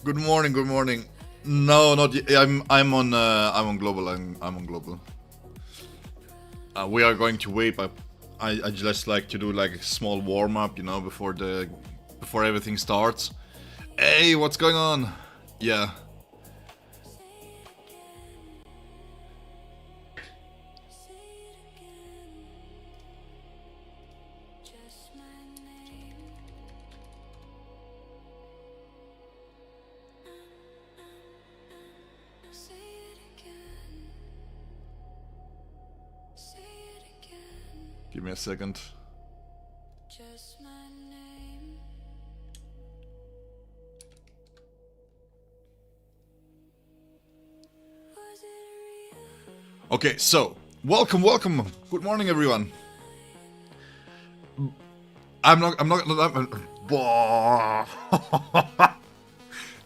Good morning. Good morning. No, not yet. I'm on global. I'm on global. We are going to wait, but I just like to do like a small warm up, before everything starts. Hey, what's going on? Yeah. Give me a second. Okay, so welcome. Good morning, everyone. I'm not.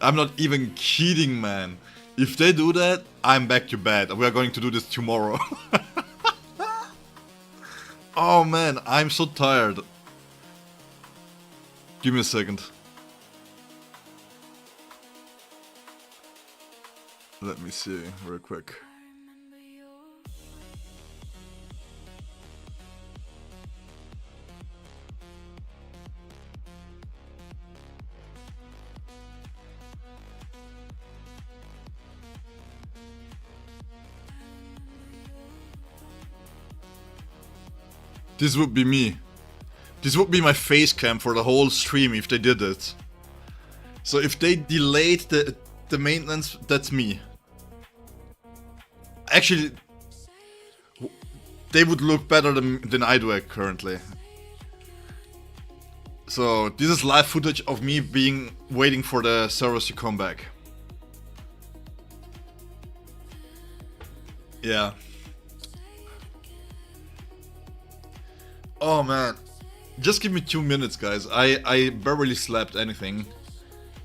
I'm not even kidding, man. If they do that, I'm back to bed. We are going to do this tomorrow. Oh man, I'm so tired. Give me a second. Let me see real quick. This would be me. This would be my face cam for the whole stream if they did it. So if they delayed the maintenance, that's me. Actually, they would look better than I do currently. So this is live footage of me waiting for the servers to come back. Yeah. Oh man. Just give me 2 minutes, guys. I barely slept anything.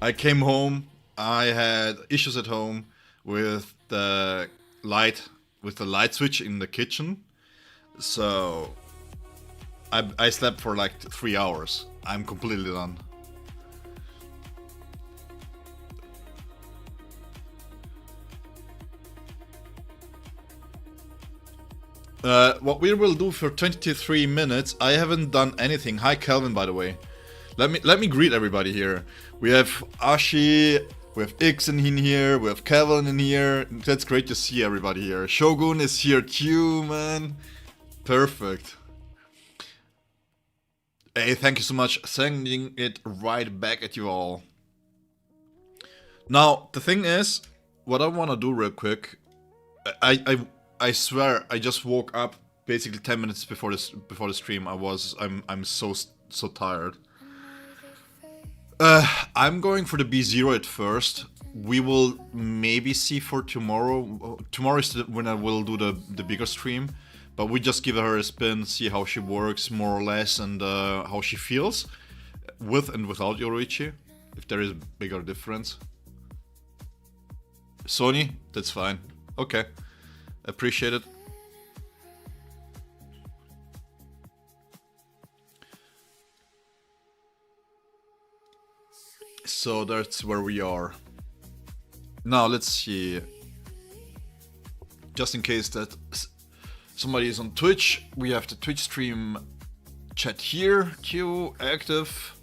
I came home. I had issues at home with the light switch in the kitchen. So I slept for like 3 hours. I'm completely done. What we will do for 23 minutes, I haven't done anything. Hi Calvin, by the way. Let me greet everybody here. We have Ashi, we have Ixen in here, we have Calvin in here. That's great to see everybody here. Shogun is here too, man. Perfect. Hey, thank you so much. Sending it right back at you all. Now, the thing is, what I want to do real quick, I swear I just woke up basically 10 minutes before the stream. I'm so tired. I'm going for the B0 at first. We will maybe see for tomorrow. Tomorrow is when I will do the bigger stream. But we just give her a spin, see how she works more or less, and how she feels with and without Yoruichi, if there is a bigger difference. Sony, that's fine. Okay, appreciate it. So that's where we are. Now let's see. Just in case that somebody is on Twitch, we have the Twitch stream chat here, Q, active.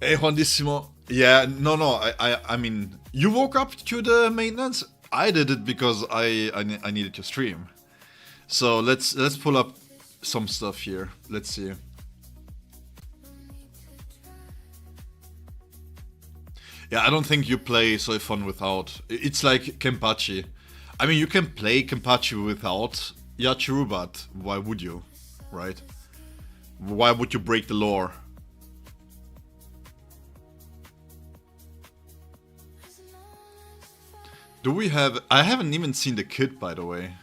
Hey Juanissimo. Yeah, no, I mean, you woke up to the maintenance? I did it because I needed to stream. So let's pull up some stuff here. Let's see. Yeah, I don't think you play Soifon without. It's like Kenpachi. I mean, you can play Kenpachi without Yachiru, but why would you, right? Why would you break the lore? Do we have... I haven't even seen the kit, by the way.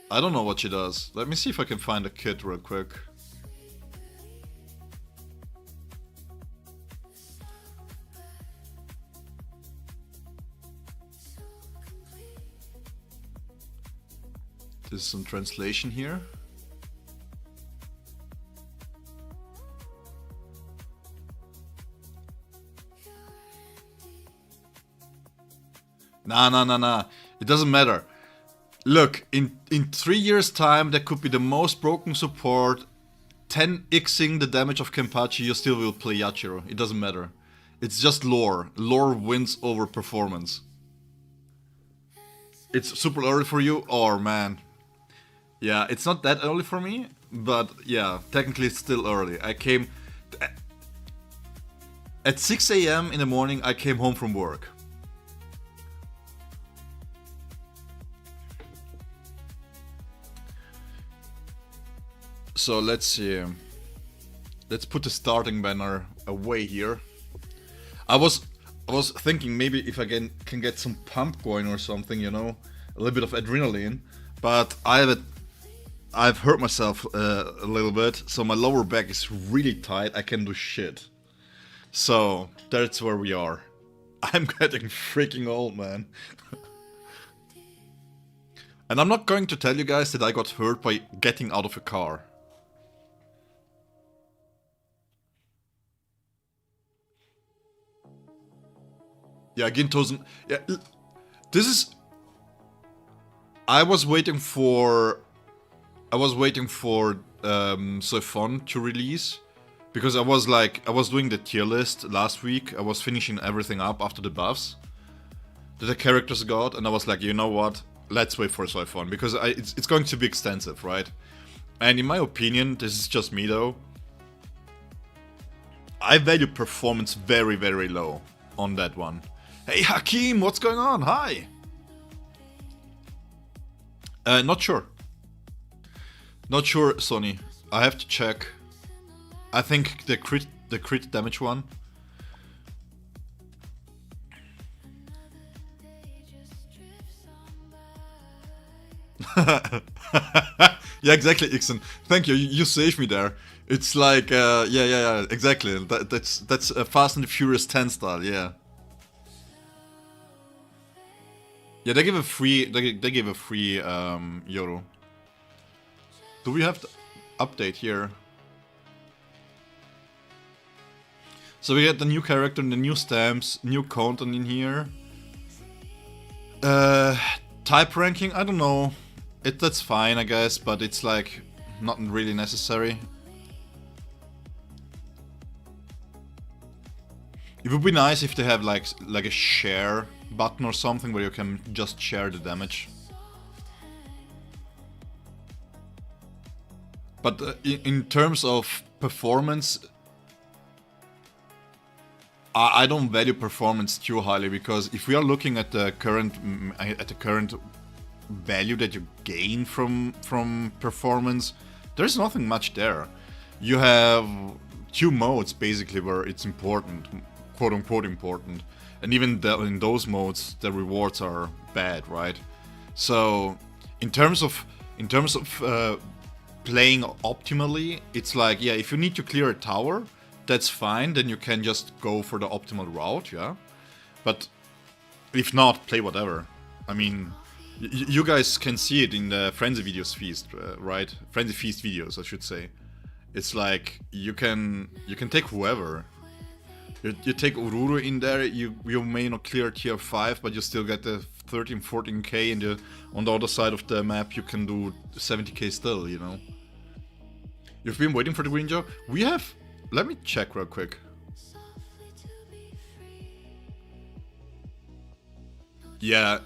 I don't know what she does. Let me see if I can find a kit real quick. There's some translation here. Nah. It doesn't matter. Look, in 3 years' time, that could be the most broken support. 10xing the damage of Kenpachi, you still will play Yachiro. It doesn't matter. It's just lore. Lore wins over performance. It's super early for you? Oh, man. Yeah, it's not that early for me, but yeah, technically it's still early. I came... At 6 AM in the morning, I came home from work. So let's see. Let's put the starting banner away here. I was thinking maybe if I can get some pump going or something, you know, a little bit of adrenaline. But I've hurt myself a little bit, so my lower back is really tight. I can do shit. So that's where we are. I'm getting freaking old, man. And I'm not going to tell you guys that I got hurt by getting out of a car. Yeah, Gintosen. Yeah, this is. I was waiting for Soifon to release, because I was doing the tier list last week. I was finishing everything up after the buffs that the characters got, and I was like, you know what? Let's wait for Soifon, because it's going to be extensive, right? And in my opinion, this is just me though, I value performance very, very low on that one. Hey Hakim, what's going on? Hi! Not sure. Not sure, Sony. I have to check. I think the crit damage one. Yeah, exactly, Ixon. Thank you. You saved me there. It's like, yeah, exactly. That's a Fast and the Furious 10 style. Yeah. Yeah, they give a free. They give a free Yoru. Do we have the update here? So we get the new character, the new stamps, new content in here. Type ranking, I don't know. That's fine, I guess, but it's like not really necessary. It would be nice if they have like a share button or something where you can just share the damage. But in terms of performance, I don't value performance too highly, because if we are looking at the current value that you gain from performance, there's nothing much there. You have 2 modes basically where it's important, quote unquote important, and even in those modes the rewards are bad, right? So in terms of playing optimally, it's like, yeah, if you need to clear a tower, that's fine, then you can just go for the optimal route, yeah. But if not, play whatever. I mean, you guys can see it in the Frenzy videos feast, right? Frenzy Feast videos, I should say. It's like you can take whoever. You take Ururu in there. You may not clear tier 5, but you still get the 13-14k, and on the other side of the map you can do 70k still. You know. You've been waiting for the Green Joe. We have. Let me check real quick. Yeah.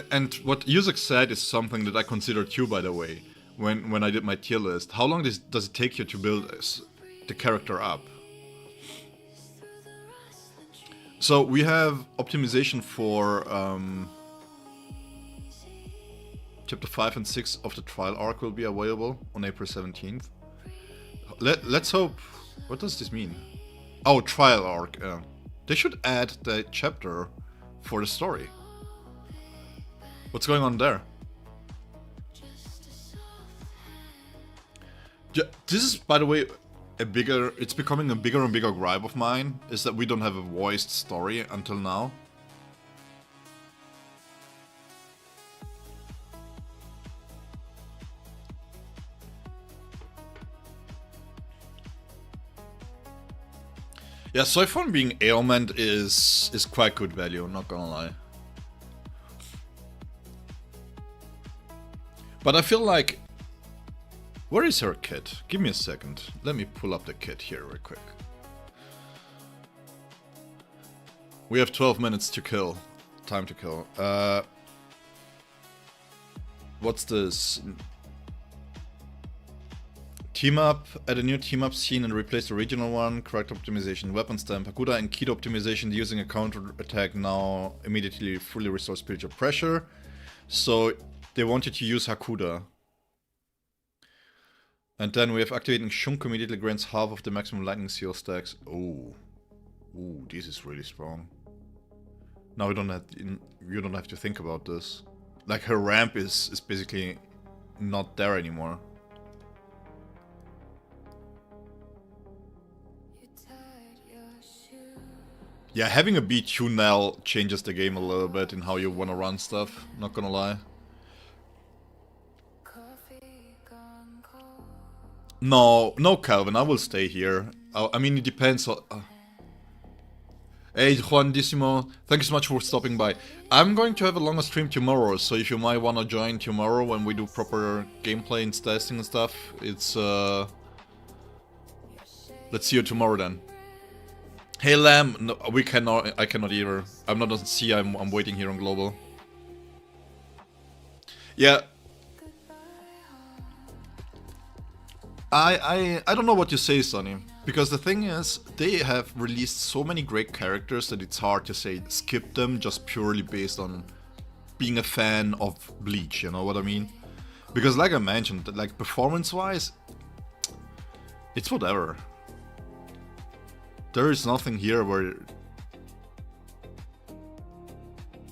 And what Yuzak said is something that I considered too, by the way, when I did my tier list. How long does it take you to build the character up? So we have optimization for chapter 5 and 6 of the trial arc will be available on April 17th. Let's hope. What does this mean? Oh, trial arc. They should add the chapter for the story. What's going on there? Yeah, this is, by the way, it's becoming a bigger and bigger gripe of mine, is that we don't have a voiced story until now. Yeah, Soifon being ailment is quite good value, not gonna lie. But I feel like... Where is her kit? Give me a second. Let me pull up the kit here real quick. We have 12 minutes to kill. Time to kill. What's this? Team up, add a new team up scene and replace the original one. Correct optimization, weapon stamp, Hakuda and Kido optimization. Using a counter attack now immediately fully restores spiritual pressure. So they want you to use Hakuda. And then we have activating Shunko immediately grants half of the maximum lightning seal stacks. Oh, ooh, this is really strong. Now you don't have to think about this. Like her ramp is basically not there anymore. Yeah, having a B2 now changes the game a little bit in how you want to run stuff, not gonna lie. No, Calvin, I will stay here. I mean, it depends on... Hey, Juandissimo, thank you so much for stopping by. I'm going to have a longer stream tomorrow, so if you might want to join tomorrow when we do proper gameplay and testing and stuff, it's... Let's see you tomorrow then. Hey Lamb, no, we cannot, I cannot either. I'm not on C, I'm waiting here on global. Yeah. I don't know what you say, Sonny. Because the thing is, they have released so many great characters that it's hard to say skip them just purely based on being a fan of Bleach, you know what I mean? Because like I mentioned, like performance-wise, it's whatever. There is nothing here where...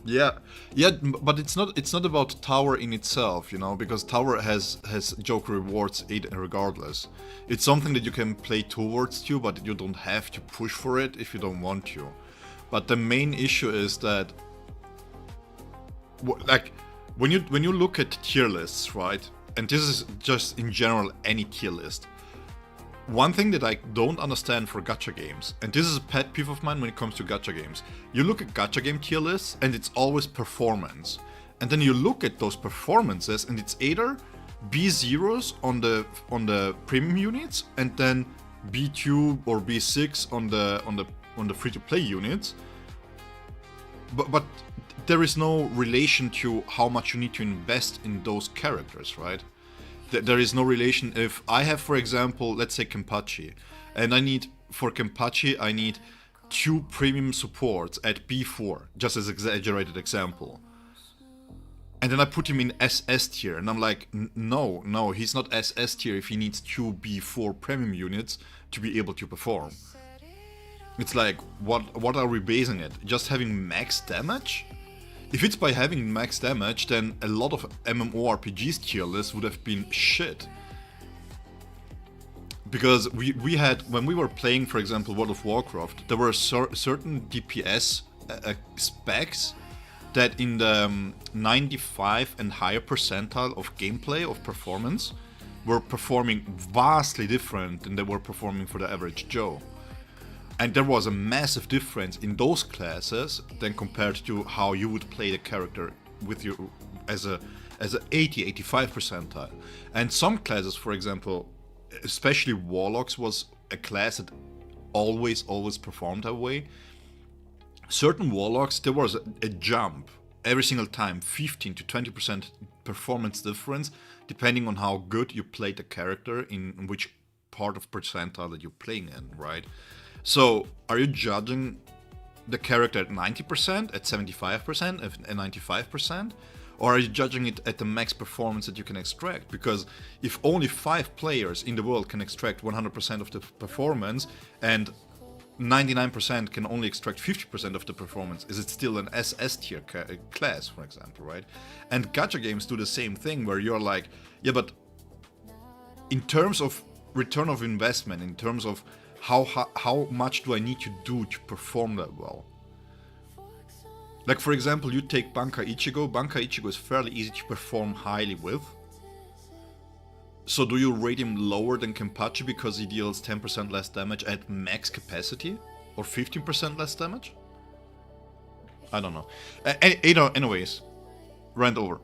Yeah, but it's not about Tower in itself, you know, because Tower has joke rewards regardless. It's something that you can play towards you, but you don't have to push for it if you don't want to. But the main issue is that, like, when you look at tier lists, right? And this is just in general any tier list. One thing that I don't understand for gacha games, and this is a pet peeve of mine when it comes to gacha games, you look at gacha game tier lists and it's always performance. And then you look at those performances and it's either B0s on the premium units and then B2 or B6 on the free-to-play units. But there is no relation to how much you need to invest in those characters, right? There is no relation. If I have, for example, let's say Kenpachi, and for Kenpachi I need 2 premium supports at B4, just as exaggerated example. And then I put him in SS tier, and I'm like, no, he's not SS tier if he needs 2 B4 premium units to be able to perform. It's like, what are we basing it? Just having max damage? If it's by having max damage, then a lot of MMORPGs tier lists would have been shit. Because we had, when we were playing, for example, World of Warcraft, there were certain DPS specs that in the 95 and higher percentile of gameplay, of performance, were performing vastly different than they were performing for the average Joe. And there was a massive difference in those classes than compared to how you would play the character with you as a 80-85 percentile. And some classes, for example, especially Warlocks was a class that always performed that way. Certain Warlocks, there was a jump every single time, 15 to 20% performance difference, depending on how good you played the character in which part of percentile that you're playing in, right? So, are you judging the character at 90%, at 75%, at 95%? Or are you judging it at the max performance that you can extract? Because if only 5 players in the world can extract 100% of the performance, and 99% can only extract 50% of the performance, is it still an SS tier class, for example, right? And gacha games do the same thing, where you're like, yeah, but in terms of return of investment, in terms of how much do I need to do to perform that well? Like, for example, you take Bankai Ichigo. Bankai Ichigo is fairly easy to perform highly with. So do you rate him lower than Kenpachi because he deals 10% less damage at max capacity? Or 15% less damage? I don't know. Anyways, rant over.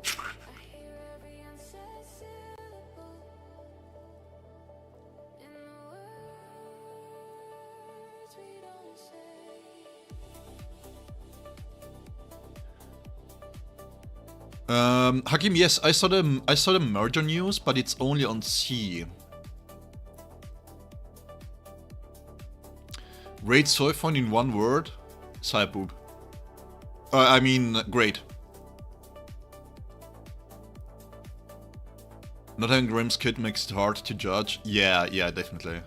Hakim, yes, I saw the merger news, but it's only on C. Rate Soifon in one word? Cypoob. I mean, great. Not having Grimm's kit makes it hard to judge. Yeah, definitely.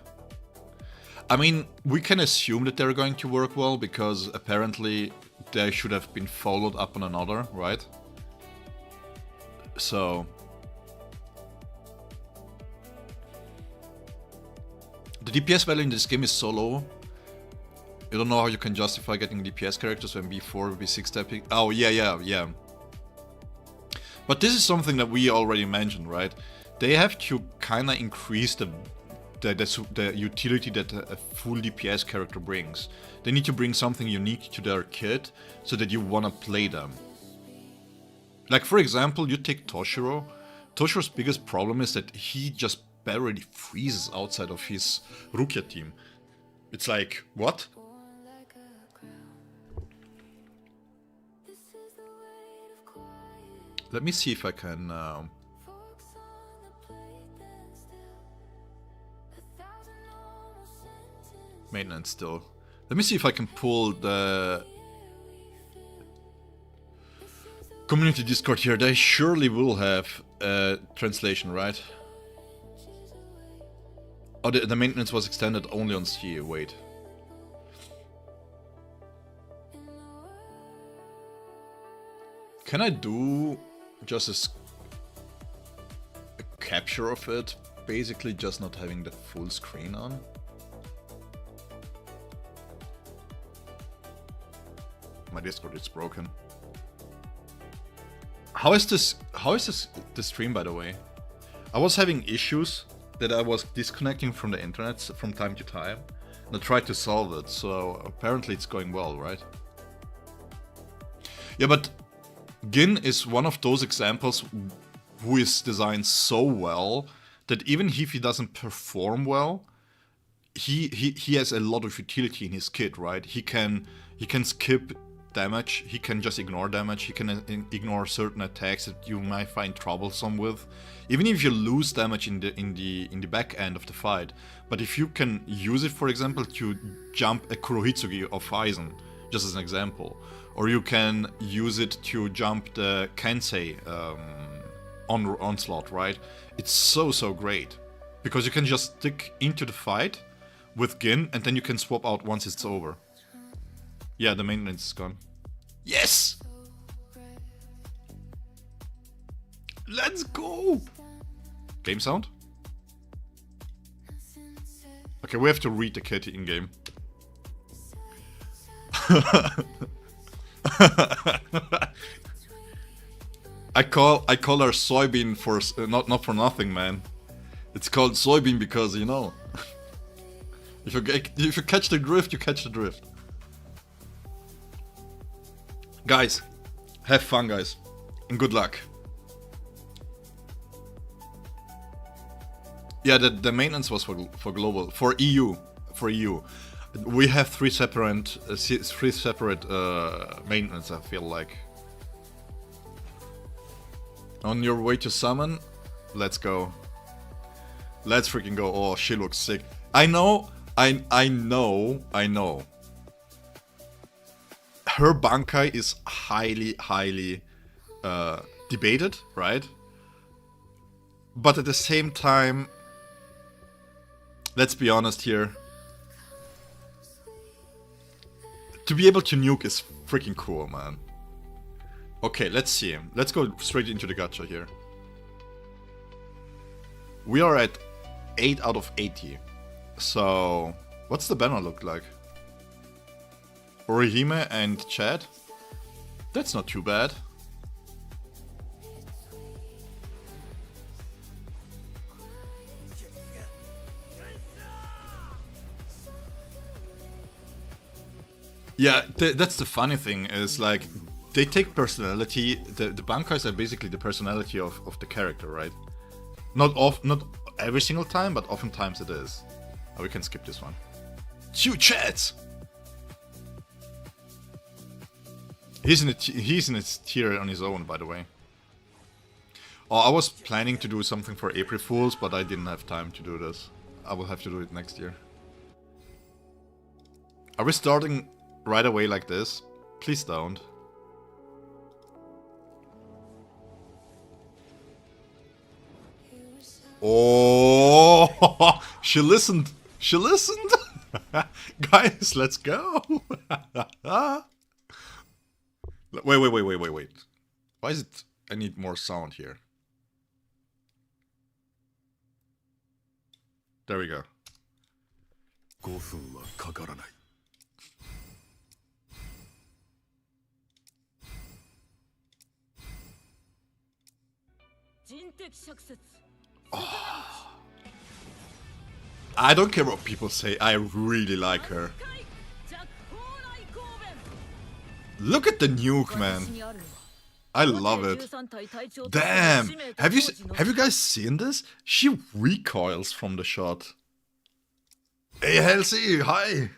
I mean, we can assume that they're going to work well, because apparently they should have been followed up on another, right? So... the DPS value in this game is so low. I don't know how you can justify getting DPS characters when B4, B6 stepping. Oh, yeah. But this is something that we already mentioned, right? They have to kinda increase the utility that a full DPS character brings. They need to bring something unique to their kit so that you wanna play them. Like, for example, you take Toshiro. Toshiro's biggest problem is that he just barely freezes outside of his Rukia team. It's like, what? Let me see if I can... maintenance still. Let me see if I can pull the... community Discord here. They surely will have a translation, right? Oh, the maintenance was extended only on C. Wait. Can I do just a capture of it? Basically just not having the full screen on? My Discord is broken. How is the stream, by the way? I was having issues that I was disconnecting from the internet from time to time, and I tried to solve it, so apparently it's going well, right? Yeah, but Gin is one of those examples who is designed so well that even if he doesn't perform well, he has a lot of utility in his kit, right? He can skip damage, he can just ignore damage, he can ignore certain attacks that you might find troublesome with, even if you lose damage in the back end of the fight. But if you can use it, for example, to jump a Kurohitsugi of Aizen, just as an example, or you can use it to jump the Kensei onslaught, right? It's so great, because you can just stick into the fight with Gin and then you can swap out once it's over. Yeah, the maintenance is gone. Yes! Let's go! Game sound? Okay, we have to read the kit in game. I call her Soi-bean for not for nothing, man. It's called Soi-bean because, you know, if you catch the drift, you catch the drift. Guys, have fun, guys, and good luck. Yeah, the maintenance was for global, for EU. We have three separate maintenance, I feel like. On your way to summon, let's go. Let's freaking go. Oh, she looks sick. I know. Her Bankai is highly debated, right? But at the same time, let's be honest here. To be able to nuke is freaking cool, man. Okay, let's see. Let's go straight into the gacha here. We are at 8 out of 80. So, what's the banner look like? Orihime and Chad? That's not too bad. Yeah, that's the funny thing, is like, they take personality, the bankais are basically the personality of the character, right? Not every single time, but oftentimes it is. Oh, we can skip this one. Two chats! He's in its tier on his own, by the way. Oh, I was planning to do something for April Fools, but I didn't have time to do this. I will have to do it next year. Are we starting right away like this? Please don't. Oh, she listened. She listened. Guys, let's go. Wait. Why is it? I need more sound here. There we go. 5分はかからない。 I don't care what people say, I really like her. Look at the nuke, man. I love it. Damn! Have you guys seen this? She recoils from the shot. Hey, Halsey, hi!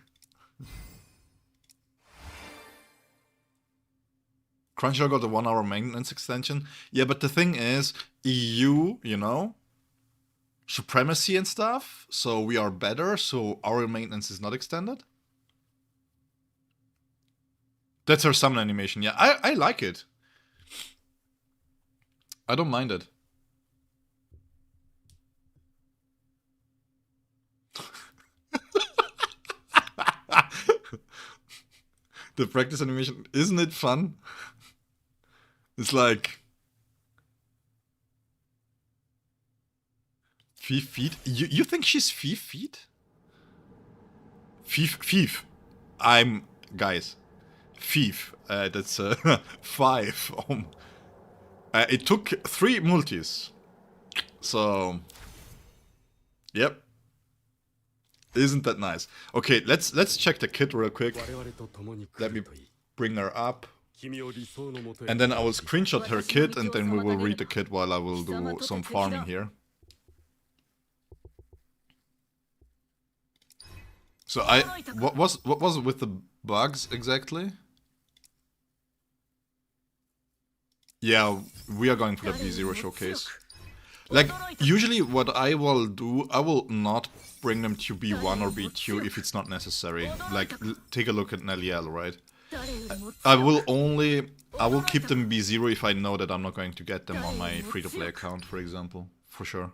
Crunchyroll got a 1-hour maintenance extension. Yeah, but the thing is, EU, you know, supremacy and stuff, so we are better, so our maintenance is not extended. That's her summon animation. Yeah, I like it. I don't mind it. The practice animation, isn't it fun? It's like 5 feet? You think she's 5 feet? Fief. I'm guys. Fief. That's 5. It took 3 multis. So yep. Isn't that nice? Okay, let's check the kit real quick. Let me bring her up. And then I will screenshot her kit, and then we will read the kit while I will do some farming here. So what was it with the bugs exactly? Yeah, we are going for the B0 showcase. Like, usually what I will do, I will not bring them to B1 or B2 if it's not necessary. Like, take a look at Neliel, right? I will keep them B0 if I know that I'm not going to get them on my free-to-play account, for example. For sure.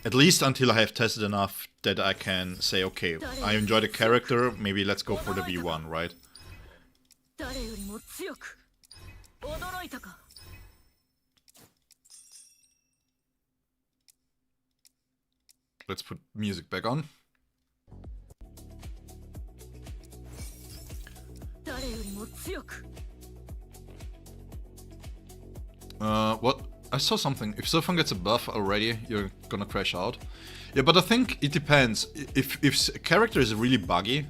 At least until I have tested enough that I can say, okay, I enjoy the character, maybe let's go for the B1, right? Let's put music back on. What? I saw something. If Soifon gets a buff already, you're gonna crash out. Yeah, but I think it depends. If a character is really buggy,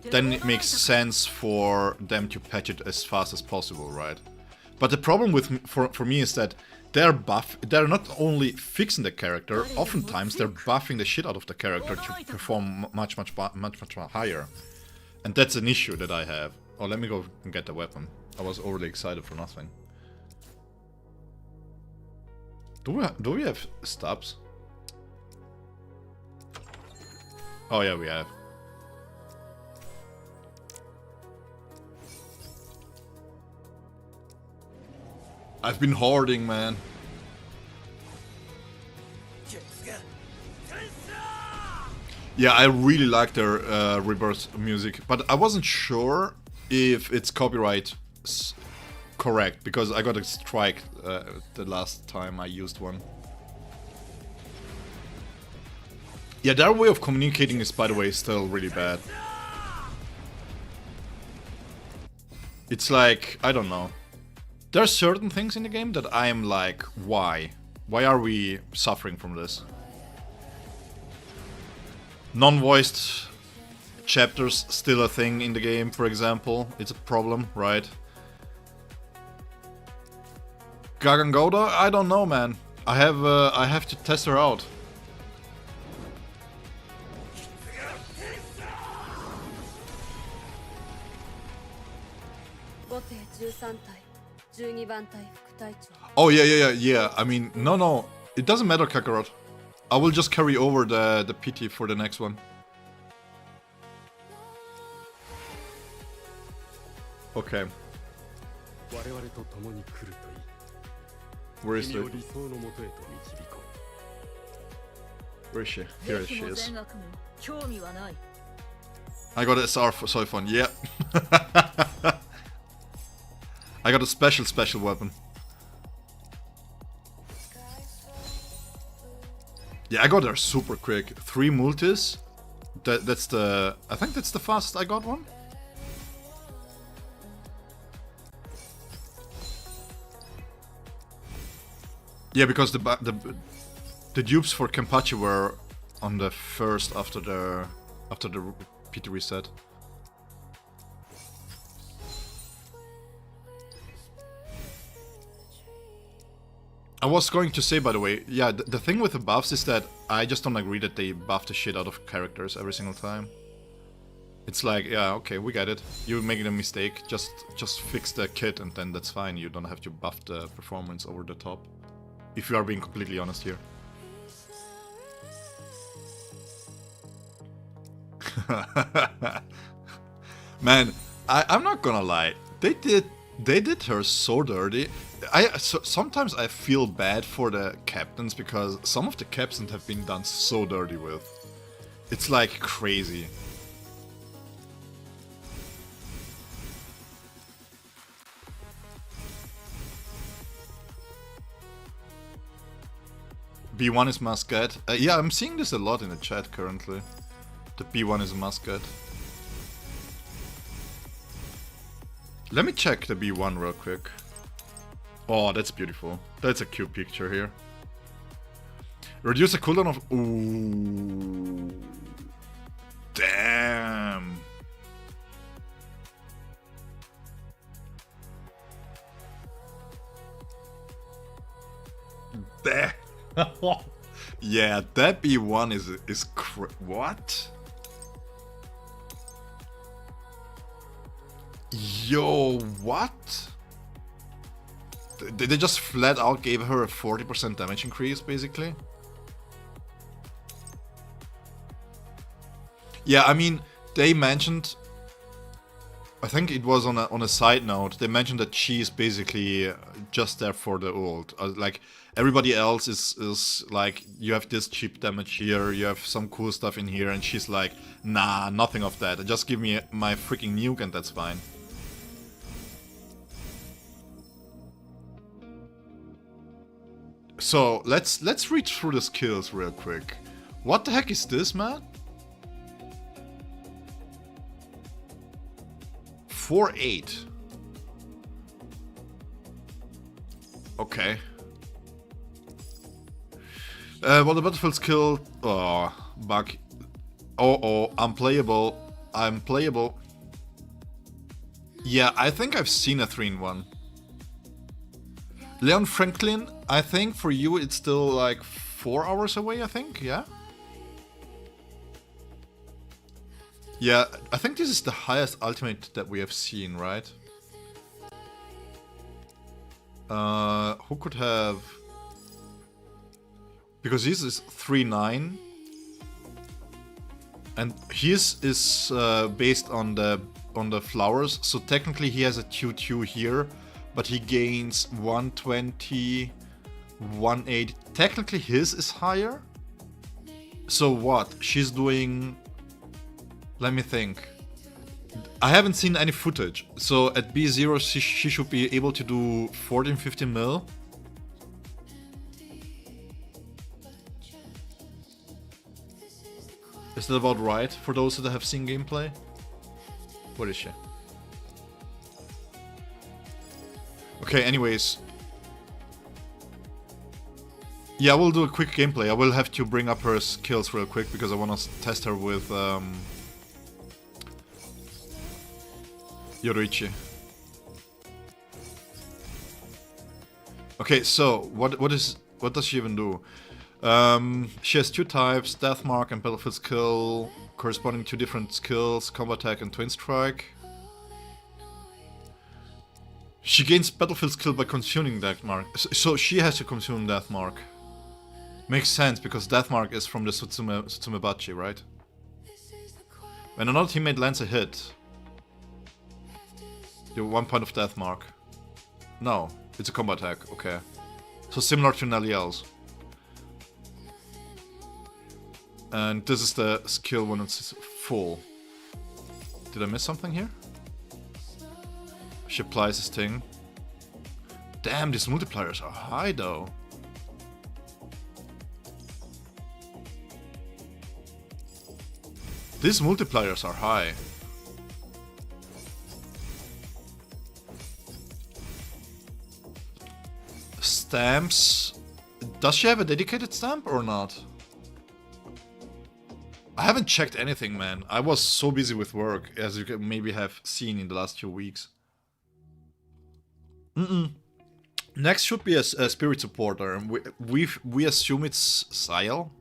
then it makes sense for them to patch it as fast as possible, right? But the problem for me is that they're not only fixing the character, oftentimes they're buffing the shit out of the character to perform much higher. And that's an issue that I have. Oh, let me go and get the weapon. I was overly excited for nothing. Do we have stabs? Oh yeah, we have. I've been hoarding, man. Yeah, I really like their rebirth music, but I wasn't sure if it's copyright correct, because I got a strike the last time I used one. Yeah, their way of communicating is, by the way, still really bad. It's like, I don't know. There are certain things in the game that I am like, why? Why are we suffering from this? Non-voiced chapters still a thing in the game, for example. It's a problem, right? Gagangoda? I don't know, man. I have to test her out. Oh yeah. I mean, no. It doesn't matter, Kakarot. I will just carry over the PT for the next one. Okay. Where is it? Where is she? Here she is. I got a SR for Soifon, yeah. I got a special weapon. Yeah, I got her super quick. 3 multis. That's the... I think that's the fastest I got one. Yeah, because the dupes for Kenpachi were on the first after the PT reset. I was going to say, by the way, yeah, the thing with the buffs is that I just don't agree that they buff the shit out of characters every single time. It's like, yeah, okay, we get it. You're making a mistake, just fix the kit and then that's fine. You don't have to buff the performance over the top. If you are being completely honest here. Man, I'm not gonna lie. They did her so dirty. Sometimes I feel bad for the captains because some of the captains have been done so dirty with. It's like crazy. B1 is must get. Yeah, I'm seeing this a lot in the chat currently. The B1 is a must get. Let me check the B1 real quick. Oh, that's beautiful. That's a cute picture here. Reduce the cooldown of... Ooh. Damn. Damn. Yeah, that B1 is what? Yo, what? They just flat out gave her a 40% damage increase, basically? Yeah, I mean, they mentioned... I think it was on a side note, they mentioned that she's basically just there for the ult. Like, everybody else is like, you have this cheap damage here, you have some cool stuff in here, and she's like, nah, nothing of that. Just give me my freaking nuke and that's fine. So, let's read through the skills real quick. What the heck is this, man? 4-8. Okay. Well, the battlefield skill... Oh, bug. Oh, I'm playable. I'm playable. Yeah, I think I've seen a 3-in-1. Leon Franklin, I think for you it's still like 4 hours away, I think, yeah? Yeah, I think this is the highest ultimate that we have seen, right? Who could have... Because his is 3-9. And his is based on the flowers, so technically he has a 2-2 here, but he gains 120, 180. Technically his is higher. So what? She's doing... Let me think. I haven't seen any footage. So at B0 she should be able to do 14-15 mil. Is that about right for those that have seen gameplay? What is she? Okay, anyways. Yeah, we'll do a quick gameplay. I will have to bring up her skills real quick because I want to test her with Yoruichi. Okay, so what does she even do? She has 2 types, Death Mark and Battlefield Skill, corresponding to different skills, Combat Attack and Twin Strike. She gains Battlefield Skill by consuming Death Mark, so she has to consume Death Mark. Makes sense, because Death Mark is from the Sutsumebachi, right? When another teammate lands a hit, you have 1 point of Death Mark. No, it's a combat attack, okay. So similar to Naliel's. And this is the skill when it's full. Did I miss something here? She applies this thing. Damn, these multipliers are high though. These multipliers are high. Stamps. Does she have a dedicated stamp or not? I haven't checked anything, man. I was so busy with work, as you can maybe have seen in the last 2 weeks. Next should be a spirit supporter. We assume it's Sayel.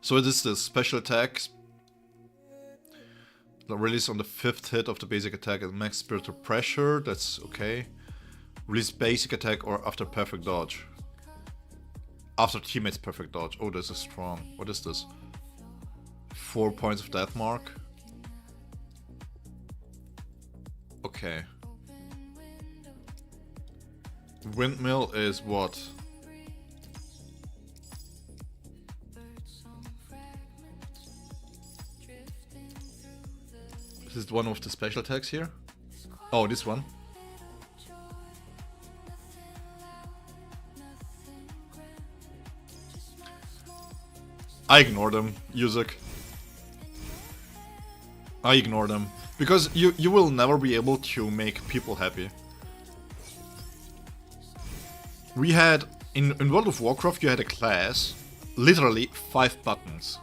So it is the special attack. Release on the 5th hit of the basic attack at max spiritual pressure. That's okay. Release basic attack or after perfect dodge. After teammate's perfect dodge. Oh, this is strong. What is this? 4 points of Death Mark. Okay. Windmill is what? This is one of the special attacks here. Oh, this one. I ignore them, Yuzak. I ignore them. Because you will never be able to make people happy. We had, in World of Warcraft, you had a class, literally 5 buttons.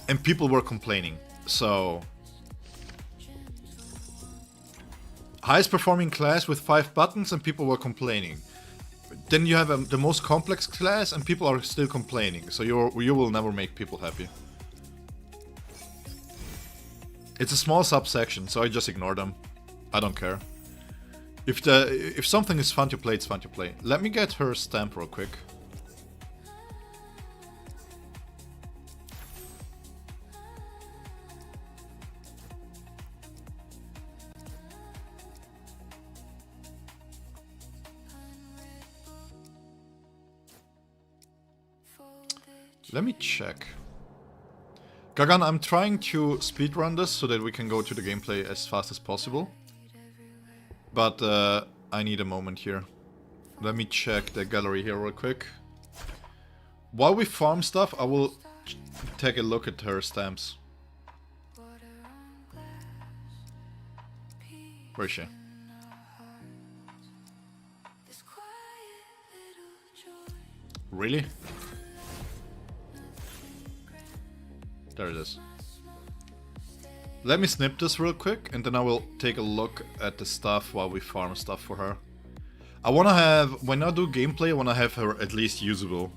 And people were complaining. So... highest performing class with 5 buttons and people were complaining. Then you have the most complex class and people are still complaining. So you will never make people happy. It's a small subsection, so I just ignore them. I don't care. If something is fun to play, it's fun to play. Let me get her stamp real quick. Let me check. Gagan, I'm trying to speedrun this so that we can go to the gameplay as fast as possible. But I need a moment here. Let me check the gallery here real quick. While we farm stuff, I will take a look at her stamps. Where is she? Really? There it is. Let me snip this real quick and then I will take a look at the stuff while we farm stuff for her. I wanna have, when I do gameplay, I wanna have her at least usable.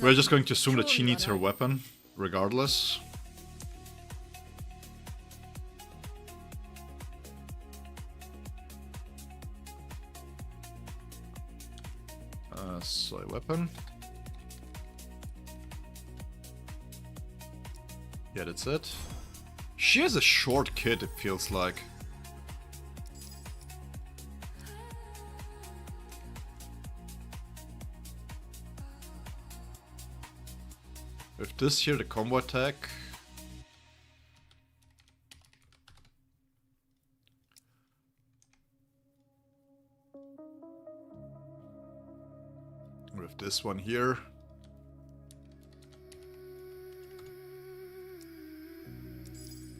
We're just going to assume that she needs her weapon, regardless. Soi weapon. Yeah, that's it. She has a short kit, it feels like. With this here, the combo attack. With this one here.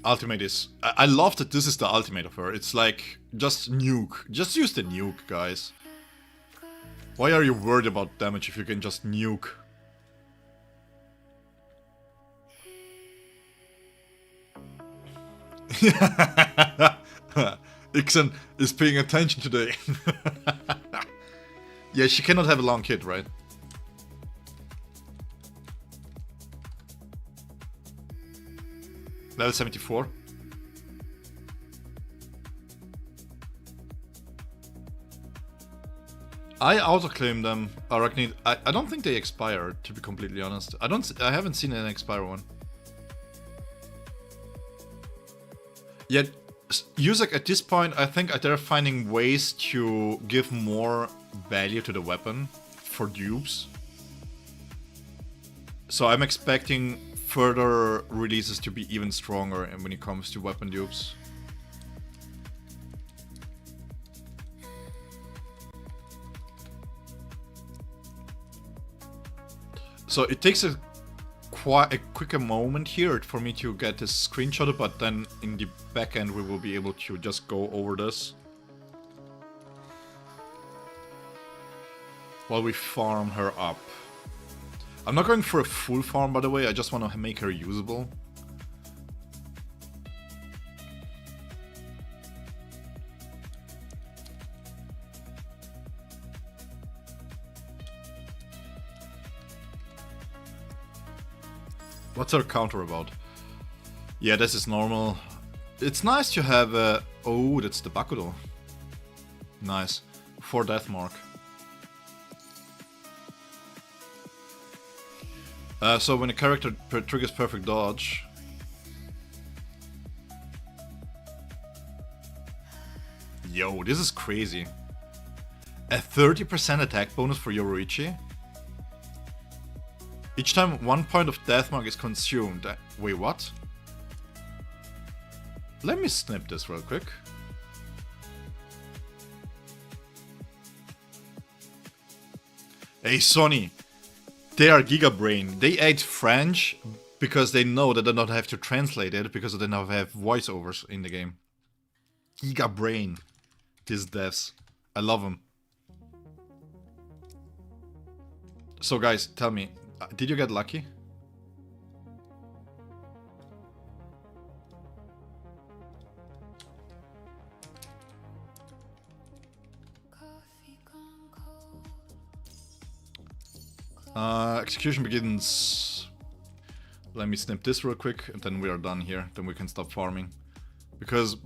ultimate is... I love that this is the ultimate of her. It's like, just nuke. Just use the nuke, guys. Why are you worried about damage if you can just nuke? Ixen is paying attention today. Yeah, she cannot have a long kit, right? Level 74. I auto-claim them, Arachnid. I don't think they expire, to be completely honest. I haven't seen an expire one. Yet, Yuzak at this point, I think they're finding ways to give more value to the weapon for dupes. So I'm expecting further releases to be even stronger when it comes to weapon dupes. So it takes quite a quicker moment here for me to get this screenshot, but then in the back end we will be able to just go over this while we farm her up. I'm not going for a full farm, by the way, I just want to make her usable. What's her counter about? Yeah, this is normal. It's nice to have a... Oh, that's the Bakudo. Nice. 4 death mark. So when a character triggers perfect dodge... Yo, this is crazy. A 30% attack bonus for Yoruichi? Each time 1 point of death mark is consumed. Wait, what? Let me snip this real quick. Hey Sony, they are Giga Brain. They ate French because they know that they don't have to translate it because they now have voiceovers in the game. Giga Brain. These devs. I love them. So guys, tell me, did you get lucky? Execution begins. Let me snip this real quick and then we are done here. Then we can stop farming. Because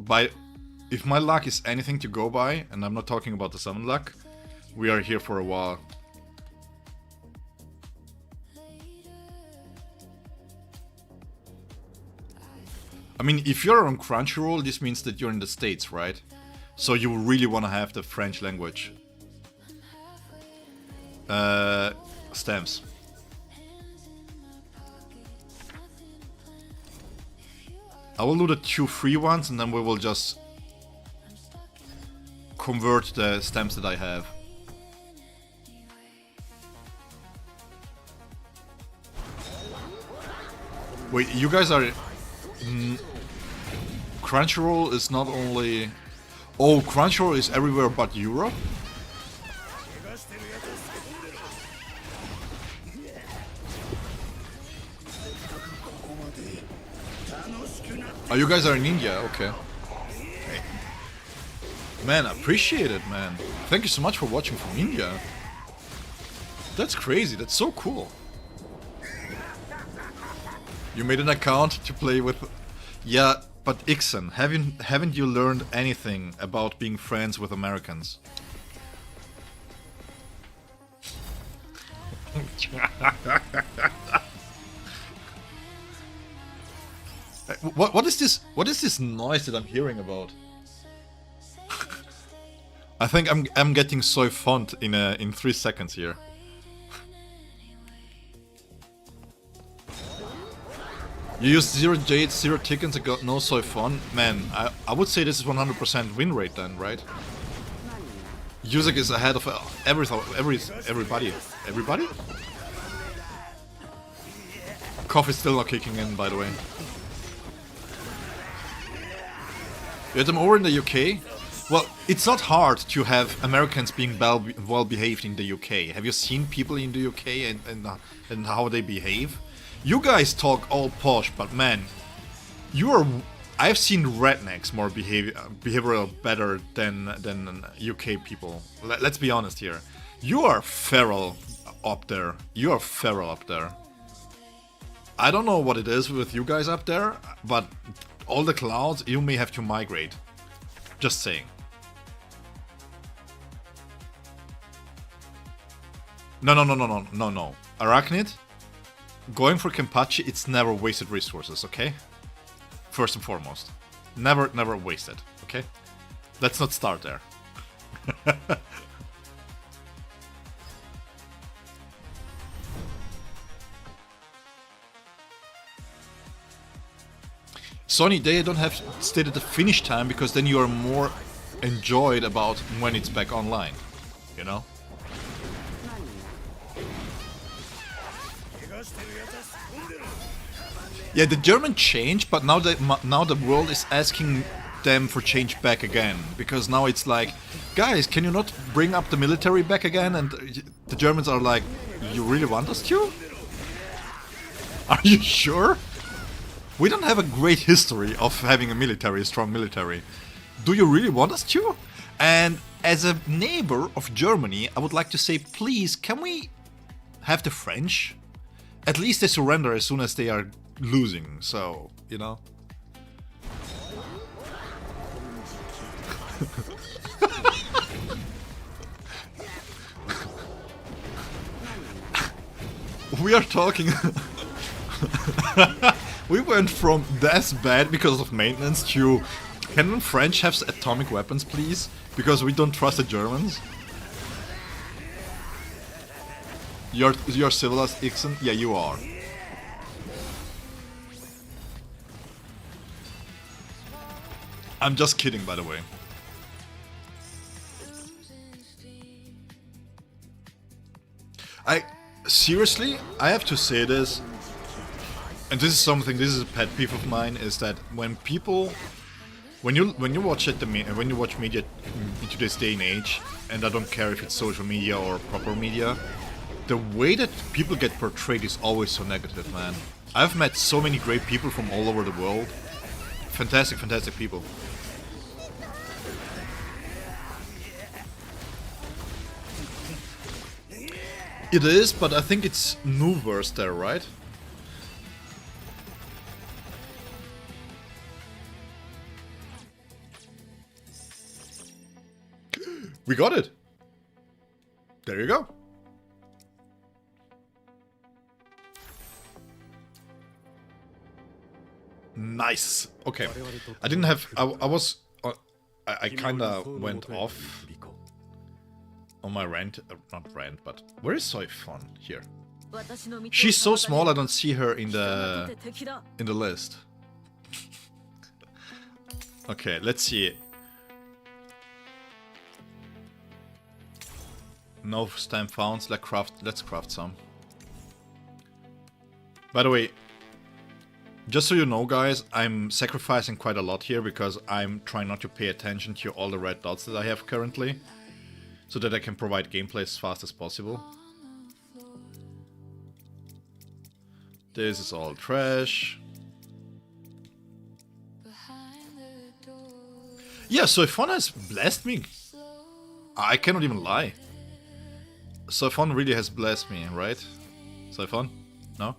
if my luck is anything to go by, and I'm not talking about the summon luck, we are here for a while. I mean, if you're on Crunchyroll, this means that you're in the States, right? So you really want to have the French language. Stamps. I will do the 2 free ones and then we will just convert the stamps that I have. Wait, you guys are... Crunchyroll is not only... Oh, Crunchyroll is everywhere but Europe? Oh, you guys are in India, okay. Hey. Man, I appreciate it, man. Thank you so much for watching from India. That's crazy, that's so cool. You made an account to play with... Yeah, but Ixen, haven't you learned anything about being friends with Americans? What is this? What is this noise that I'm hearing about? I think I'm getting Soifon in 3 seconds here. You used 0 jades, 0 tickets, and got no Soifon. Man, I would say this is 100% win rate then, right? Yuzak is ahead of everybody. Everybody? Cough is still not kicking in, by the way. You had them over in the UK? Well, it's not hard to have Americans being well behaved in the UK. Have you seen people in the UK and how they behave? You guys talk all posh, but man, you are. I've seen rednecks more behavioral better than UK people. Let's be honest here. You are feral up there. You are feral up there. I don't know what it is with you guys up there, but all the clouds, you may have to migrate. Just saying. No. Arachnid, going for Kenpachi, it's never wasted resources, okay? First and foremost. Never wasted, okay? Let's not start there. Sony, they don't have stated the finish time because then you are more enjoyed about when it's back online, you know? Yeah, the German changed, but now the world is asking them for change back again, because now it's like, guys, can you not bring up the military back again? And the Germans are like, you really want us to? Are you sure? We don't have a great history of having a strong military. Do you really want us to? And as a neighbor of Germany, I would like to say, please, can we have the French? At least they surrender as soon as they are losing, so, you know. We are talking... We went from that's bad because of maintenance to can the French have atomic weapons, please? Because we don't trust the Germans. You're civilized, Ixon? Yeah, you are. I'm just kidding, by the way. Seriously, I have to say this. And this is something. This is a pet peeve of mine. Is that when people, when you watch media in today's day and age, and I don't care if it's social media or proper media, the way that people get portrayed is always so negative, man. I've met so many great people from all over the world. Fantastic people. It is, but I think it's Nuverse there, right? We got it! There you go. Nice! Okay. I didn't have... I was... I kinda went off on my rant. Not rant, but... Where is Soifon? Here. She's so small I don't see her in the list. Okay, let's see. No stamp found. Let's craft some. By the way, just so you know, guys, I'm sacrificing quite a lot here because I'm trying not to pay attention to all the red dots that I have currently, so that I can provide gameplay as fast as possible. This is all trash. Yeah, Soifon has blessed me. I cannot even lie. Soifon really has blessed me, right? Soifon? No?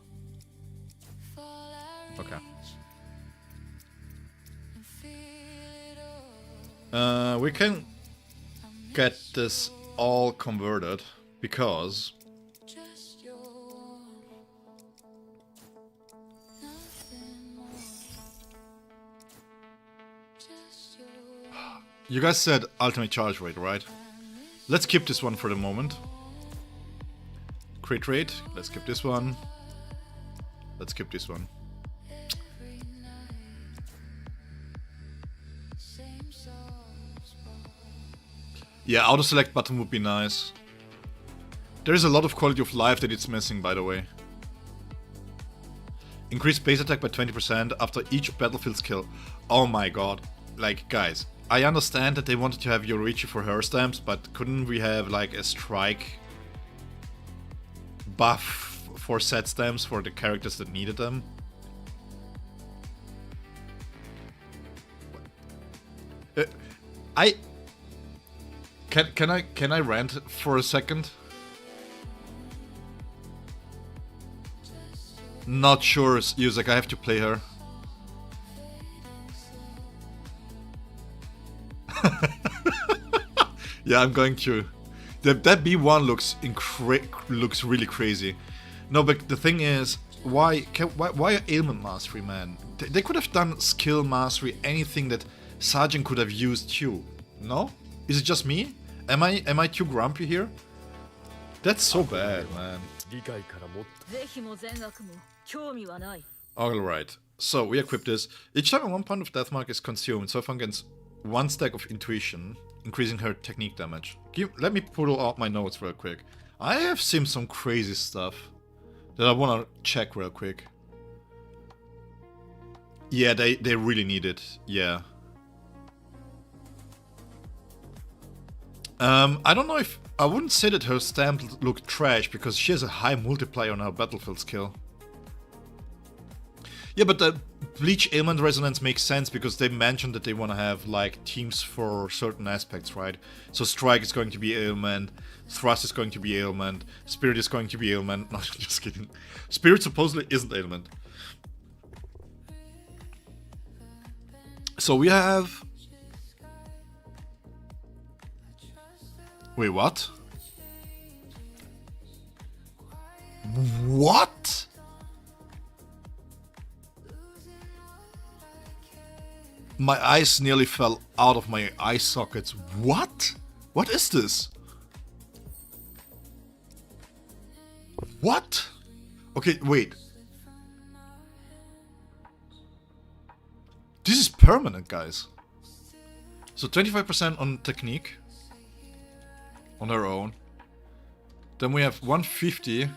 Okay. We can get this all converted because you guys said ultimate charge rate, right? Let's keep this one for the moment. Crit rate, let's keep this one. Let's keep this one. Yeah, auto select button would be nice. There is a lot of quality of life that it's missing, by the way. Increase base attack by 20% after each battlefield skill. Oh my god. like, guys, I understand that they wanted to have Yoruichi for her stamps, but couldn't we have like a strike buff for set stamps for the characters that needed them? I can I rant for a second? Not sure, Yuzak, I have to play her. Yeah, I'm going to. That B1 looks really crazy. No, but the thing is, why ailment mastery, man? They could have done skill mastery, anything that Sajin could have used too. No? Is it just me? Am I too grumpy here? That's so bad, man. Alright, so we equip this. Each time 1 point of death mark is consumed, Soifon gains 1 stack of intuition, increasing her technique damage. Let me pull out my notes real quick. I have seen some crazy stuff that I wanna check real quick. Yeah, they really need it, yeah. I don't know if... I wouldn't say that her stamp looked trash, because she has a high multiplier on her battlefield skill. Yeah, but the Bleach ailment resonance makes sense, because they mentioned that they want to have, like, teams for certain aspects, right? So Strike is going to be ailment, Thrust is going to be ailment, Spirit is going to be ailment. No, just kidding. Spirit supposedly isn't ailment. So we have... Wait, what? What? My eyes nearly fell out of my eye sockets. What? What is this? What? Okay, wait. This is permanent, guys. So 25% on technique. On her own. Then we have 150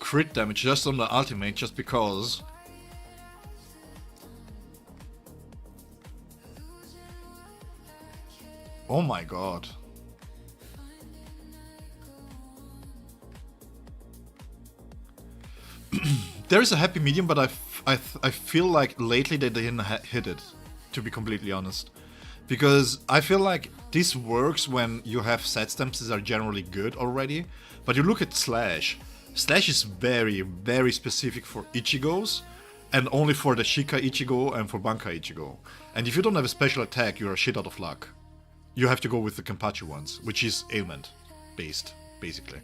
crit damage just on the ultimate, just because. Oh my god. There is a happy medium, but I feel like lately they didn't hit it, to be completely honest. Because I feel like this works when you have set stamps that are generally good already. But you look at Slash. Slash is very, very specific for Ichigos. And only for the Shika Ichigo and for Banka Ichigo. And if you don't have a special attack, you're a shit out of luck. You have to go with the Kenpachi ones, which is ailment based, basically.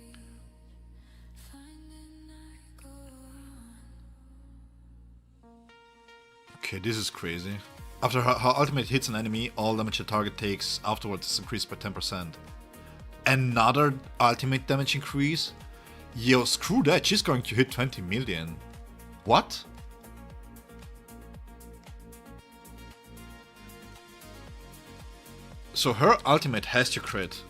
Okay, this is crazy. After her ultimate hits an enemy, all damage the target takes afterwards is increased by 10%. Another ultimate damage increase? Yo, screw that, she's going to hit 20 million. What? So her ultimate has to crit.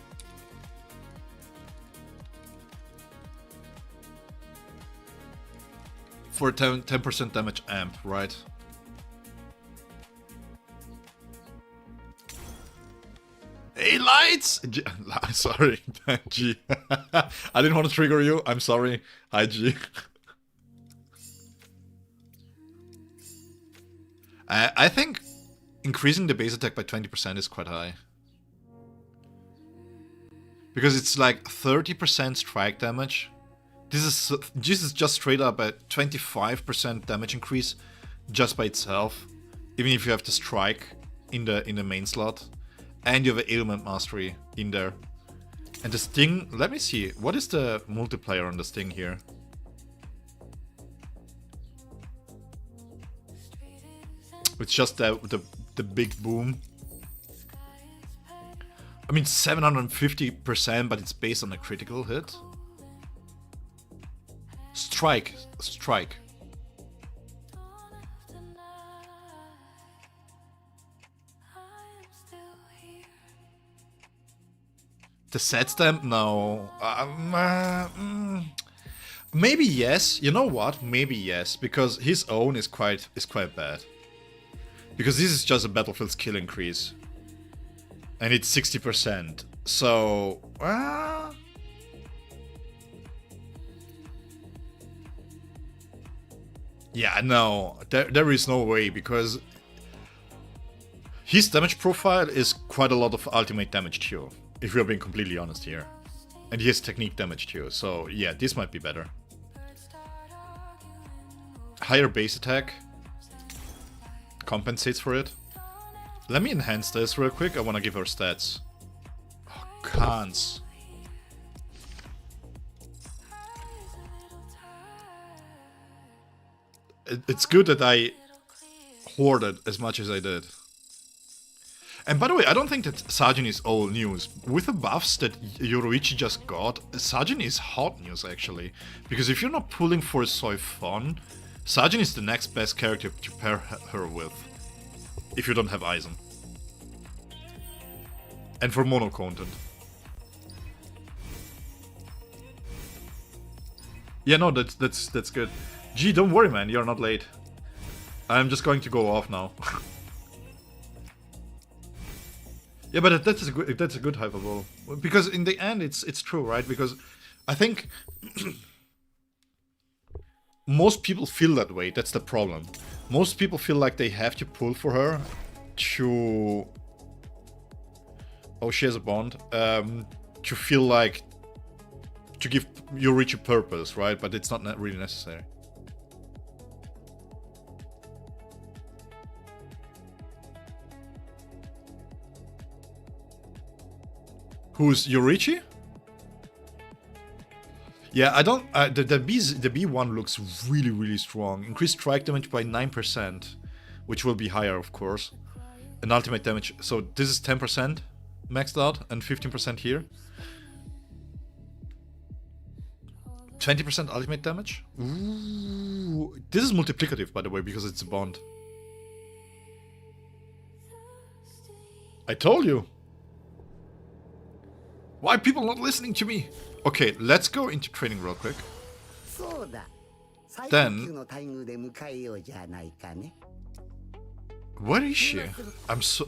For 10% damage amp, right? Hey, lights! Sorry, G. I didn't want to trigger you. I'm sorry. Hi, G. I think increasing the base attack by 20% is quite high. Because it's like 30% strike damage. This is just straight up a 25% damage increase just by itself. Even if you have the strike in the main slot. And you have an ailment mastery in there. And the sting, let me see, what is the multiplier on the sting here? It's just the big boom. I mean 750%, but it's based on a critical hit. Strike. The set stamp? No. Maybe yes. You know what? Maybe yes, because his own is quite bad. Because this is just a battlefield skill increase. And it's 60%. So... yeah, no. There is no way, because... his damage profile is quite a lot of ultimate damage too. If we're being completely honest here. And he has technique damage too. So yeah, this might be better. Higher base attack. Compensates for it. Let me enhance this real quick. I want to give her stats. Oh, cons. It's good that I hoarded as much as I did. And by the way, I don't think that Sajin is old news. With the buffs that Yoruichi just got, Sajin is hot news actually. Because if you're not pulling for Soifon, Sajin is the next best character to pair her with. If you don't have Aizen. And for mono content. Yeah, no, that's good. Gee, don't worry, man, you're not late. I'm just going to go off now. Yeah, but that's a good hyperbole. Because in the end, it's true, right? Because I think most people feel that way. That's the problem. Most people feel like they have to pull for her to... oh, she has a bond. To feel like... to give Yoruichi purpose, right? But it's not really necessary. Who's Yoruichi? Yeah, I don't... the B1 looks really strong. Increased strike damage by 9%, which will be higher, of course. And ultimate damage... so this is 10% maxed out, and 15% here. 20% ultimate damage? Ooh. This is multiplicative, by the way, because it's a bond. I told you! Why are people not listening to me? Okay, let's go into training real quick. Then... where is she? I'm so...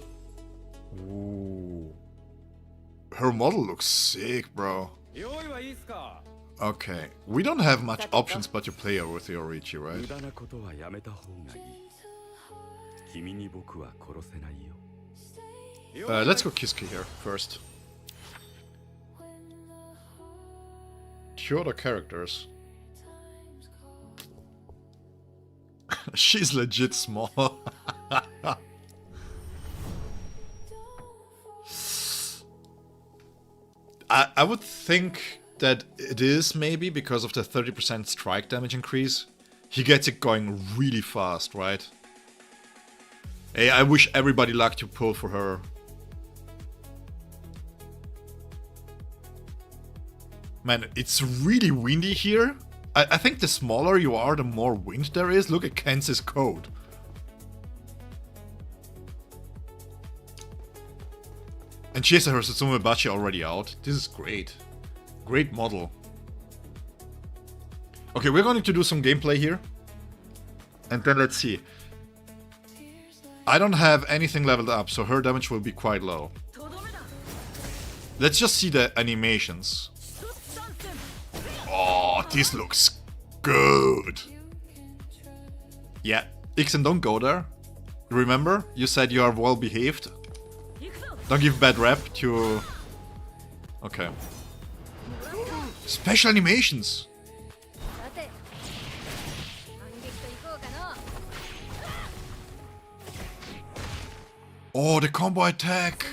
ooh. Her model looks sick, bro. Okay, we don't have much options but to play her with Yoruichi, right? Let's go Kisuke here first. Two other characters. She's legit small. I would think that it is maybe because of the 30% strike damage increase. He gets it going really fast, right? Hey, I wish everybody luck to pull for her. Man, it's really windy here. I think the smaller you are, the more wind there is. Look at Kenz's code. And she has her Susumu Bachi already out. This is great. Great model. Okay, we're going to do some gameplay here. And then let's see. I don't have anything leveled up, so her damage will be quite low. Let's just see the animations. Oh, this looks good. Yeah, Ixen, don't go there. Remember, you said you are well behaved. Don't give bad rep to... okay. Special animations! Oh, the combo attack!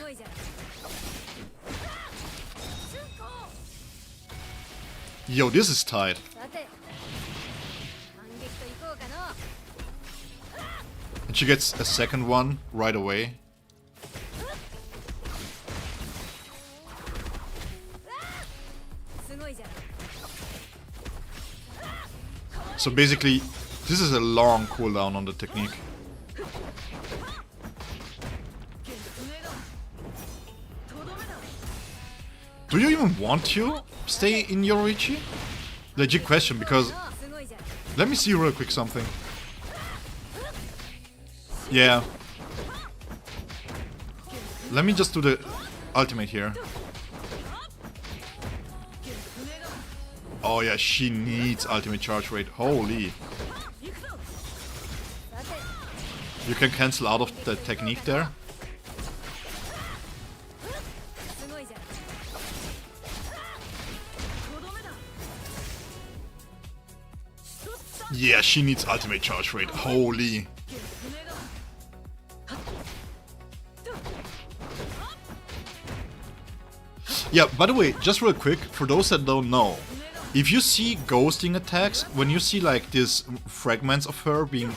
Yo, this is tight. And she gets a second one right away. So basically, this is a long cooldown on the technique. Do you even want to stay in Yoruichi? Legit question, because... let me see real quick something. Yeah, Let me just do the ultimate here. Oh yeah, she needs ultimate charge rate. Holy. You can cancel out of the technique there. Yeah, she needs ultimate charge rate. Holy. Yeah, by the way, just real quick, for those that don't know, if you see ghosting attacks, when you see like these fragments of her being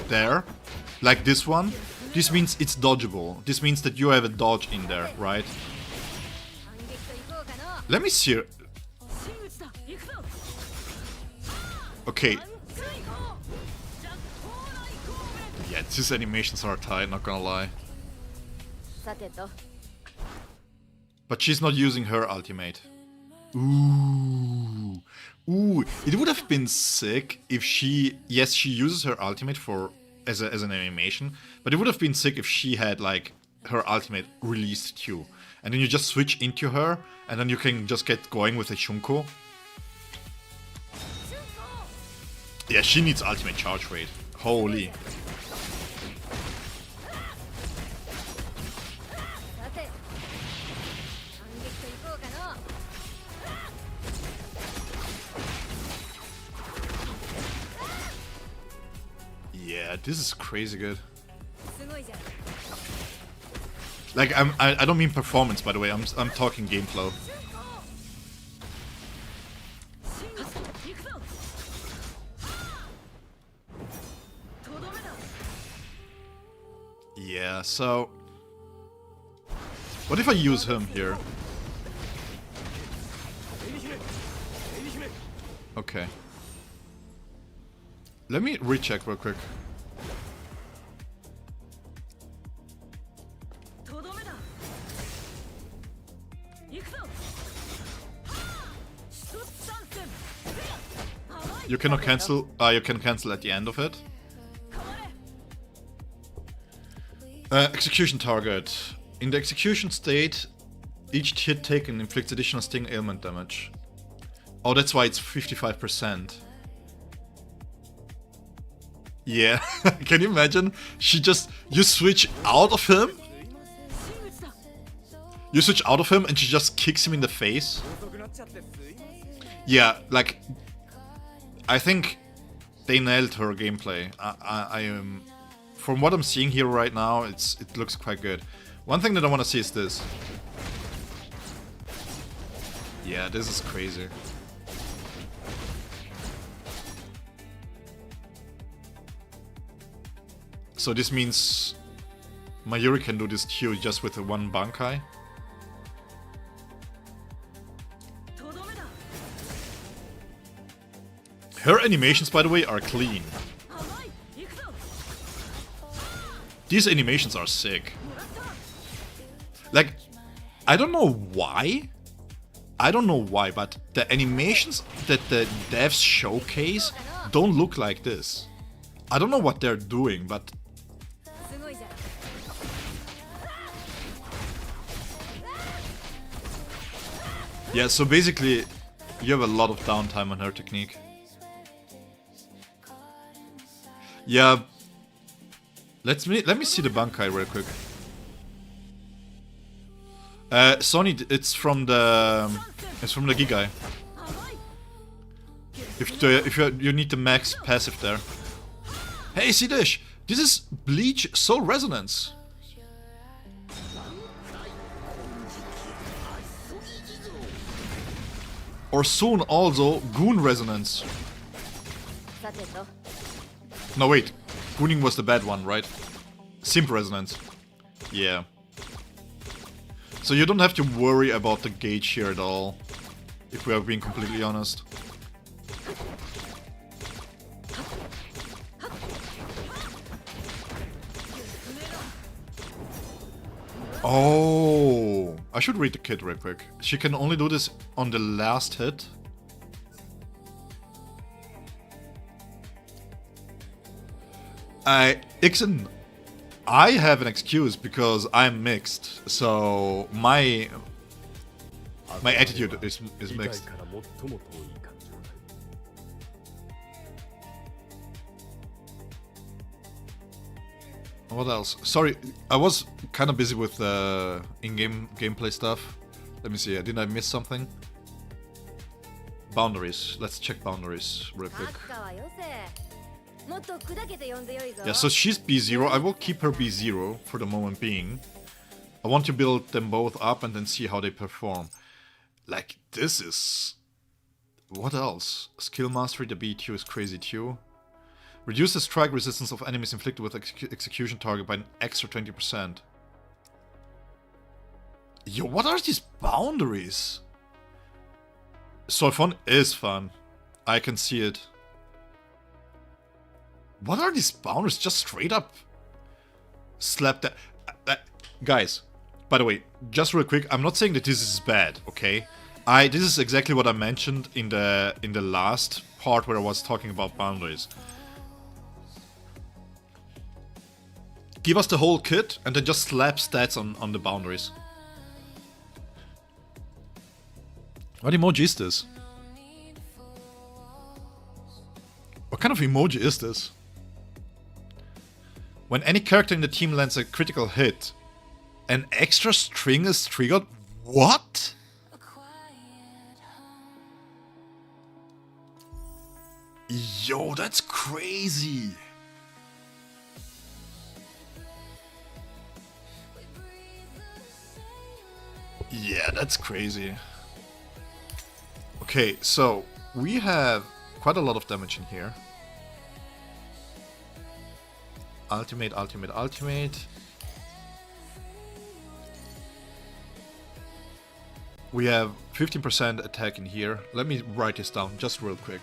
there, like this one, this means it's dodgeable. This means that you have a dodge in there, right? Let me see. Okay. Yeah, these animations are tight, not gonna lie. But she's not using her ultimate. Ooh. Ooh. It would have been sick if she... Yes, she uses her ultimate for as an animation. But it would have been sick if she had, like, her ultimate released too. And then you just switch into her, and then you can just get going with a Shunko. Yeah, she needs ultimate charge rate. Holy. Yeah, this is crazy good. Like, I don't mean performance, by the way. I'm talking game flow. Yeah, so what if I use him here? Okay. Let me recheck real quick. You cannot cancel. You can cancel at the end of it. Execution target. In the execution state, each hit taken inflicts additional sting ailment damage. Oh, that's why it's 55%. Yeah, can you imagine? You switch out of him? You switch out of him and she just kicks him in the face? Yeah, like... I think they nailed her gameplay. I am... From what I'm seeing here right now, it looks quite good. One thing that I want to see is this. Yeah, this is crazy. So this means Mayuri can do this too, just with the one Bankai. Her animations, by the way, are clean. These animations are sick. Like, I don't know why. But the animations that the devs showcase don't look like this. I don't know what they're doing, but... Yeah, so basically, you have a lot of downtime on her technique. Yeah. Let me see the Bankai real quick. Sony, it's from the Gigai. If you need the max passive there. Hey, see this? This is Bleach Soul Resonance. Or soon also Goon Resonance. No wait, Gooning was the bad one, right? Simp Resonance. Yeah. So you don't have to worry about the gauge here at all, if we are being completely honest. Oh, I should read the kit real quick. She can only do this on the last hit. Ixen, I have an excuse because I'm mixed, so my attitude is mixed. What else? Sorry, I was kind of busy with in-game gameplay stuff. Let me see, didn't I miss something? Boundaries. Let's check boundaries real quick. Yeah, so she's B0. I will keep her B0 for the moment being. I want to build them both up and then see how they perform. Like, this is... What else? Skill mastery, the B2 is crazy too. Reduce the strike resistance of enemies inflicted with execution target by an extra 20%. Yo, what are these boundaries? Soifon is fun. I can see it. What are these boundaries? Just straight up slap that. Guys, by the way, just real quick, I'm not saying that this is bad, okay? This is exactly what I mentioned in the last part where I was talking about boundaries. Give us the whole kit and then just slap stats on the boundaries. What emoji is this? What kind of emoji is this? When any character in the team lands a critical hit, an extra string is triggered? What? Yo, that's crazy. Yeah, that's crazy. Okay, so we have quite a lot of damage in here. Ultimate, ultimate, ultimate. We have 15% attack in here. Let me write this down just real quick.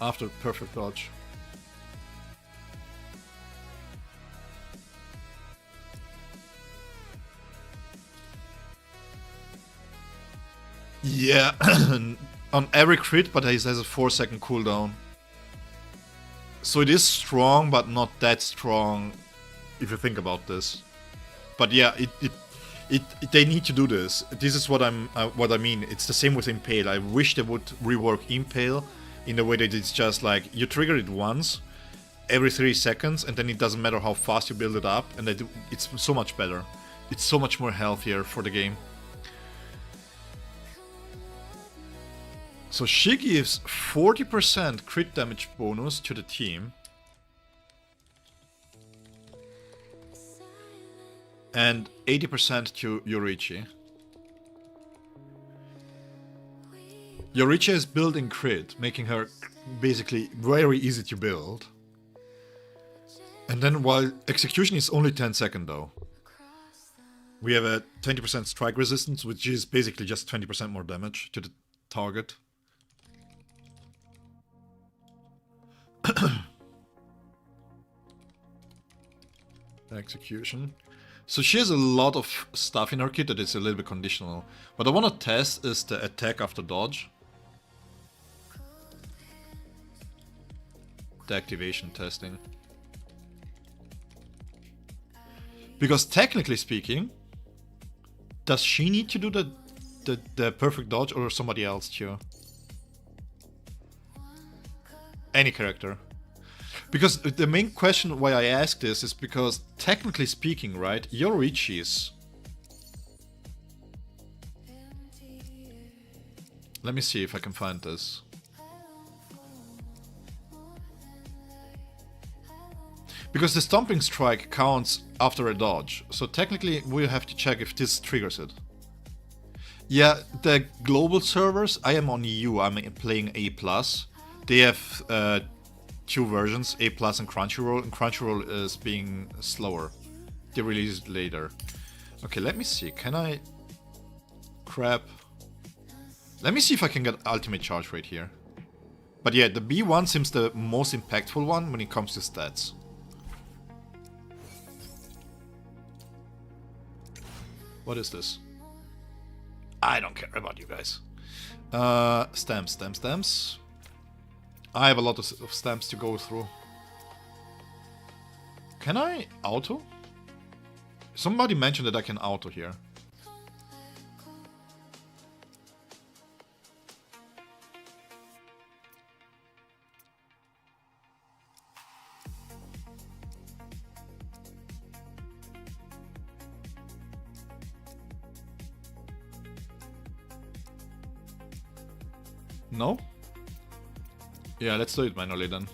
After perfect dodge. Yeah, on every crit, but it has a 4-second cooldown. So it is strong, but not that strong, if you think about this. But yeah, they need to do this. This is what I mean. It's the same with Impale. I wish they would rework Impale in the way that it's just like you trigger it once every 3 seconds, and then it doesn't matter how fast you build it up, and it's so much better. It's so much more healthier for the game. So she gives 40% crit damage bonus to the team. And 80% to Yoruichi. Yoruichi is built in crit, making her basically very easy to build. And then while execution is only 10 seconds though. We have a 20% strike resistance, which is basically just 20% more damage to the target. Execution. So she has a lot of stuff in her kit that is a little bit conditional. What I want to test is the attack after dodge. The activation testing. Because technically speaking, does she need to do the perfect dodge or somebody else too? Any character. Because the main question why I ask this is because, technically speaking, right, Yoruichi's... Let me see if I can find this. Because the Stomping Strike counts after a dodge, so technically we have to check if this triggers it. Yeah, the global servers, I am on EU, I'm playing A+. They have 2 versions, A+ and Crunchyroll is being slower. They release it later. Okay, let me see, can I... Crap. Let me see if I can get ultimate charge rate here. But yeah, the B1 seems the most impactful one when it comes to stats. What is this? I don't care about you guys. Stamps. I have a lot of stamps to go through. Can I auto? Somebody mentioned that I can auto here. No? Yeah, let's do it manually then.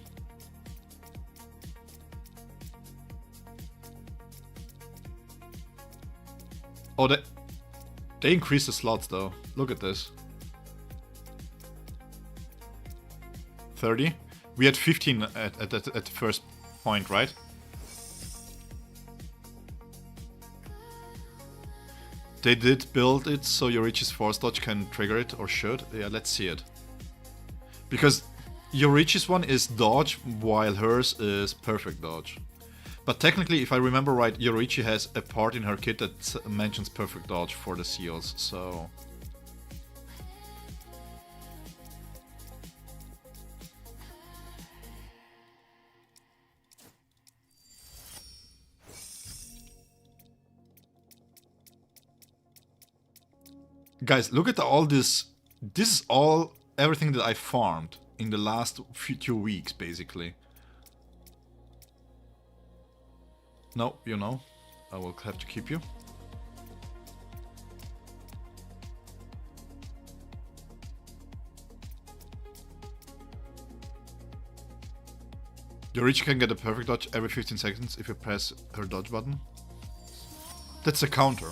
Oh, they increased the slots though. Look at this. 30. We had 15 at the first point, right? They did build it so Yoruichi's force dodge can trigger it, or should. Yeah, let's see it. Because Yoruichi's one is dodge, while hers is perfect dodge. But technically, if I remember right, Yoruichi has a part in her kit that mentions perfect dodge for the seals, so... Guys, look at all this. This is all everything that I farmed in the last few weeks, basically. No, you know, I will have to keep you. Yoruichi can get a perfect dodge every 15 seconds if you press her dodge button. That's a counter.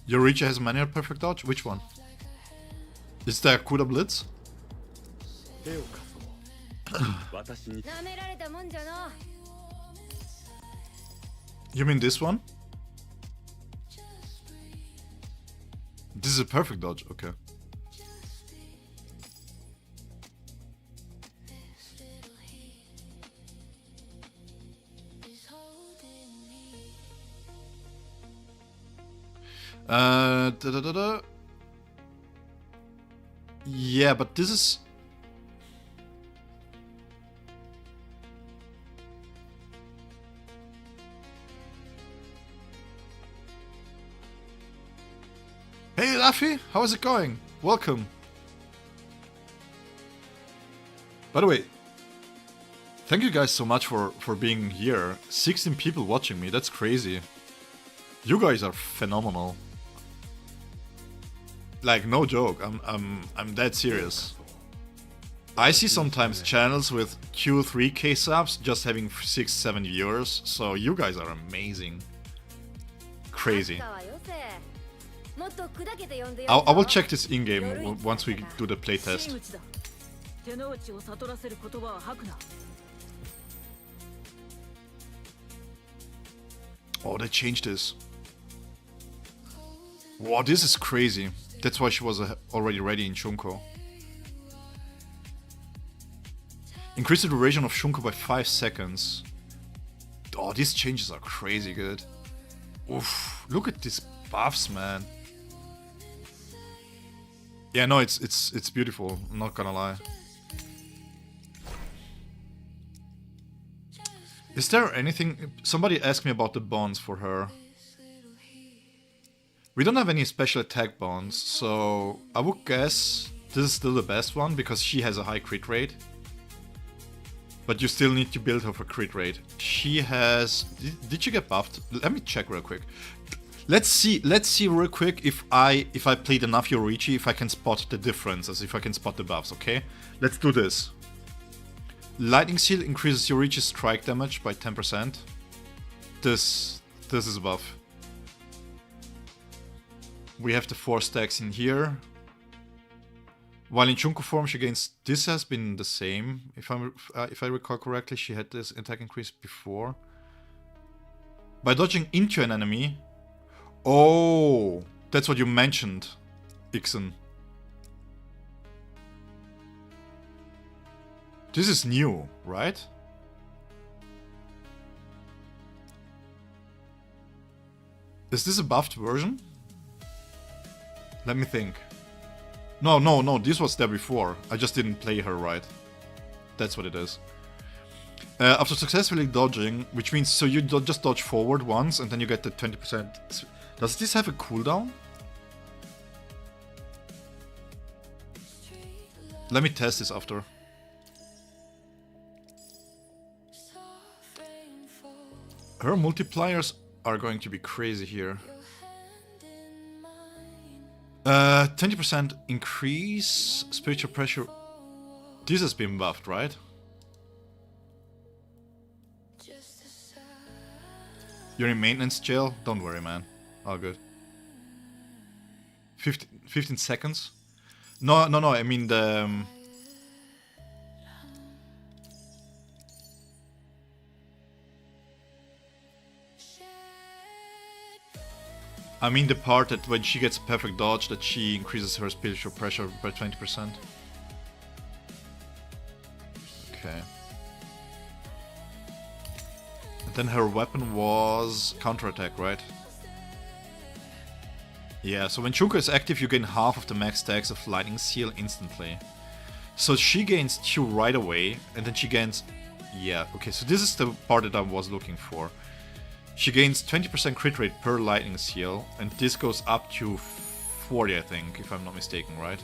Yoruichi has a manual perfect dodge? Which one? Is there Kuda Blitz? You mean this one? This is a perfect dodge, okay. Yeah, but this is... Hey Laffy, how is it going? Welcome. By the way, thank you guys so much for being here. 16 people watching me, that's crazy. You guys are phenomenal. Like, no joke, I'm dead serious. I see sometimes channels with 2-3k subs just having 6-7 viewers, so you guys are amazing. Crazy. I will check this in-game once we do the playtest. Oh, they changed this. Wow, this is crazy. That's why she was already ready in Shunko. Increase the duration of Shunko by 5 seconds. Oh, these changes are crazy good. Oof, look at these buffs, man. Yeah, no, it's beautiful, I'm not gonna lie. Is there anything... Somebody asked me about the bonds for her. We don't have any special attack bonds, so I would guess this is still the best one because she has a high crit rate. But you still need to build her for crit rate. She has... Did she get buffed? Let me check real quick. Let's see real quick if I played enough Yoruichi, if I can spot the differences, if I can spot the buffs, okay? Let's do this. Lightning Seal increases Yoruichi's strike damage by 10%. This is a buff. We have the 4 stacks in here. While in Shunko form she gains... This has been the same. If I recall correctly, she had this attack increase before. By dodging into an enemy... Oh! That's what you mentioned, Ixen. This is new, right? Is this a buffed version? Let me think. No, this was there before. I just didn't play her right. That's what it is. After successfully dodging, which means so you just dodge forward once and then you get the 20%. Does this have a cooldown? Let me test this after. Her multipliers are going to be crazy here. 20% increase spiritual pressure. This has been buffed, right? You're in maintenance jail? Don't worry, man. All good. 15 seconds? No, I mean the... I mean the part that when she gets a perfect dodge, that she increases her spiritual pressure by 20%. Okay. And then her weapon was counterattack, right? Yeah, so when Chunka is active, you gain half of the max stacks of Lightning Seal instantly. So she gains 2 right away, and then she gains... Yeah, okay, so this is the part that I was looking for. She gains 20% crit rate per Lightning Seal, and this goes up to 40, I think, if I'm not mistaken, right?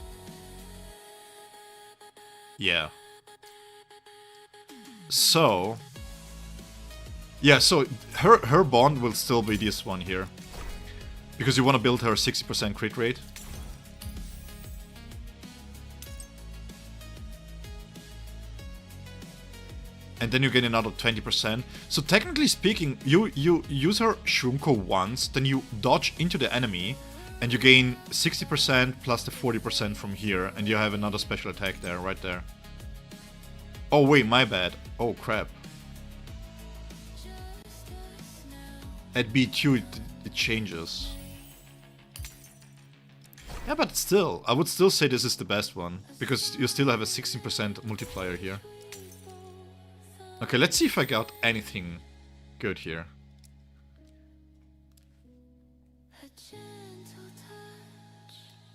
Yeah. So... Yeah, so her bond will still be this one here. Because you want to build her 60% crit rate. And then you get another 20%. So technically speaking, you use her Shunko once, then you dodge into the enemy, and you gain 60% plus the 40% from here, and you have another special attack there, right there. Oh wait, my bad. Oh crap. At B2 it changes. Yeah, but still, I would still say this is the best one, because you still have a 16% multiplier here. Okay, let's see if I got anything good here.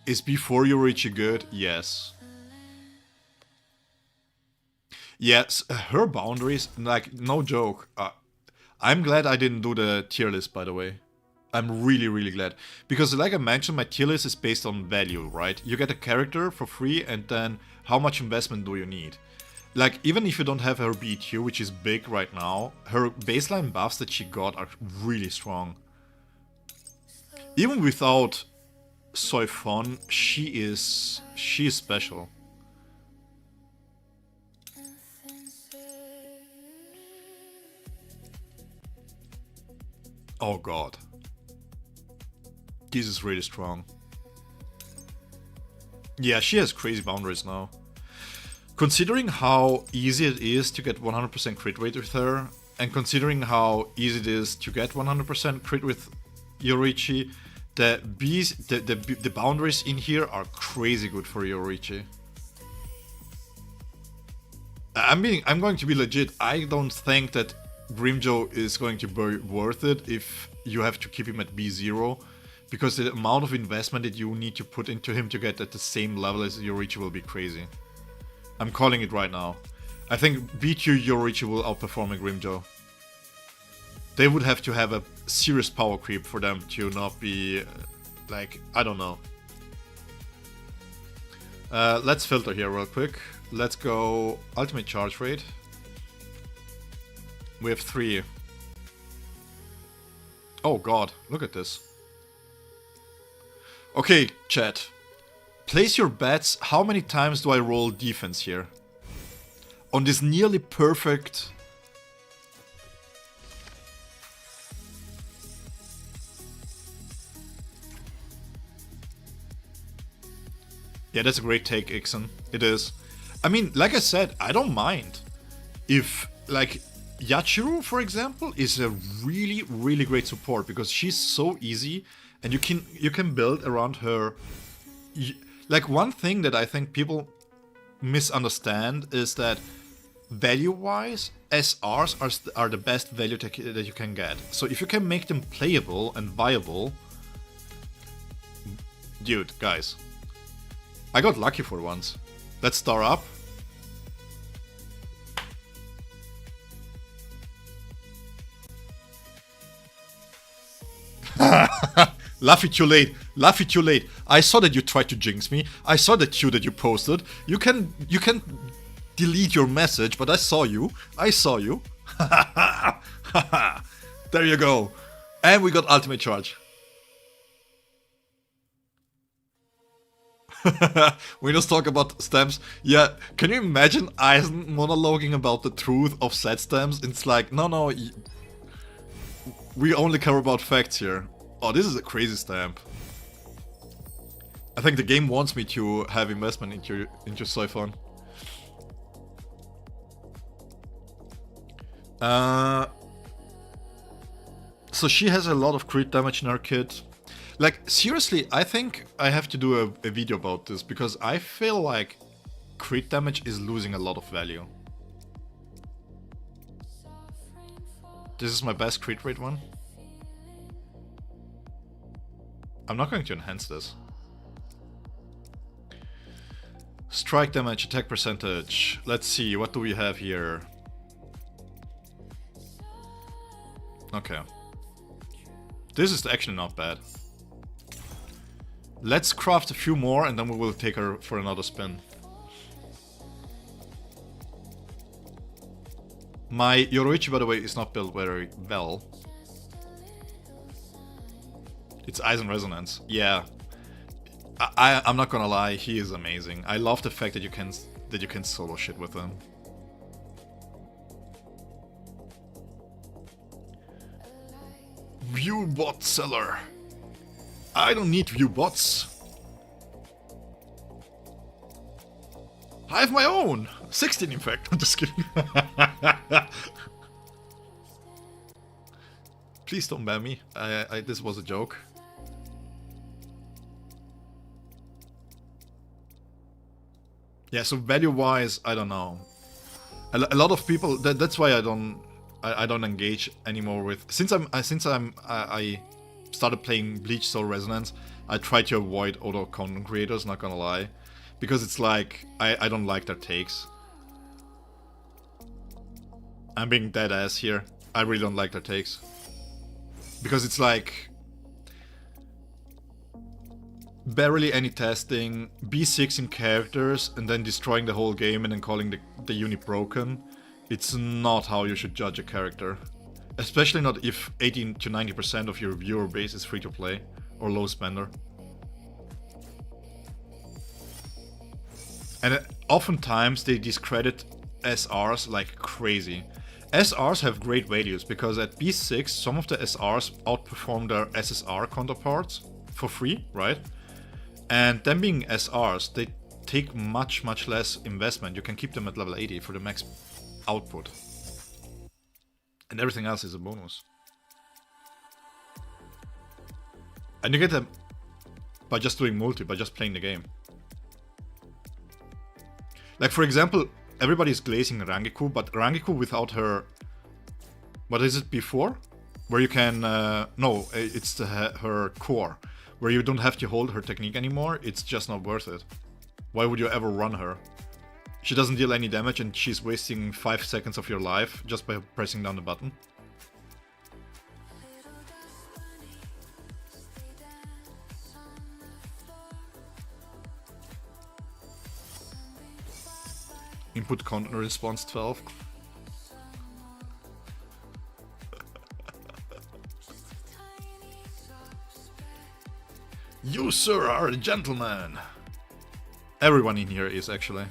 Is before Yoruichi good? Yes. Yes, her boundaries, like, no joke. I'm glad I didn't do the tier list, by the way. I'm really glad. Because like I mentioned, my tier list is based on value, right? You get a character for free, and then how much investment do you need? Like, even if you don't have her BQ, which is big right now, her baseline buffs that she got are really strong. Even without Soifon, she is special. Oh god. This is really strong. Yeah, she has crazy boundaries now. Considering how easy it is to get 100% crit rate with her, and considering how easy it is to get 100% crit with Yoruichi, the boundaries in here are crazy good for Yoruichi. I'm going to be legit. I don't think that Grimjo is going to be worth it if you have to keep him at B0, because the amount of investment that you need to put into him to get at the same level as Yoruichi will be crazy. I'm calling it right now. I think B2 Yoruichi will outperform a Grimjo. They would have to have a serious power creep for them to not be, like, I don't know. Let's filter here real quick. Let's go ultimate charge rate. We have 3. Oh god, look at this. Okay, chat. Place your bets. How many times do I roll defense here? On this nearly perfect... Yeah, that's a great take, Ixon. It is. I mean, like I said, I don't mind. If, like, Yachiru, for example, is a really great support, because she's so easy, and you can build around her. Like, one thing that I think people misunderstand is that value-wise, SRs are the best value that you can get. So if you can make them playable and viable, dude, guys, I got lucky for once. Let's star up. Laugh it too late. Laugh it too late. I saw that you tried to jinx me. I saw the Q that you posted. You can delete your message, but I saw you. I saw you. There you go. And we got ultimate charge. We just talk about stamps. Yeah, can you imagine Eisen monologuing about the truth of set stamps? It's like, no, we only care about facts here. Oh, this is a crazy stamp. I think the game wants me to have investment into Soifon. So she has a lot of crit damage in her kit. Like, seriously, I think I have to do a video about this, because I feel like crit damage is losing a lot of value. This is my best crit rate one. I'm not going to enhance this. Strike damage, attack percentage. Let's see, what do we have here? Okay. This is actually not bad. Let's craft a few more and then we will take her for another spin. My Yoruichi, by the way, is not built very well. It's Eisen Resonance. Yeah. I'm not gonna lie, he is amazing. I love the fact that you can solo shit with him. View bot seller. I don't need view bots. I have my own. 16 in fact. I'm just kidding. Please don't ban me. This was a joke. Yeah, so value-wise, I don't know. A lot of people. That's why I don't engage anymore with. Since I started playing Bleach Soul Resonance, I try to avoid other content creators. Not gonna lie, because it's like I don't like their takes. I'm being dead ass here. I really don't like their takes, because it's like barely any testing, B6 in characters, and then destroying the whole game and then calling the unit broken. It's not how you should judge a character. Especially not if 80 to 90% of your viewer base is free to play or low spender. And oftentimes they discredit SRs like crazy. SRs have great values because at B6 some of the SRs outperform their SSR counterparts for free, right? And them being SRs, they take much less investment. You can keep them at level 80 for the max output. And everything else is a bonus. And you get them by just doing multi, by just playing the game. Like for example, everybody's glazing Rangiku, but Rangiku without her... What is it before? Where you can... no, it's her core. Where you don't have to hold her technique anymore, it's just not worth it. Why would you ever run her? She doesn't deal any damage and she's wasting 5 seconds of your life just by pressing down the button. Input content response 12. You, sir, are a gentleman. Everyone in here is actually.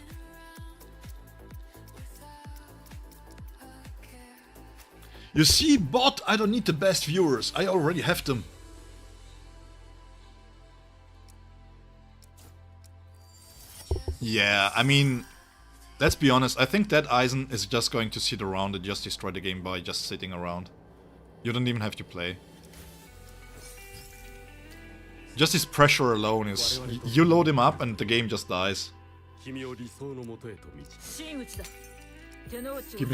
You see, bot, I don't need the best viewers. I already have them. Yeah, I mean, let's be honest. I think that Eisen is just going to sit around and just destroy the game by just sitting around. You don't even have to play. Just his pressure alone is... You load him up and the game just dies. Give me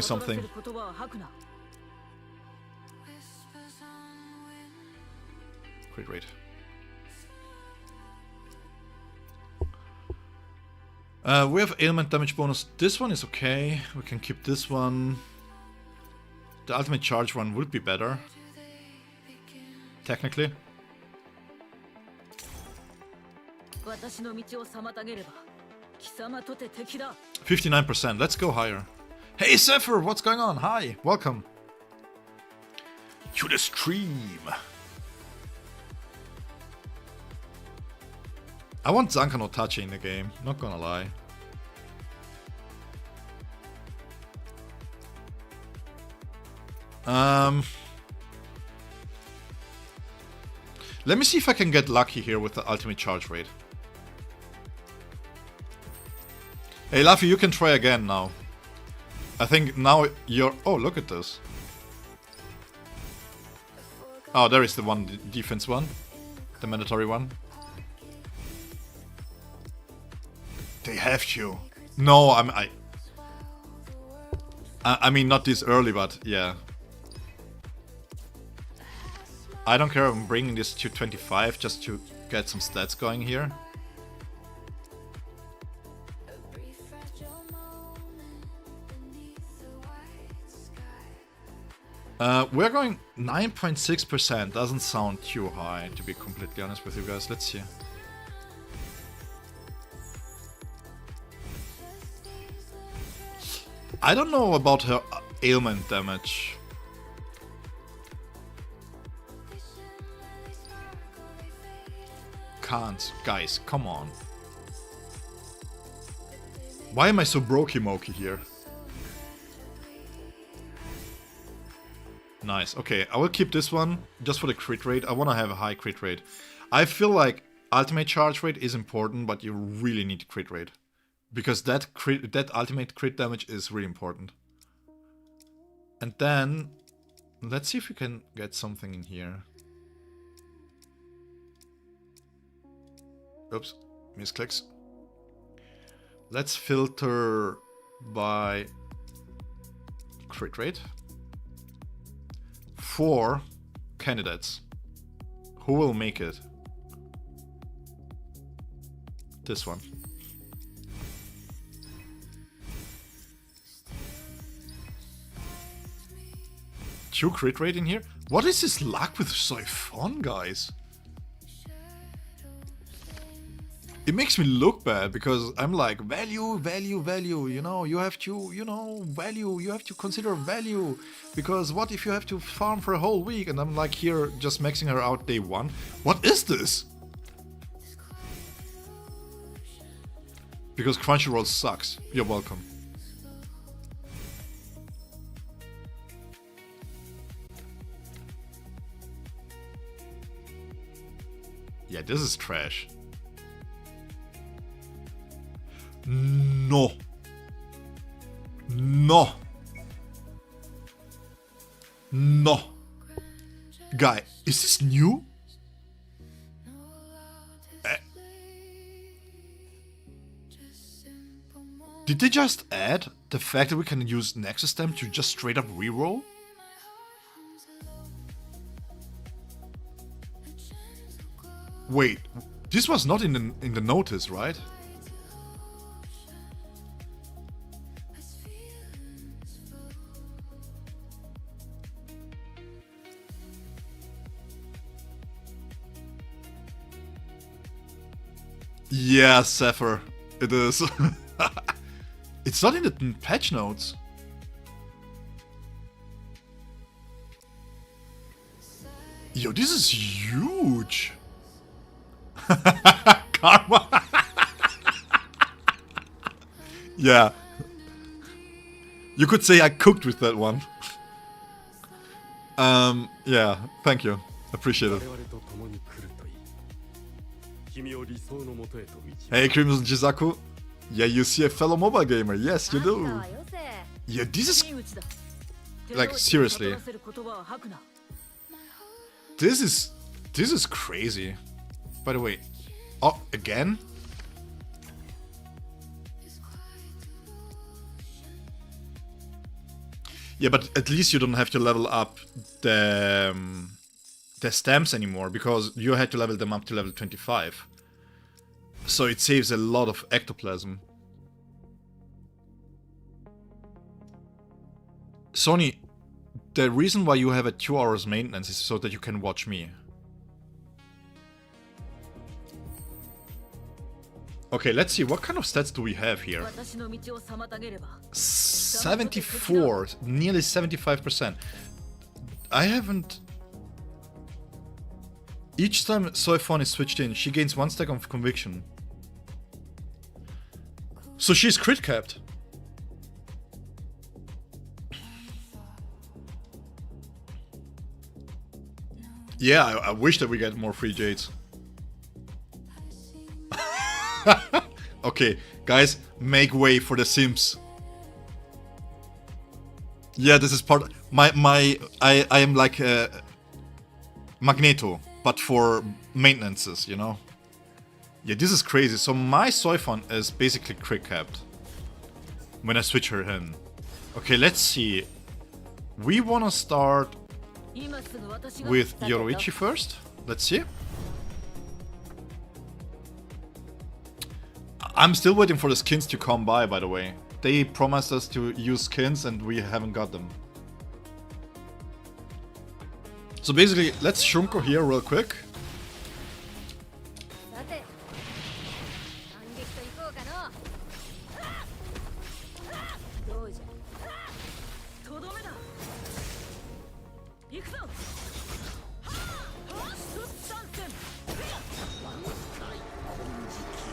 something. Crit rate. We have ailment damage bonus. This one is okay. We can keep this one. The ultimate charge one would be better. Technically. 59%. Let's go higher. Hey Zephyr, what's going on? Hi, welcome to the stream. I want Zanka no Tachi in the game, not gonna lie. Let me see if I can get lucky here with the ultimate charge rate. Hey Luffy, you can try again now. I think now you're... Oh, look at this. Oh, there is the one defense one. The mandatory one. They have to. No, I mean, not this early, but yeah. I don't care if I'm bringing this to 25 just to get some stats going here. We're going 9.6%. Doesn't sound too high, to be completely honest with you guys. Let's see. I don't know about her ailment damage. Can't. Guys, come on. Why am I so brokey-mokey here? Nice. Okay, I will keep this one just for the crit rate. I want to have a high crit rate. I feel like ultimate charge rate is important, but you really need crit rate. Because that ultimate crit damage is really important. And then, let's see if we can get something in here. Oops, misclicks. Let's filter by crit rate. 4 candidates. Who will make it? This one. Two crit rate in here? What is this luck with Soifon, guys? It makes me look bad because I'm like, value, value, value, you know, you have to, you know, value, you have to consider value. Because what if you have to farm for a whole week? And I'm like here just maxing her out day 1. What is this? Because Crunchyroll sucks. You're welcome. Yeah, this is trash. No. No. No. Guy, is this new? Did they just add the fact that we can use Nexus Stem to just straight up reroll? Wait, this was not in the notice, right? Yeah, Zephyr, it is. It's not in the patch notes. Yo, this is huge. Karma. Yeah. You could say I cooked with that one. Yeah, thank you. Appreciate it. Hey, Crimson Jizaku. Yeah, you see a fellow mobile gamer. Yes, you do. Yeah, this is... Like, seriously. This is crazy. By the way. Oh, again? Yeah, but at least you don't have to level up the stamps anymore, because you had to level them up to level 25. So it saves a lot of ectoplasm. Sony, the reason why you have a 2 hours maintenance is so that you can watch me. Okay, let's see. What kind of stats do we have here? 74, nearly 75%. I haven't... Each time Soifon is switched in, she gains 1 stack of conviction. So she's crit capped. Yeah, I wish that we get more free jades. Okay, guys, make way for the Sims. Yeah, this is part... I am like Magneto, but for maintenances, you know? Yeah, this is crazy. So my Soifon is basically crit capped when I switch her in. Okay, let's see. We want to start with Yoruichi first. Let's see. I'm still waiting for the skins to come by the way. They promised us to use skins and we haven't got them. So basically, let's Shunko here real quick.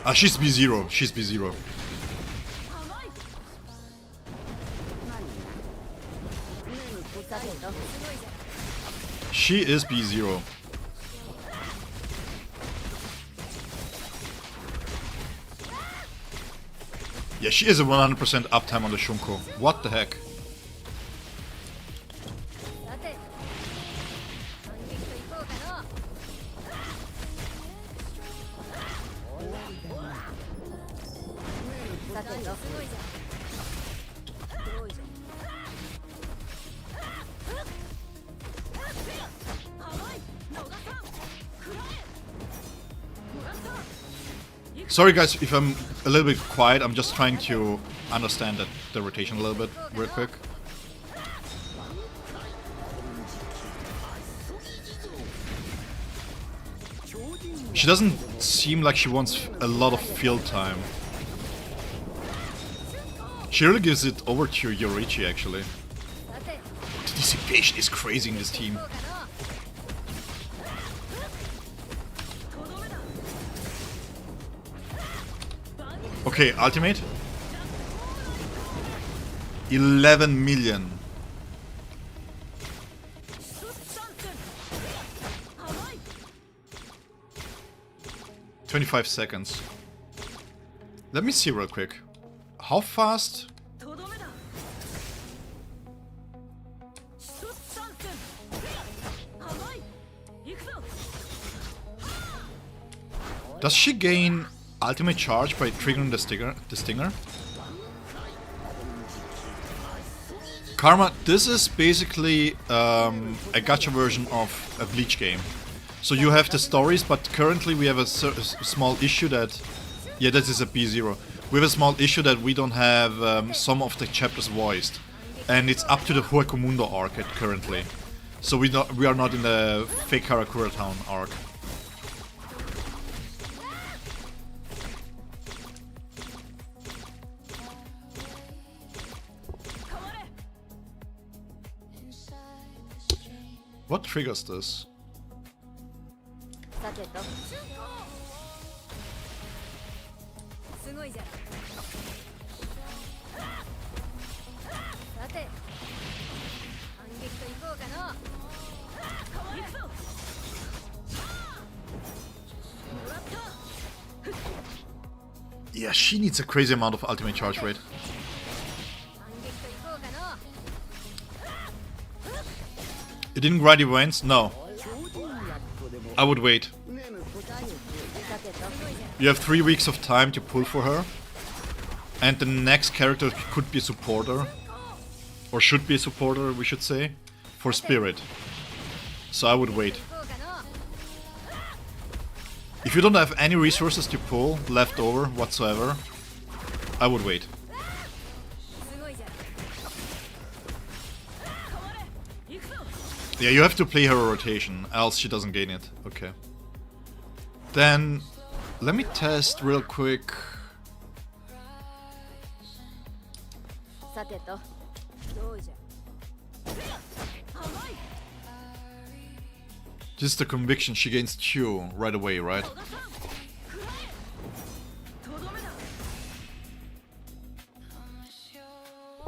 Ah, she's B0. She's B0. She is B0. Yeah, she is a 100% uptime on the Shunko. What the heck? Sorry guys if I'm a little bit quiet, I'm just trying to understand the rotation a little bit real quick. She doesn't seem like she wants a lot of field time. She really gives it over to Yoruichi actually. The dissipation is crazy in this team. Okay, ultimate. 11 million. 25 seconds. Let me see real quick. How fast? Does she gain ultimate charge by triggering the stinger? Karma, this is basically a gacha version of a Bleach game. So you have the stories, but currently we have a small issue that... Yeah, this is a B0. We have a small issue that we don't have some of the chapters voiced. And it's up to the Huecomundo arc currently. So we are not in the fake Karakura Town arc. What triggers this? Yeah, she needs a crazy amount of ultimate charge rate. It didn't grind events? No. I would wait. You have 3 weeks of time to pull for her. And the next character could be a supporter. Or should be a supporter, we should say. For Spirit. So I would wait. If you don't have any resources to pull left over whatsoever, I would wait. Yeah, you have to play her rotation, else she doesn't gain it. Okay. Then Let me test real quick. Just the conviction she gains 2 right away, right?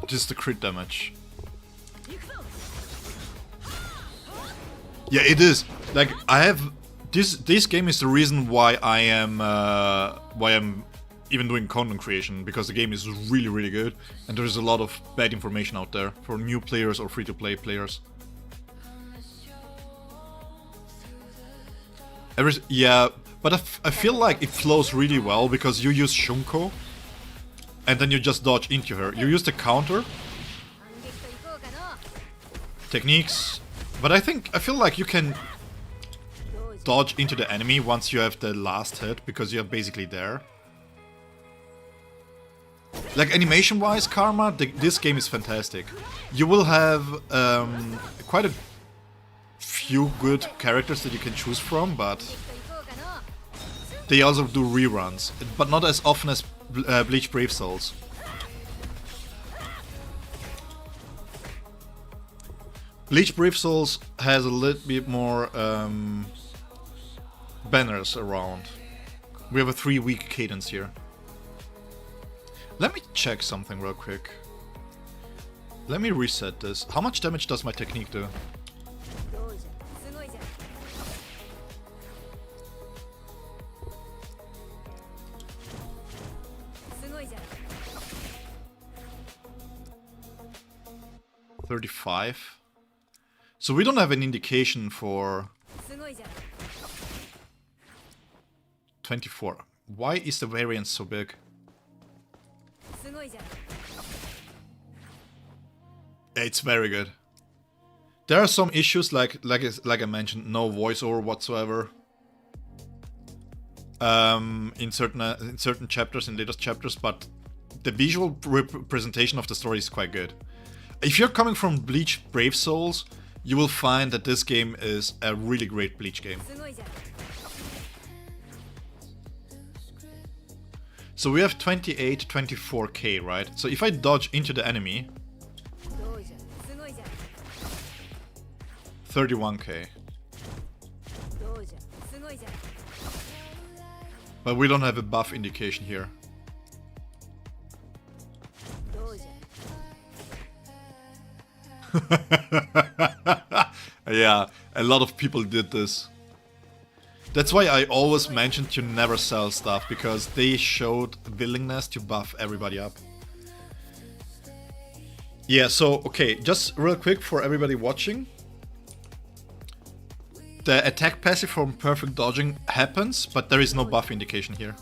Just the crit damage. Yeah, it is. Like, I have this game is the reason why I'm even doing content creation, because the game is really good and there's a lot of bad information out there for new players or free-to-play players. Yeah, but I feel like it flows really well because you use Shunko and then you just dodge into her. You use the counter techniques, but I feel like you can dodge into the enemy once you have the last hit because you're basically there. Like, animation-wise, Karma, this game is fantastic. You will have quite a few good characters that you can choose from, but they also do reruns, but not as often as Bleach Brave Souls. Bleach Brave Souls has a little bit more banners around. We have a 3-week cadence here. Let me check something real quick. Let me reset this. How much damage does my technique do? $35. So we don't have an indication for 24. Why is the variance so big? It's very good. There are some issues like I mentioned, no voiceover whatsoever. In certain chapters, in later chapters, but the visual representation of the story is quite good. If you're coming from Bleach Brave Souls, you will find that this game is a really great Bleach game. So we have 24k, right? So if I dodge into the enemy, 31k. But we don't have a buff indication here. Yeah, a lot of people did this. That's why I always mentioned to never sell stuff, because they showed willingness to buff everybody up. Yeah, so, okay, just real quick for everybody watching. The attack passive from perfect dodging happens, but there is no buff indication here.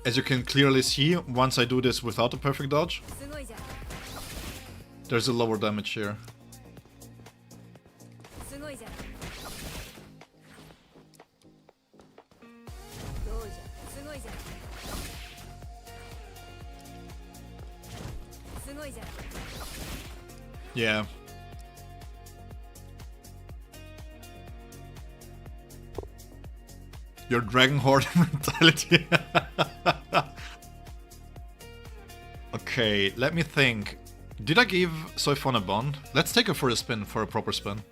As you can clearly see, once I do this without a perfect dodge, there's a lower damage here. Yeah. Your dragon horde mentality. Okay, let me think. Did I give Soifon a bond? Let's take her for a spin, for a proper spin.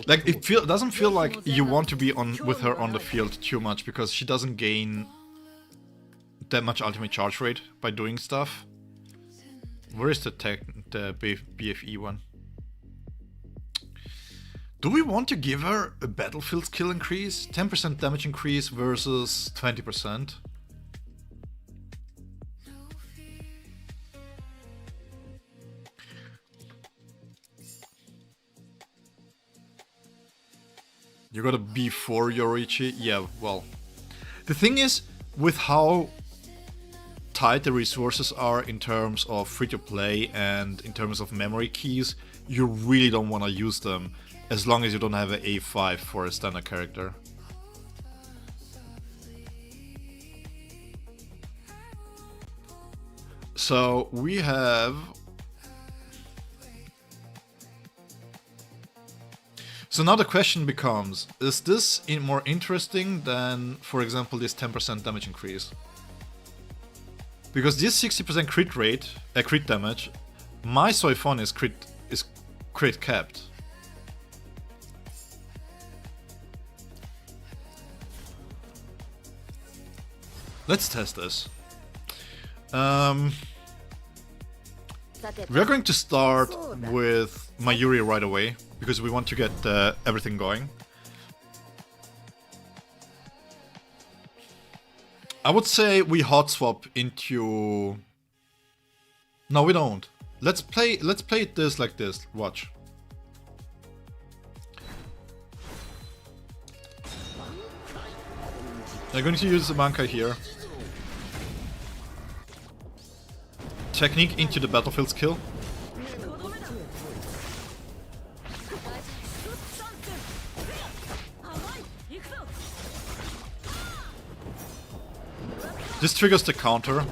Like, it doesn't feel like you want to be with her on the field too much, because she doesn't gain that much ultimate charge rate by doing stuff. Where is the BFE one? Do we want to give her a battlefield skill increase? 10% damage increase versus 20%? You got a B4 Yoruichi? Yeah, well. The thing is, with how tight the resources are in terms of free-to-play and in terms of memory keys, you really don't want to use them as long as you don't have an A5 for a standard character. So we have So now the question becomes, is this more interesting than, for example, this 10% damage increase? Because this 60% crit rate, crit damage, my Soifon is crit capped. Let's test this. We are going to start with Mayuri right away, because we want to get everything going. I would say we hot swap into... No, we don't. Let's play it this like this. Watch. I'm going to use the Bankai here. Technique into the battlefield skill. This triggers the counter.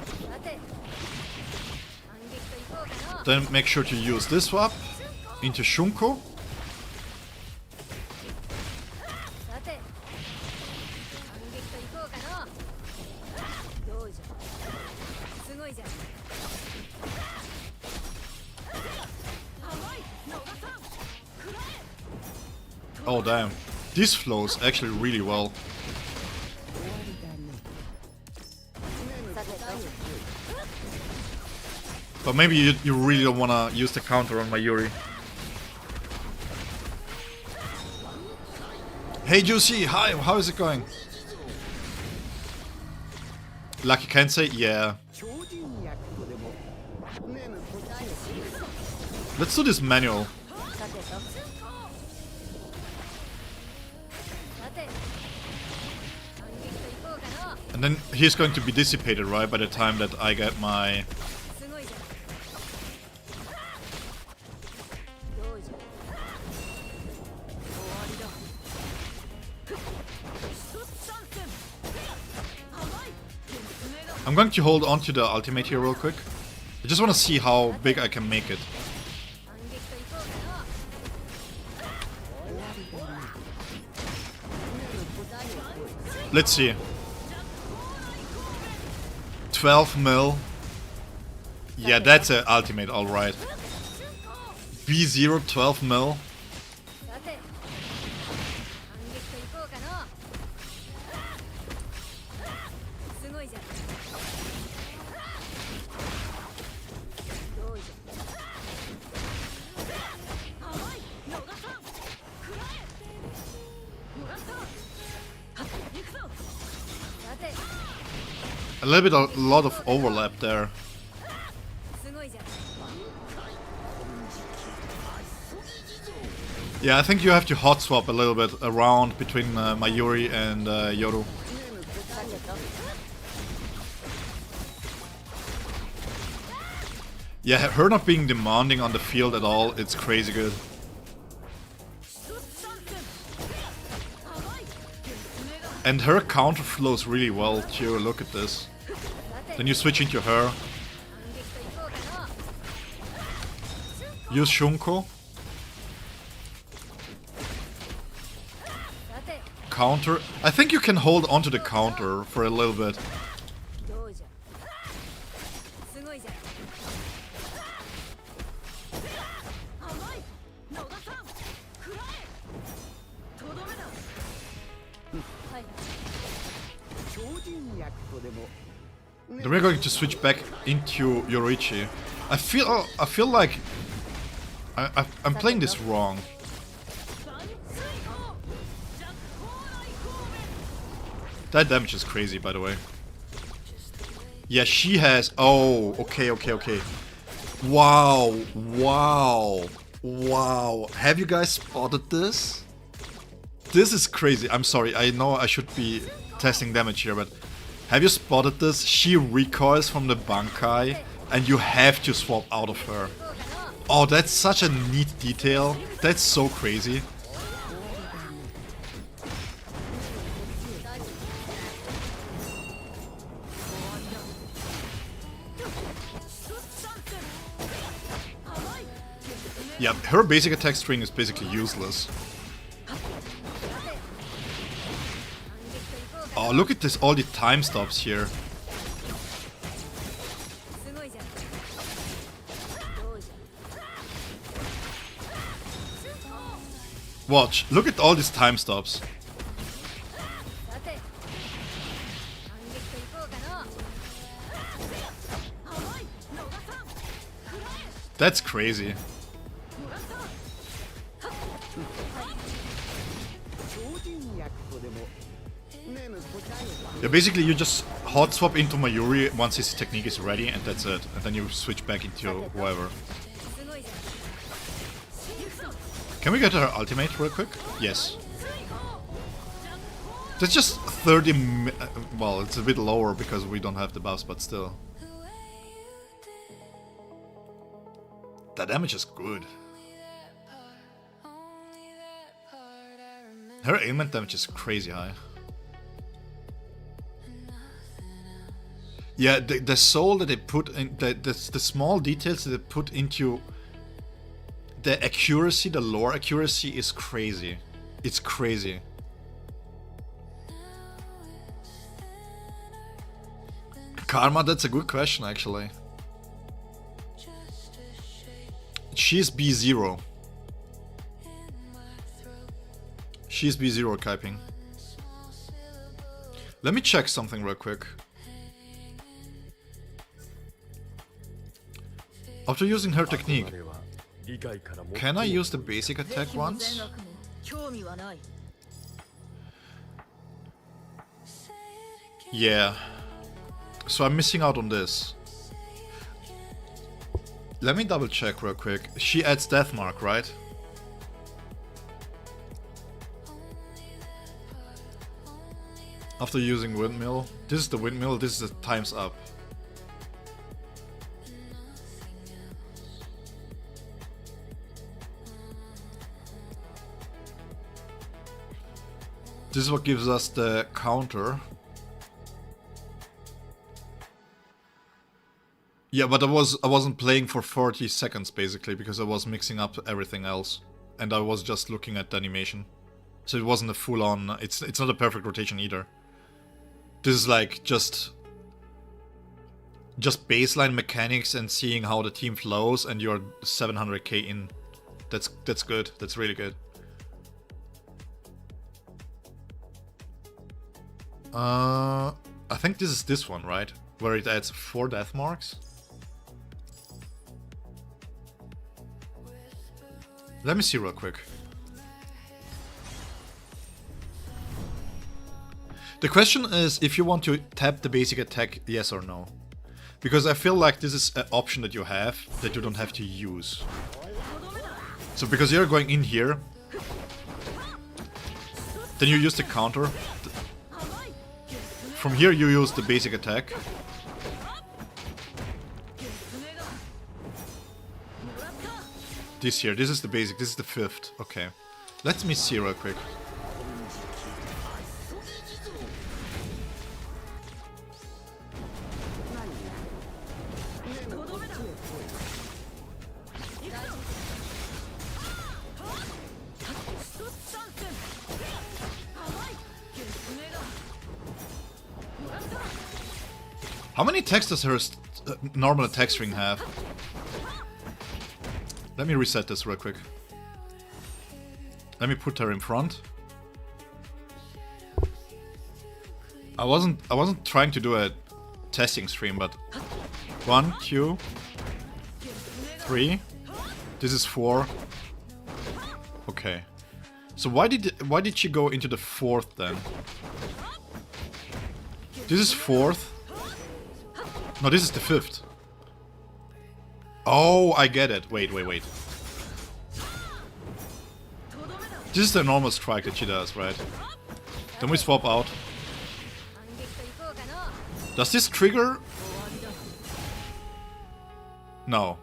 Then make sure to use this swap into Shunko. Oh damn, this flows actually really well. But maybe you really don't wanna use the counter on Mayuri. Hey Juicy, hi, how is it going? Lucky Kensei, yeah. Let's do this manual. And then he's going to be dissipated, right, by the time that I get my... I'm going to hold on to the ultimate here real quick. I just want to see how big I can make it. Let's see. 12 mil. Yeah, that's an ultimate, alright. B0, 12 mil. A lot of overlap there. Yeah, I think you have to hot swap a little bit around between Mayuri and Yoru. Yeah, her not being demanding on the field at all, it's crazy good. And her counter flows really well too, look at this. Then you switch into her. Use Shunko. Counter. I think you can hold onto the counter for a little bit. Then we're going to switch back into Yoruichi. I feel like I'm playing this wrong. That damage is crazy, by the way. Yeah, she has... Oh, okay. Wow. Have you guys spotted this? This is crazy. I'm sorry, I know I should be testing damage here, but... Have you spotted this? She recoils from the Bankai, and you have to swap out of her. Oh, that's such a neat detail. That's so crazy. Yeah, her basic attack string is basically useless. Oh, look at this, all the time stops here. Watch, look at all these time stops. That's crazy. Yeah, basically you just hot swap into Mayuri once his technique is ready and that's it. And then you switch back into whoever. Can we get her ultimate real quick? Yes. That's just 30 well, it's a bit lower because we don't have the buffs, but still. That damage is good. Her ailment damage is crazy high. Yeah, the soul that they put in, the small details that they put into the accuracy, the lore accuracy is crazy. It's crazy. Karma, that's a good question actually. She's B0. She's B0 Kaiping. Let me check something real quick. After using her technique, can I use the basic attack once? Yeah. So I'm missing out on this. Let me double check real quick. She adds Death Mark, right? After using Windmill. This is the Windmill, this is the times up. This is what gives us the counter. Yeah, but I wasn't playing for 40 seconds basically because I was mixing up everything else, and I was just looking at the animation, so it wasn't a full-on. It's not a perfect rotation either. This is like just baseline mechanics and seeing how the team flows, and you're 700k in. That's good. That's really good. I think this is this one, right? Where it adds 4 death marks. Let me see real quick. The question is if you want to tap the basic attack, yes or no. Because I feel like this is an option that you have that you don't have to use. So because you're going in here, then you use the counter. From here you use the basic attack. This here, this is the basic, this is the 5th. Okay. Let me see real quick. How many attacks does her normal attack string have? Let me reset this real quick. Let me put her in front. I wasn't trying to do a testing stream, but 1, 2, 3. This is 4. Okay. So why did she go into the 4th then? This is 4th. No, this is the 5th. Oh, I get it. Wait. This is the normal strike that she does, right? Then we swap out. Does this trigger? No.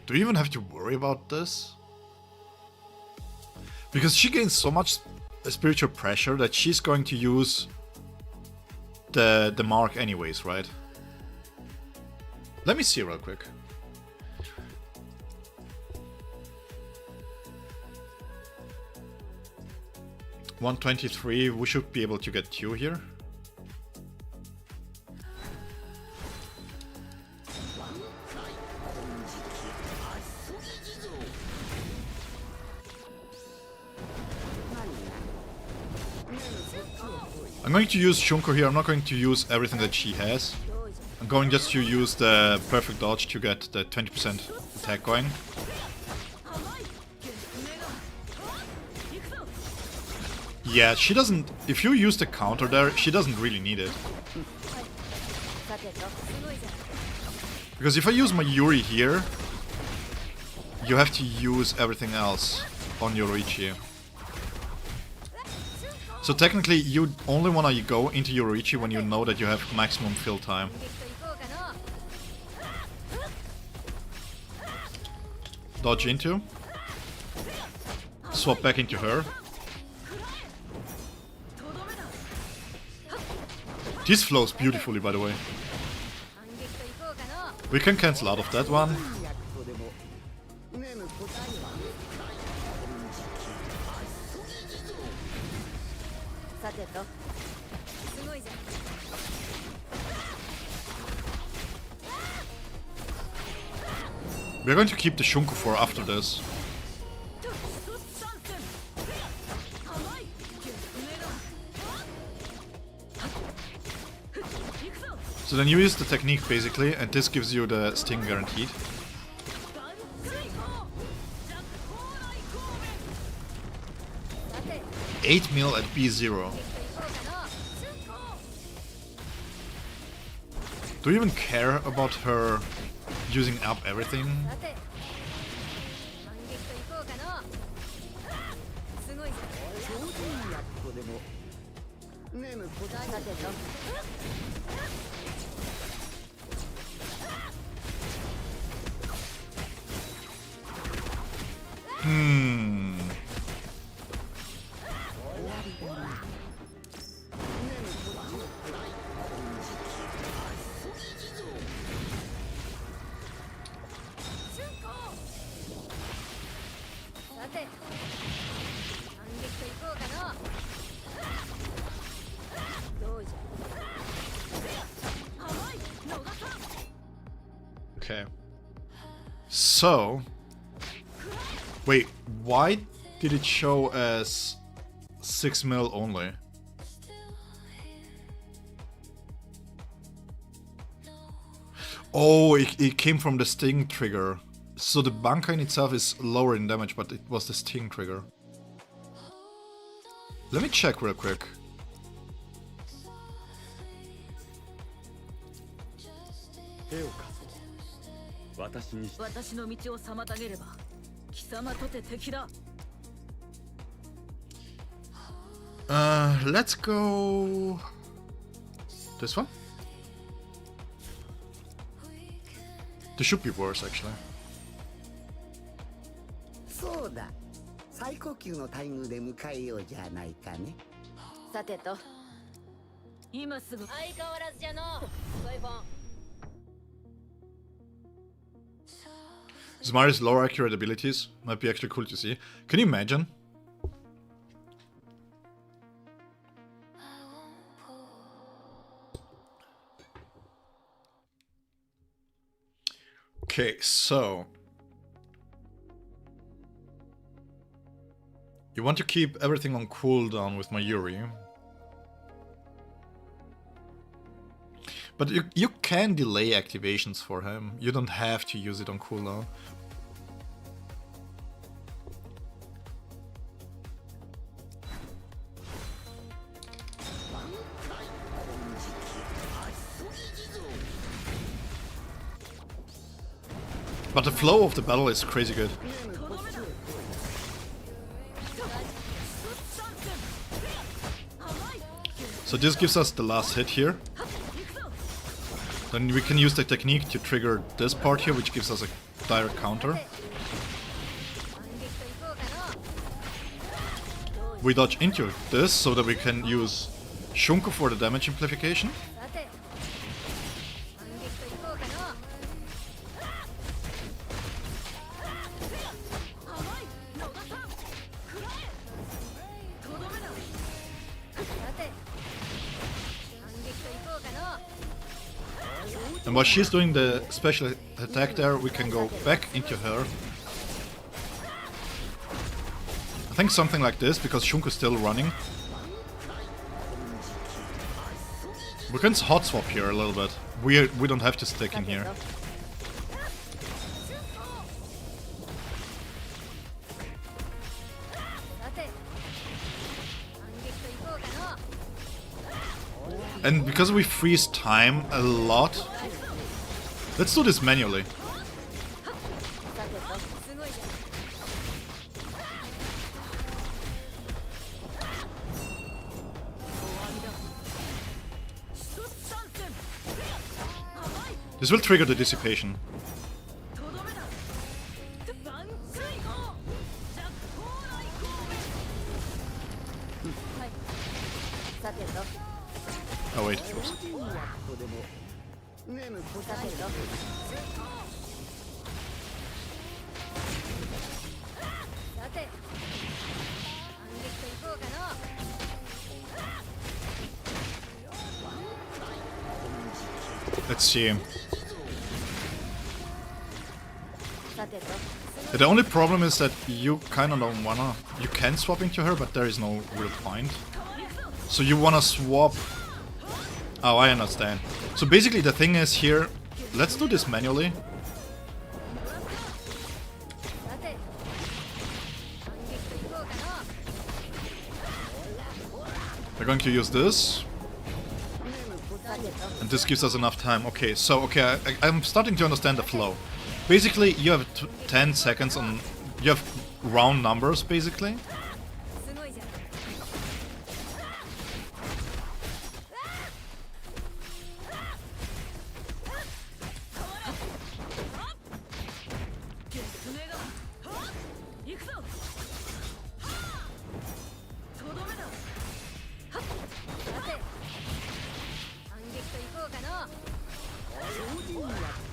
Do you even have to worry about this? Because she gains so much spiritual pressure that she's going to use the mark anyways, right? Let me see real quick. 123, we should be able to get 2 here. I'm going to use Shunko here. I'm not going to use everything that she has. I'm going just to use the perfect dodge to get the 20% attack going. Yeah, she doesn't... If you use the counter there, she doesn't really need it. Because if I use my Yuri here, you have to use everything else on Yoruichi. So technically, you only want to go into Yoruichi when you know that you have maximum fill time. Dodge into. Swap back into her. This flows beautifully, by the way. We can cancel out of that one. We're going to keep the Shunko for after this. So then you use the technique basically, and this gives you the sting guaranteed. $8 mil at B0. Do you even care about her using up everything? Okay. So... Wait, why did it show as 6 mil only? Oh, it came from the sting trigger. So the banka in itself is lower in damage, but it was the sting trigger. Let me check real quick. Let's go... This one? This should be worse, actually. そうだ。最高級の待遇で迎えようじゃないかね。さてと。今すぐ相変わらずじゃの。ソイフォン。Zmari's lower accurate abilities might be actually cool to see. Can you imagine? Okay, so... You want to keep everything on cooldown with my Yuri. But you can delay activations for him. You don't have to use it on cooldown. But the flow of the battle is crazy good. So this gives us the last hit here. Then we can use the technique to trigger this part here, which gives us a direct counter. We dodge into this so that we can use Shunko for the damage amplification. And while she's doing the special attack there, we can go back into her. I think something like this, because Shunko's still running. We can hot swap here a little bit. We don't have to stick in here. And because we freeze time a lot, let's do this manually. This will trigger the dissipation. Oh wait, oops. Let's see. The only problem is that you kinda don't wanna... You can swap into her, but there is no real point. So you wanna swap... Oh, I understand. So basically the thing is here... Let's do this manually. We're going to use this. And this gives us enough time. Okay, so I'm starting to understand the flow. Basically, you have 10 seconds on... You have round numbers, basically.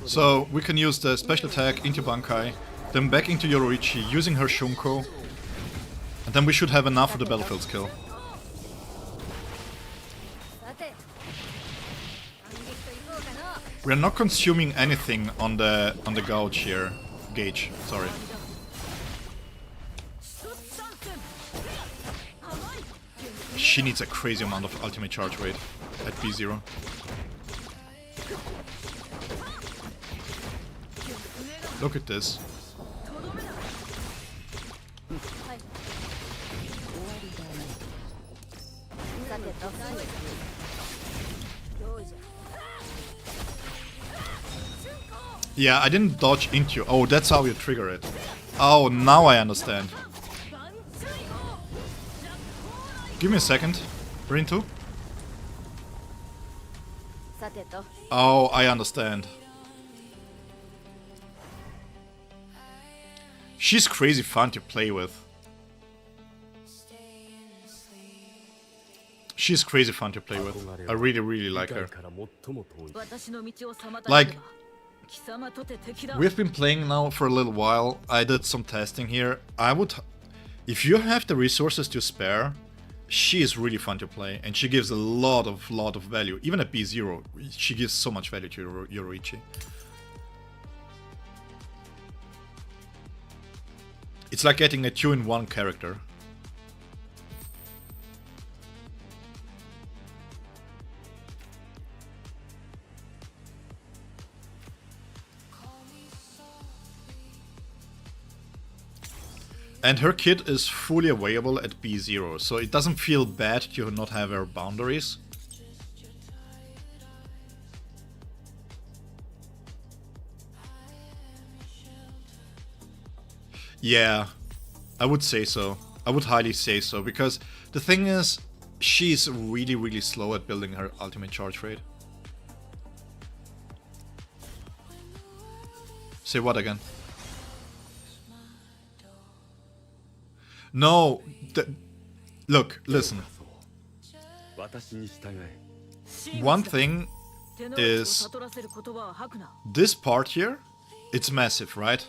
So we can use the special attack into Bankai, then back into Yoruichi using her Shunko, and then we should have enough for the battlefield skill. We are not consuming anything on the gauge here. Gauge, sorry. She needs a crazy amount of ultimate charge rate at B0. Look at this. Yeah, I didn't dodge into. Oh, that's how you trigger it. Oh, now I understand. Give me a second. We're into. Oh, I understand. She's crazy fun to play with. She's crazy fun to play with. I really, really like her. Like, we've been playing now for a little while. I did some testing here. I would... If you have the resources to spare, she is really fun to play. And she gives a lot of value. Even at B0, she gives so much value to Yoruichi. It's like getting a 2-in-1 character. And her kit is fully available at B0, so it doesn't feel bad to not have her boundaries. Yeah, I would say so. I would highly say so, because the thing is, she's really, really slow at building her ultimate charge rate. Say what again? No, look, listen. One thing is, this part here, it's massive, right?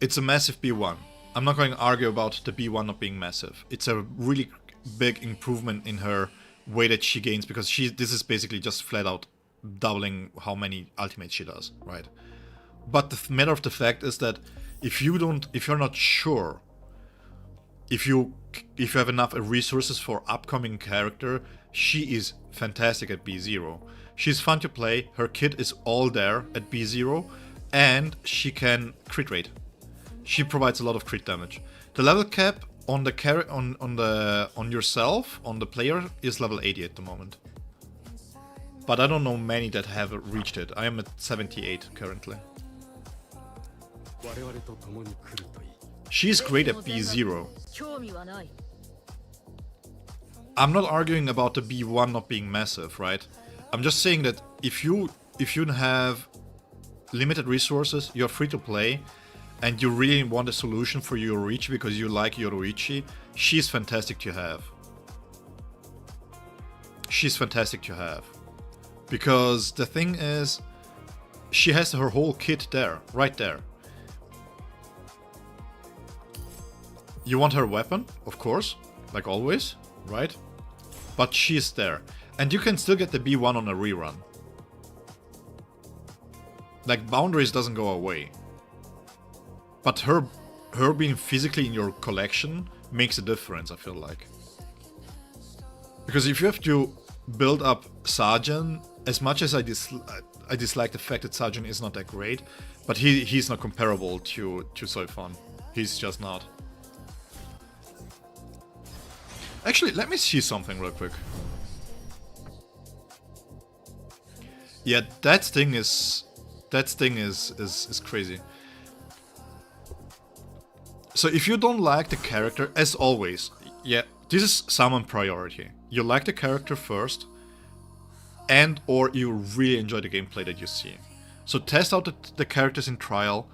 It's a massive B1. I'm not going to argue about the B1 not being massive. It's a really big improvement in her way that she gains, because this is basically just flat out doubling how many ultimates she does, right? But the matter of the fact is that if you're not sure if you have enough resources for upcoming character, she is fantastic at B0. She's fun to play, her kit is all there at B0, and she can crit rate. She provides a lot of crit damage. The level cap on the on yourself, on the player, is level 80 at the moment. But I don't know many that have reached it. I am at 78 currently. She's great at B0. I'm not arguing about the B1 not being massive, right? I'm just saying that if you have limited resources, you're free to play, and you really want a solution for Yoruichi because you like Yoruichi, she's fantastic to have. She's fantastic to have. Because the thing is, she has her whole kit there, right there. You want her weapon, of course, like always, right? But she's there. And you can still get the B1 on a rerun. Like, boundaries doesn't go away. But her being physically in your collection makes a difference, I feel like. Because if you have to build up Sergeant, as much as I dislike the fact that Sergeant is not that great, but he's not comparable to Soifon. He's just not. Actually, let me see something real quick. Yeah, that thing is crazy. So if you don't like the character, as always, yeah, this is summon priority. You like the character first, and or you really enjoy the gameplay that you see. So test out the characters in trial,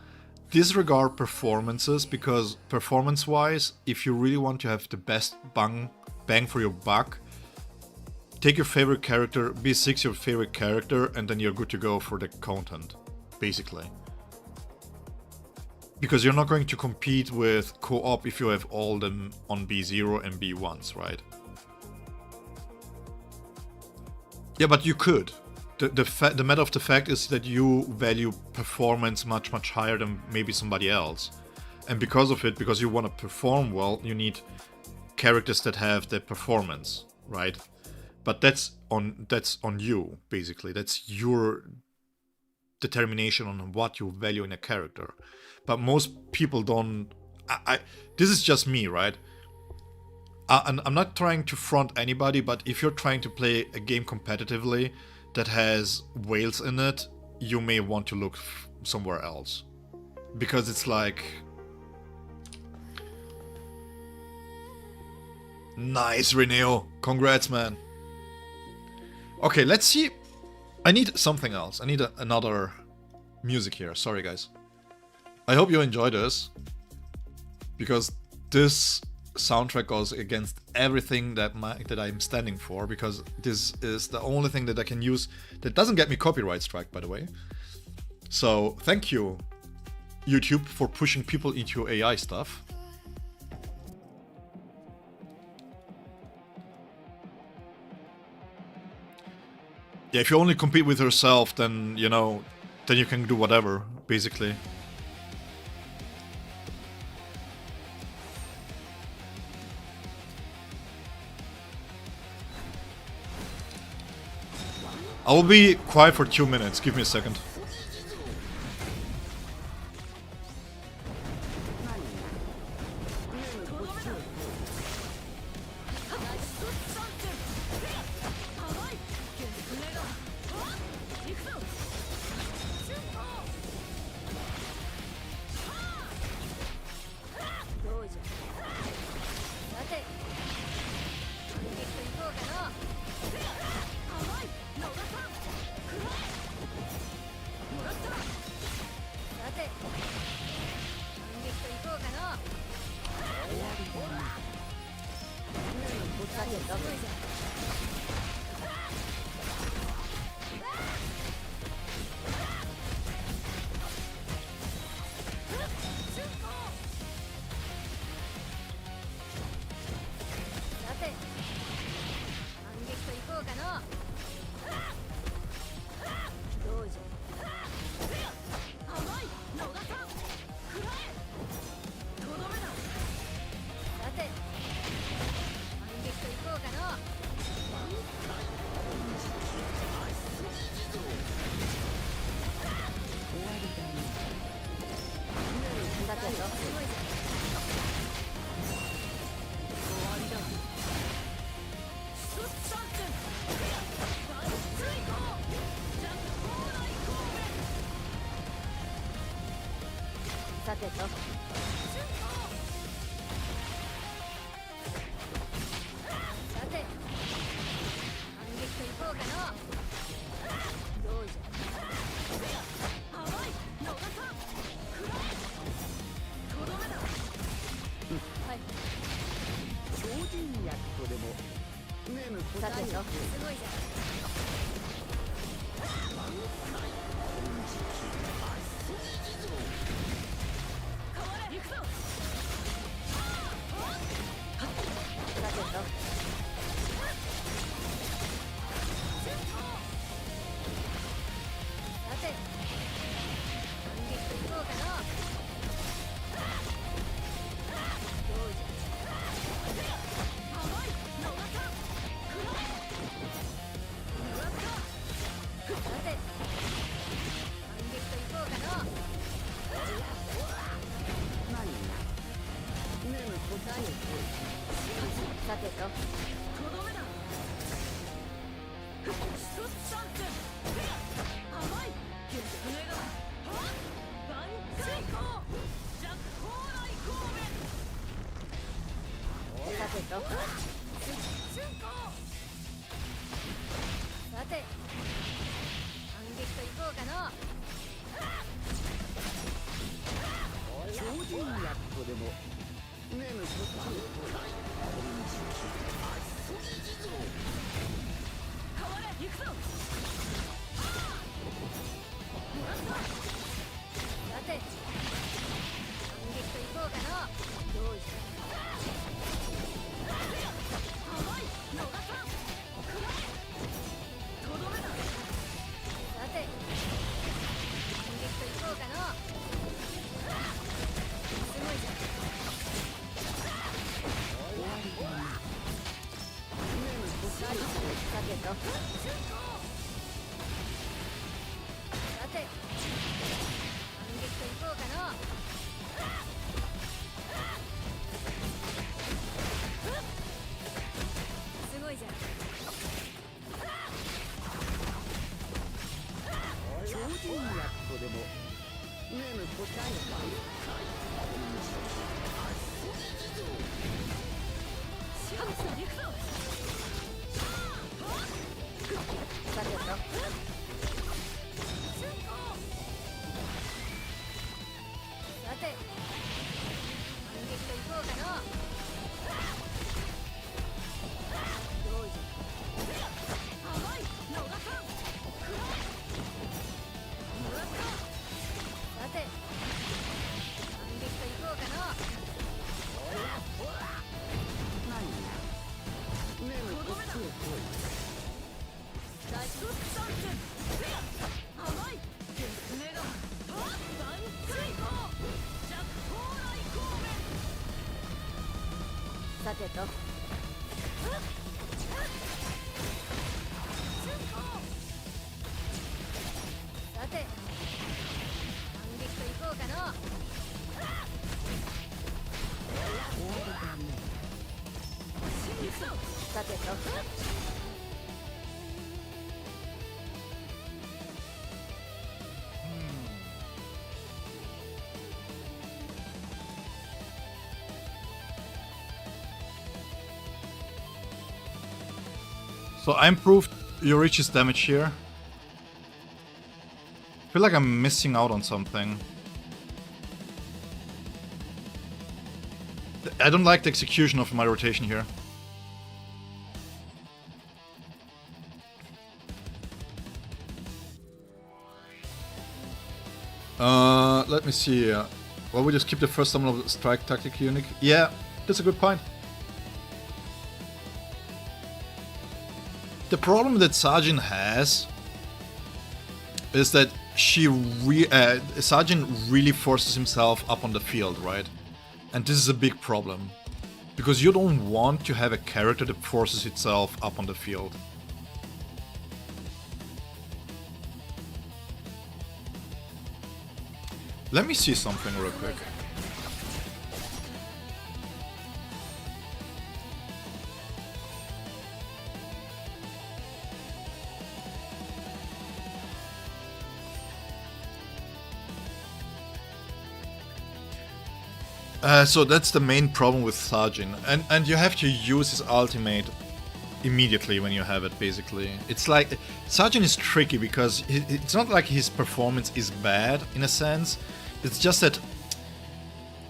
disregard performances, because performance-wise, if you really want to have the best bang for your buck, take your favorite character, B6 your favorite character, and then you're good to go for the content, basically. Because you're not going to compete with co-op if you have all them on B0 and B1s, right? Yeah, but you could. The matter of the fact is that you value performance much higher than maybe somebody else. And because of it, because you want to perform well, you need characters that have the performance, right? But that's on you, basically. That's your determination on what you value in a character. But most people don't. This is just me, right? And I'm not trying to front anybody, but if you're trying to play a game competitively that has whales in it, you may want to look somewhere else. Because it's like... Nice, Reneo. Congrats, man. Okay, let's see. I need something else. I need another music here. Sorry, guys. I hope you enjoy this. Because this soundtrack goes against everything that I'm standing for. Because this is the only thing that I can use that doesn't get me copyright strike, by the way. So, thank you, YouTube, for pushing people into AI stuff. Yeah, if you only compete with yourself, then, you know, then you can do whatever, basically. I will be quiet for 2 minutes, give me a second. てとさて反撃といこうかのどうじゃ甘い逃さくらえとどめだはい超人役とでもねえぬさてとすごいじゃん行くぞさてとさて反撃といこうかのどうじゃ甘い逃さくらえさて反撃といこうかの何がねえぬこっちへ来いさてととどめだ一つチャンス甘い月船が万歳行ジャックホーライ神戸さてと春光さて反撃といこうかの超人役とでもねえぬこっちへ来い変われ行くぞさて反撃といこうかのどうじゃ甘い逃さくらえとどめださて反撃といこうかのすごいじゃんさてとさて反撃といこうかのすごいじゃん超人役とでもねえぬこっちへ来い行くぞさてとさて反撃といこうかのどうじゃ甘い逃さくらえもらったさて反撃といこうかの何がねえぬこっちへ来い大丈夫チャンス甘い月船が万歳行ジャックホーライ神戸さてとさて反撃といこうかの行くぞさてとSo I improved Yoruichi's damage here. I feel like I'm missing out on something. I don't like the execution of my rotation here. Let me see. Well, we just keep the first summon of the strike tactic unique. Yeah, that's a good point. The problem that Sajin has is that Sajin really forces himself up on the field, right? And this is a big problem. Because you don't want to have a character that forces itself up on the field. Let me see something real quick. So that's the main problem with Sajin, and you have to use his ultimate immediately when you have it. Basically, it's like Sajin is tricky because it's not like his performance is bad in a sense. It's just that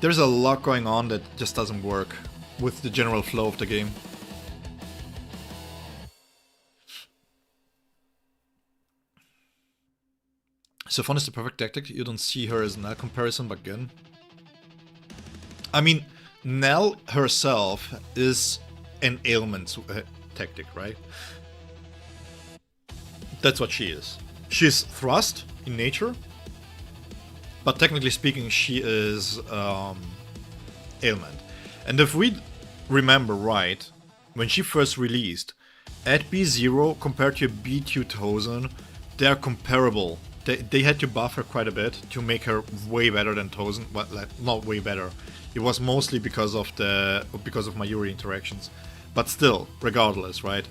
there's a lot going on that just doesn't work with the general flow of the game. Soifon is the perfect tactic. You don't see her as Nell comparison, but Gun. I mean, Nell herself is an ailment tactic, right? That's what she is. She's thrust in nature, but technically speaking, she is ailment. And if we remember right, when she first released, at B0 compared to B2000, they're comparable. They had to buff her quite a bit to make her way better than Tozen. Well, like, not way better. It was mostly because of Mayuri interactions. But still, regardless, right?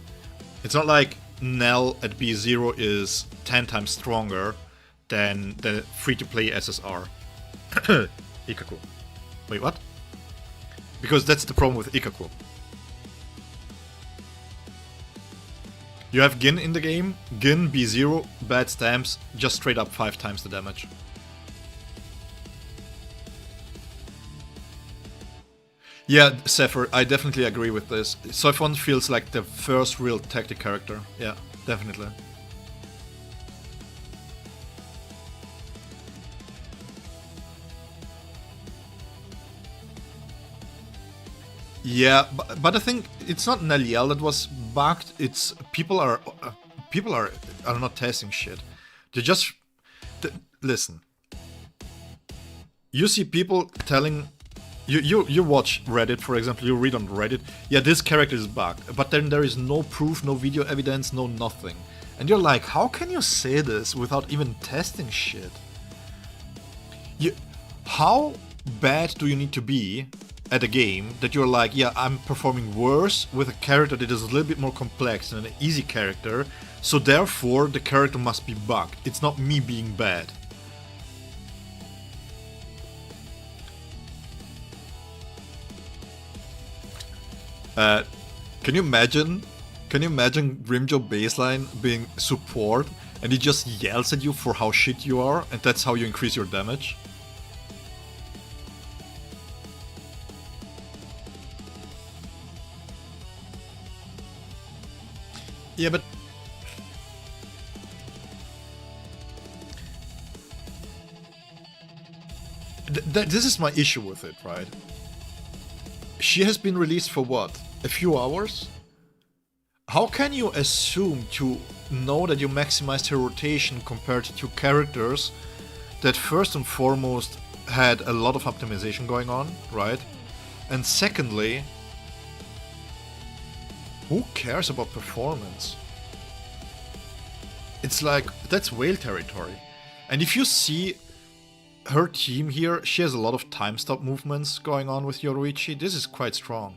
It's not like Nell at B0 is 10 times stronger than the free-to-play SSR. Ikaku. Wait, what? Because that's the problem with Ikaku. You have Gin in the game, Gin, B0, bad stamps, just straight up 5 times the damage. Yeah, Zephyr, I definitely agree with this. Soifon feels like the first real tactic character. Yeah, definitely. Yeah, but I think it's not Neliel that was bugged. It's people are not testing shit. They just listen. You see people telling you watch Reddit, for example. You read on Reddit. Yeah, this character is bugged, but then there is no proof, no video evidence, no nothing. And you're like, how can you say this without even testing shit? How bad do you need to be at a game that you're like, yeah, I'm performing worse with a character that is a little bit more complex than an easy character, so therefore the character must be bugged. It's not me being bad. Can you imagine Grimjo baseline being support and he just yells at you for how shit you are, and that's how you increase your damage? Yeah, but this is my issue with it, right? She has been released for what? A few hours? How can you assume to know that you maximized her rotation compared to characters that first and foremost had a lot of optimization going on, right? And secondly, who cares about performance? It's like, that's whale territory. And if you see her team here, she has a lot of time stop movements going on with Yoruichi. This is quite strong.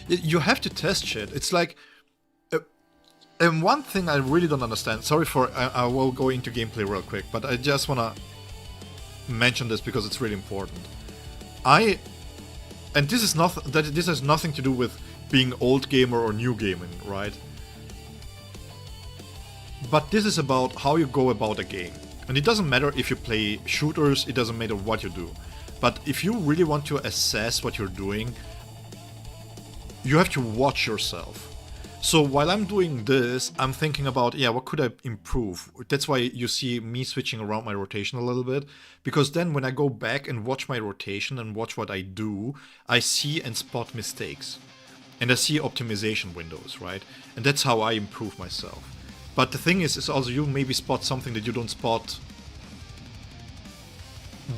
You have to test shit. It's like... and one thing I really don't understand, sorry for, I will go into gameplay real quick, but I just wanna mention this because it's really important. And this is not, this has nothing to do with being old gamer or new gaming, right? But this is about how you go about a game. And it doesn't matter if you play shooters, it doesn't matter what you do. But if you really want to assess what you're doing, you have to watch yourself. So while I'm doing this, I'm thinking about, yeah, what could I improve? That's why you see me switching around my rotation a little bit, because then when I go back and watch my rotation and watch what I do, I see and spot mistakes. And I see optimization windows, right? And that's how I improve myself. But the thing is also you maybe spot something that you don't spot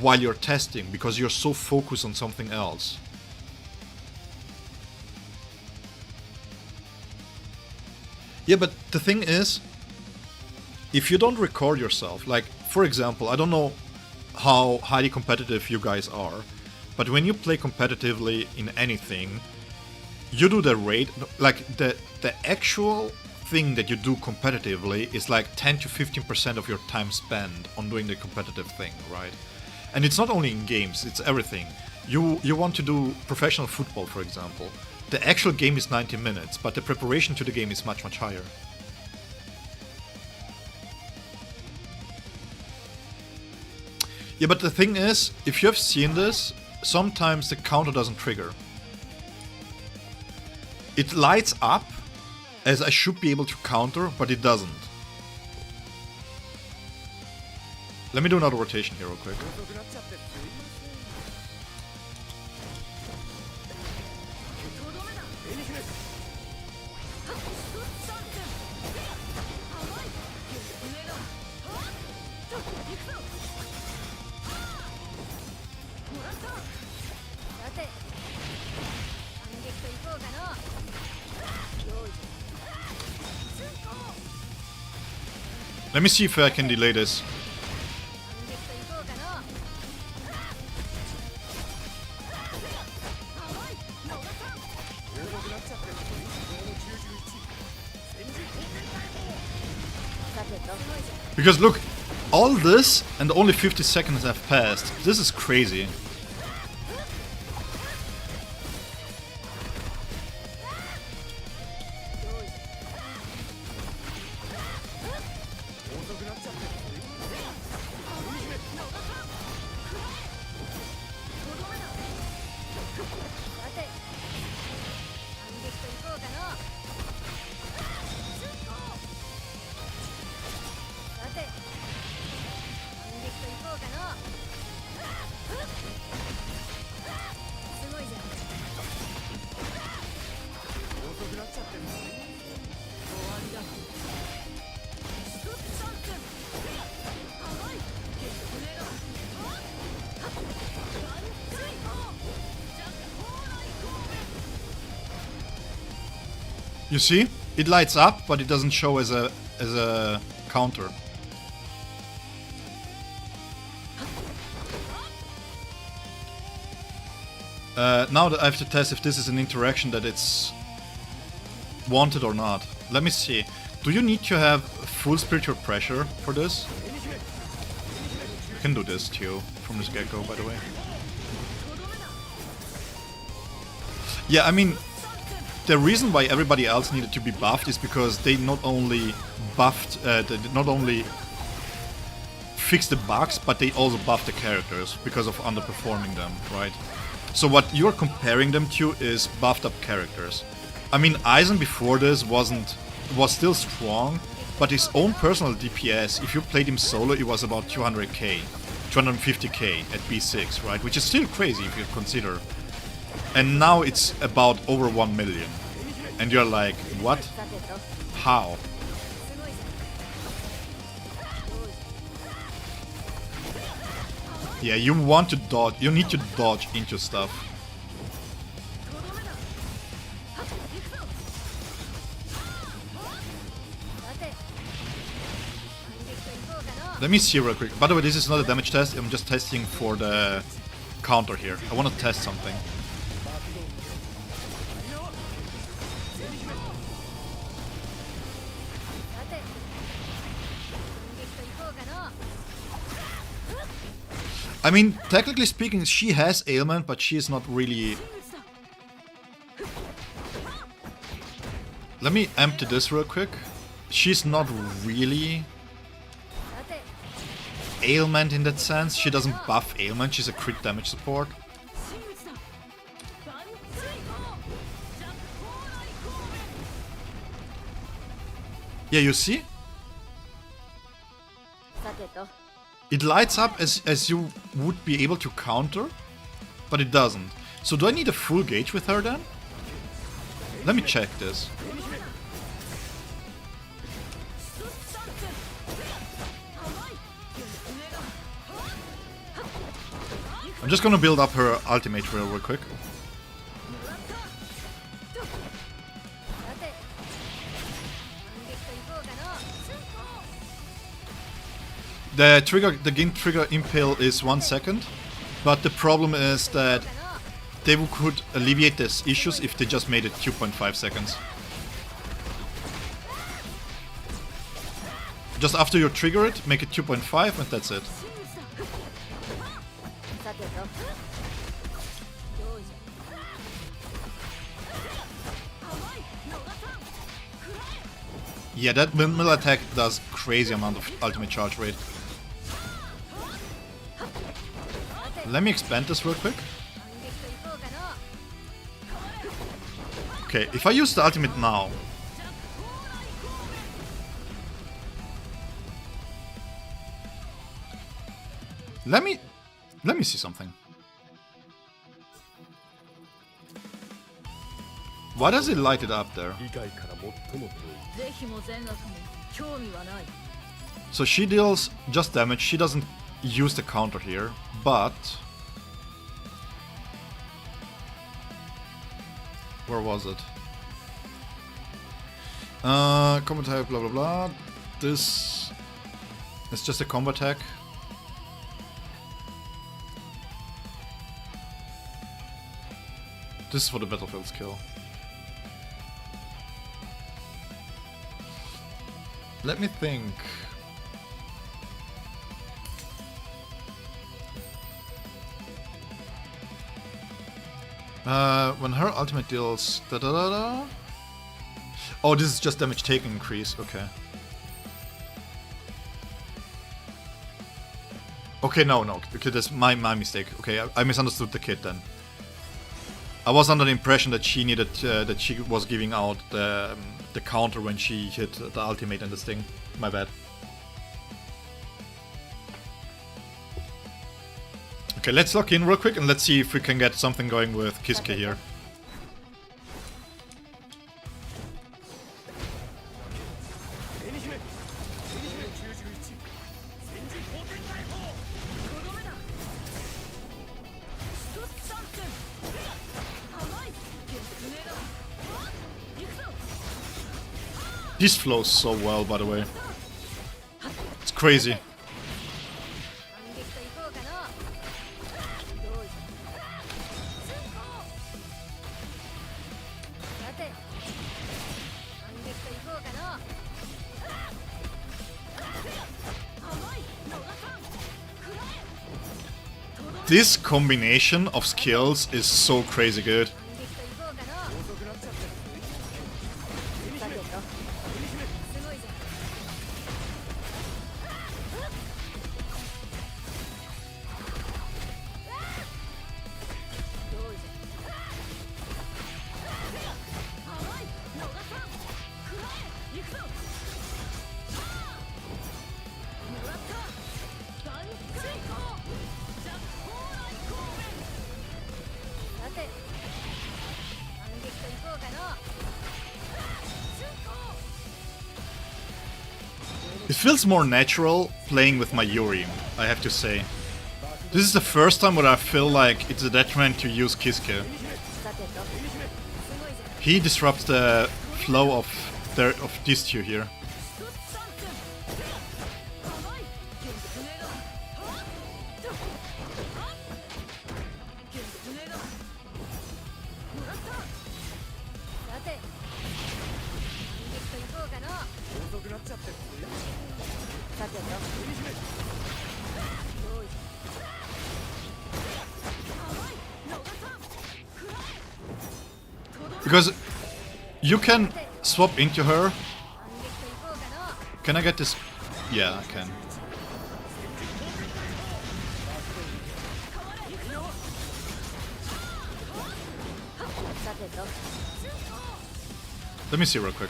while you're testing, because you're so focused on something else. Yeah, but the thing is, if you don't record yourself, like, for example, I don't know how highly competitive you guys are, but when you play competitively in anything, you do the raid, like the actual thing that you do competitively is like 10 to 15% of your time spent on doing the competitive thing, right? And it's not only in games, it's everything. You want to do professional football, for example. The actual game is 90 minutes, but the preparation to the game is much, much higher. Yeah, but the thing is, if you have seen this, sometimes the counter doesn't trigger. It lights up as I should be able to counter, but it doesn't. Let me do another rotation here real quick. Let me see if I can delay this. Because look, all this and only 50 seconds have passed. This is crazy. You see? It lights up, but it doesn't show as a counter. Now I have to test if this is an interaction that it's wanted or not. Let me see. Do you need to have full spiritual pressure for this? You can do this too, from this gecko, by the way. Yeah, I mean, the reason why everybody else needed to be buffed is because they not only buffed, they not only fixed the bugs, but they also buffed the characters because of underperforming them, right? So what you're comparing them to is buffed up characters. I mean, Aizen before this was still strong, but his own personal DPS, if you played him solo, it was about 200k, 250k at B6, right? Which is still crazy if you consider. And now it's about over 1 million. And you're like, what? How? Yeah, you want to dodge, you need to dodge into stuff. Let me see real quick. By the way, this is not a damage test, I'm just testing for the counter here. I want to test something. I mean, technically speaking, she has ailment, but she is not really... Let me empty this real quick. She's not really ailment in that sense. She doesn't buff ailment, she's a crit damage support. Yeah, you see? It lights up as you would be able to counter, but it doesn't. So do I need a full gauge with her then? Let me check this. I'm just gonna build up her ultimate real quick. The trigger, the game trigger impale is 1 second, but the problem is that they could alleviate these issues if they just made it 2.5 seconds. Just after you trigger it, make it 2.5 and that's it. さてとどうじゃ Yeah, that windmill attack does crazy amount of ultimate charge rate. Let me expand this real quick. 反撃といこうかの Okay, if I use the ultimate now, let me see something. Why does it light it up there? 理解から最も遠い。是非も善悪も興味はない So she deals just damage. She doesn't use the counter here, but where was it? Combo attack, blah blah blah. This is just a combo attack. This is for the battlefield skill. Let me think. When her ultimate deals da da da da. Oh, this is just damage taken increase. Okay. Okay, no. Okay, that's my mistake. Okay, I misunderstood the kit then. I was under the impression that she needed that she was giving out the counter when she hit the ultimate and this thing. My bad. Okay, let's lock in real quick and let's see if we can get something going with Kisuke here. This flows so well, by the way. It's crazy. 反撃といこうかのどうじゃさて反撃といこうかの This combination of skills is so crazy good. 反撃といこうかのさてとすごいじゃん さて反撃といこうかの It feels more natural playing with my Yuri, I have to say. This is the first time where I feel like it's a detriment to use Kisuke. さてとすごいじゃん He disrupts the flow of these two here. Because you can swap into her. Can I get this? Yeah, I can. Let me see real quick.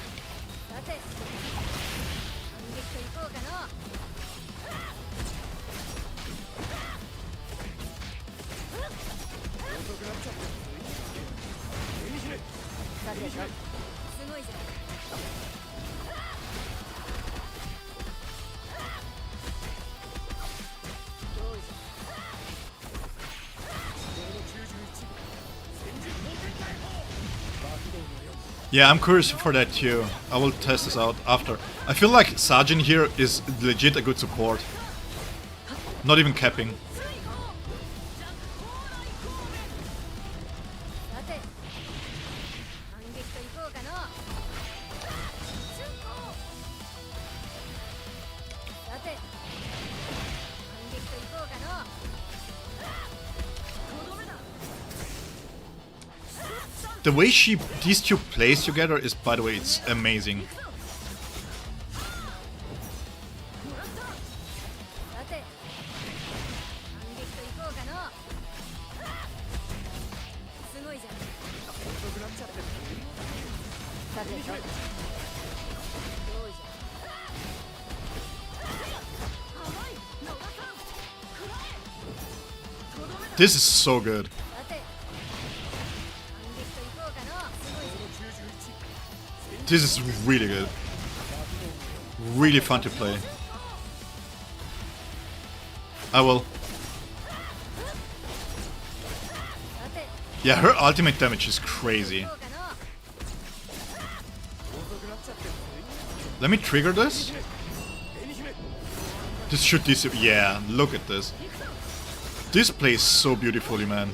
Yeah, I'm curious for that too. I will test this out after. I feel like Sajin here is legit a good support. Not even capping. The way these two plays together is, by the way, it's amazing. さて反撃といこうかのすごいじゃんさてとどうじゃ甘い野田さん食らえとどめだ This is so good. さて反撃といこうかのすごいじゃん This is really good. Really fun to play. I will. さて Yeah, her ultimate damage is crazy. こうかの Let me trigger this. This should yeah, look at this. This plays so beautifully, man.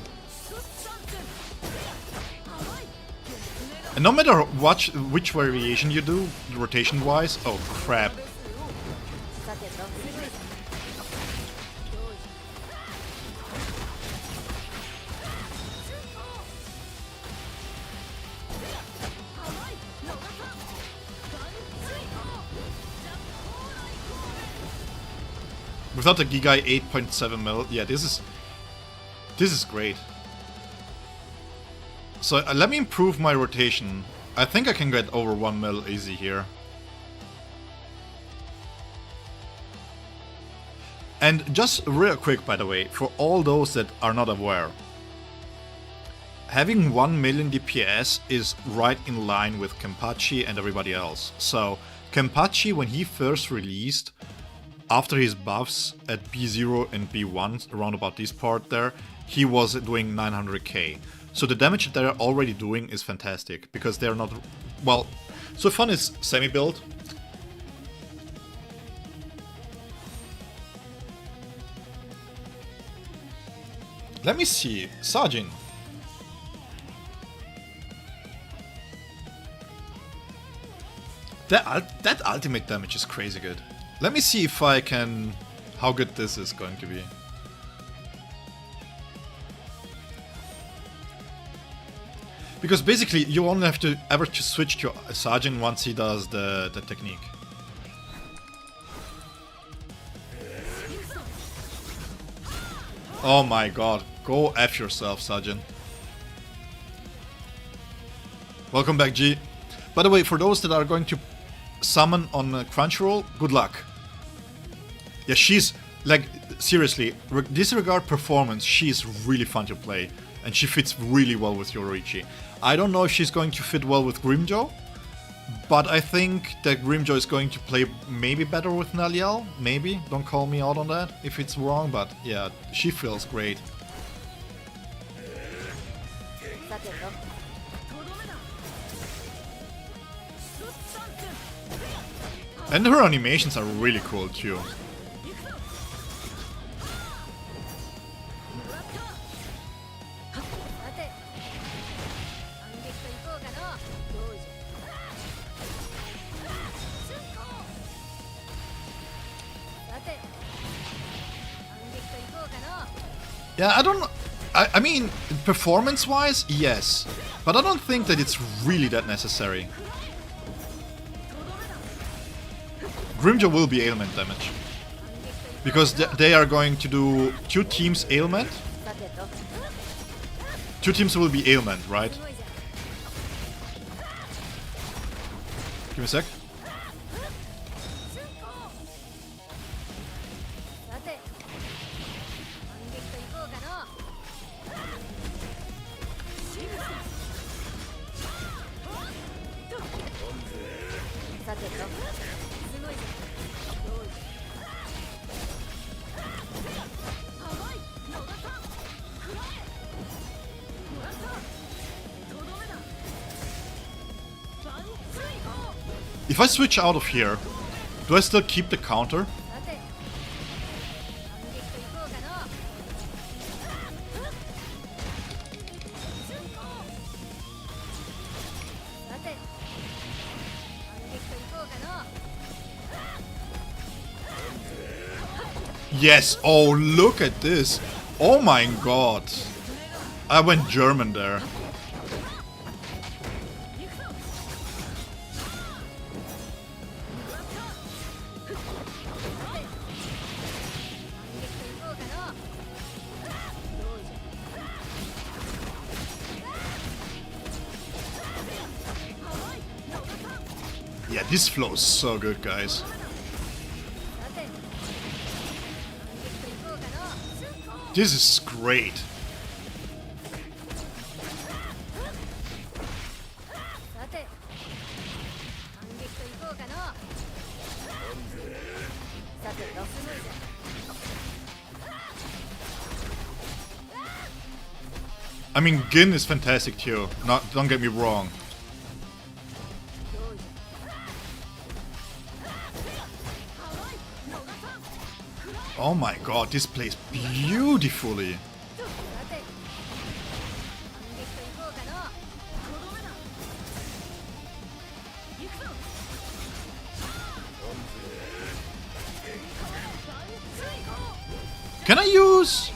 And no matter which variation you do, rotation-wise, oh crap. さてとすごいじゃんどうじゃ甘い野田さん万歳 Without the Gigai 8.7 mil, yeah, this is great. So let me improve my rotation. I think I can get over 1 mil easy here. And just real quick, by the way, for all those that are not aware, having 1 million DPS is right in line with Kenpachi and everybody else. So Kenpachi, when he first released, after his buffs at B0 and B1, around about this part there, he was doing 900k. So the damage that they're already doing is fantastic, because they're not... Well, Soifon is semi-built. Let me see. Sajin. That ultimate damage is crazy good. Let me see if I can... how good this is going to be. Because basically you only have to ever to switch to Sajin once he does the technique. Oh my god, go F yourself, Sajin. Welcome back, G. By the way, for those that are going to summon on Crunchyroll, good luck. Yeah, she's, like, seriously, disregard performance, she's really fun to play. And she fits really well with Yoruichi. I don't know if she's going to fit well with Grimjo, but I think that Grimjo is going to play maybe better with Naliel. Maybe, don't call me out on that if it's wrong, but yeah, she feels great. さてととどめだ And her animations are really cool too. さて反撃といこうかのどうじゃさて反撃といこうかの Yeah, I don't know. I mean, performance-wise, yes. But I don't think that it's really that necessary. Grimjo will be ailment damage. Because they are going to do 2 teams ailment. さてと 2 teams will be ailment, right? すごいじゃん Give me a sec. さて反撃といこうかのさてとすごいじゃんどうじゃ甘い野田さん食らえもらったとどめだ万歳王 If I switch out of here, do I still keep the counter? さて反撃といこうかのさて反撃といこうかの Yes. Oh, look at this. Oh my god. I went German there. His flow is so good, guys. さて反撃といこうかの This is great. さて反撃といこうかのさてどうするんじゃ I mean, Gin is fantastic too. Don't get me wrong. どうじゃ Oh my god, this plays beautifully. さて反撃といこうかのとどめだ行くぞ Can I use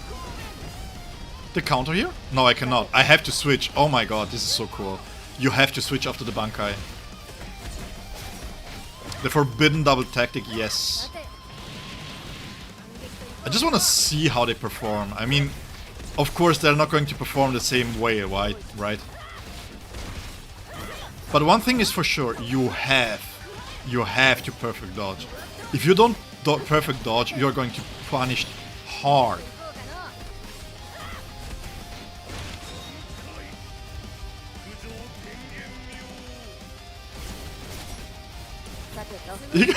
the counter here? No, I cannot. I have to switch. Oh my god, this is so cool. You have to switch after the Bankai. The forbidden double tactic, yes. さて I just want to see how they perform. I mean, of course they're not going to perform the same way, right? But one thing is for sure, you have to perfect dodge. If you don't perfect dodge, you're going to be punished hard. さてどうする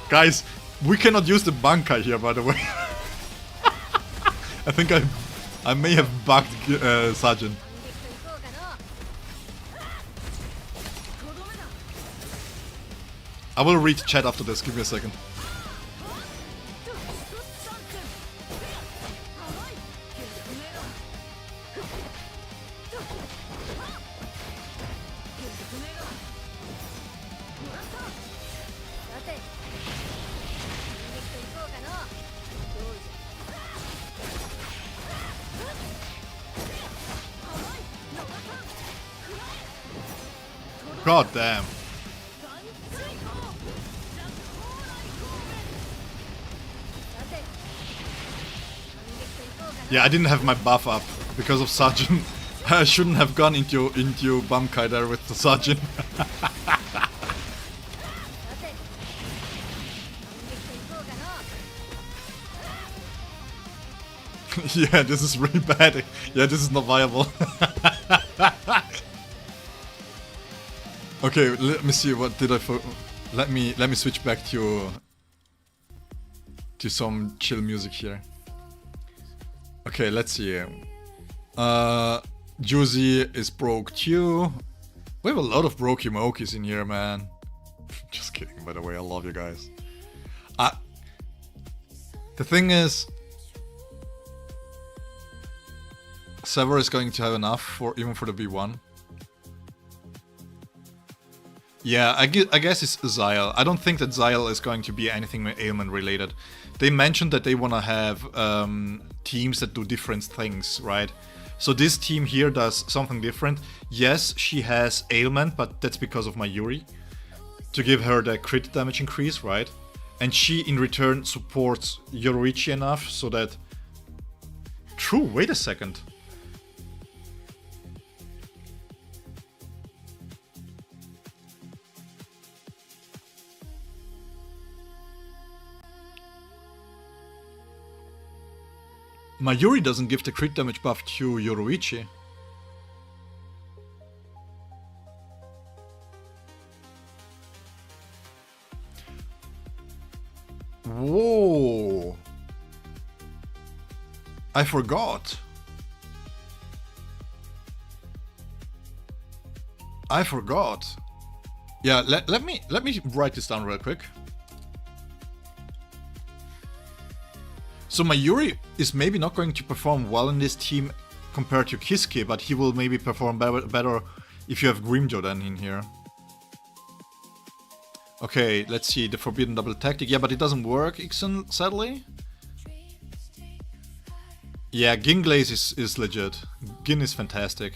Guys, we cannot use the Bankai here, by the way. I think I may have bugged Sajin. 反撃といこうかの I will read chat after this, give me a second. God damn. Yeah, I didn't have my buff up because of Sajin. I shouldn't have gone into Bankai there with the Sajin. さて反撃といこうかの Yeah, this is really bad. Yeah, this is not viable. Okay, let me see. What did I? Let me switch back to some chill music here. Okay, let's see. Juicy is broke too. We have a lot of broke emojis in here, man. Just kidding, by the way. I love you guys. The thing is, Sever is going to have enough for even for the B1. Yeah, I guess it's Xyle. I don't think that Xyle is going to be anything ailment related. They mentioned that they want to have teams that do different things, right? So this team here does something different. Yes, she has ailment, but that's because of Mayuri. To give her the crit damage increase, right? And she in return supports Yoruichi enough so that... True, wait a second. Mayuri doesn't give the crit damage buff to Yoruichi. Whoa! I forgot. Yeah, let me write this down real quick. So Mayuri is maybe not going to perform well in this team compared to Kisuke, but he will maybe perform better if you have Grimjo then in here. Okay, let's see, the Forbidden Double Tactic. Yeah, but it doesn't work, Ixen, sadly. Yeah, Gin Glaze is legit. Gin is fantastic.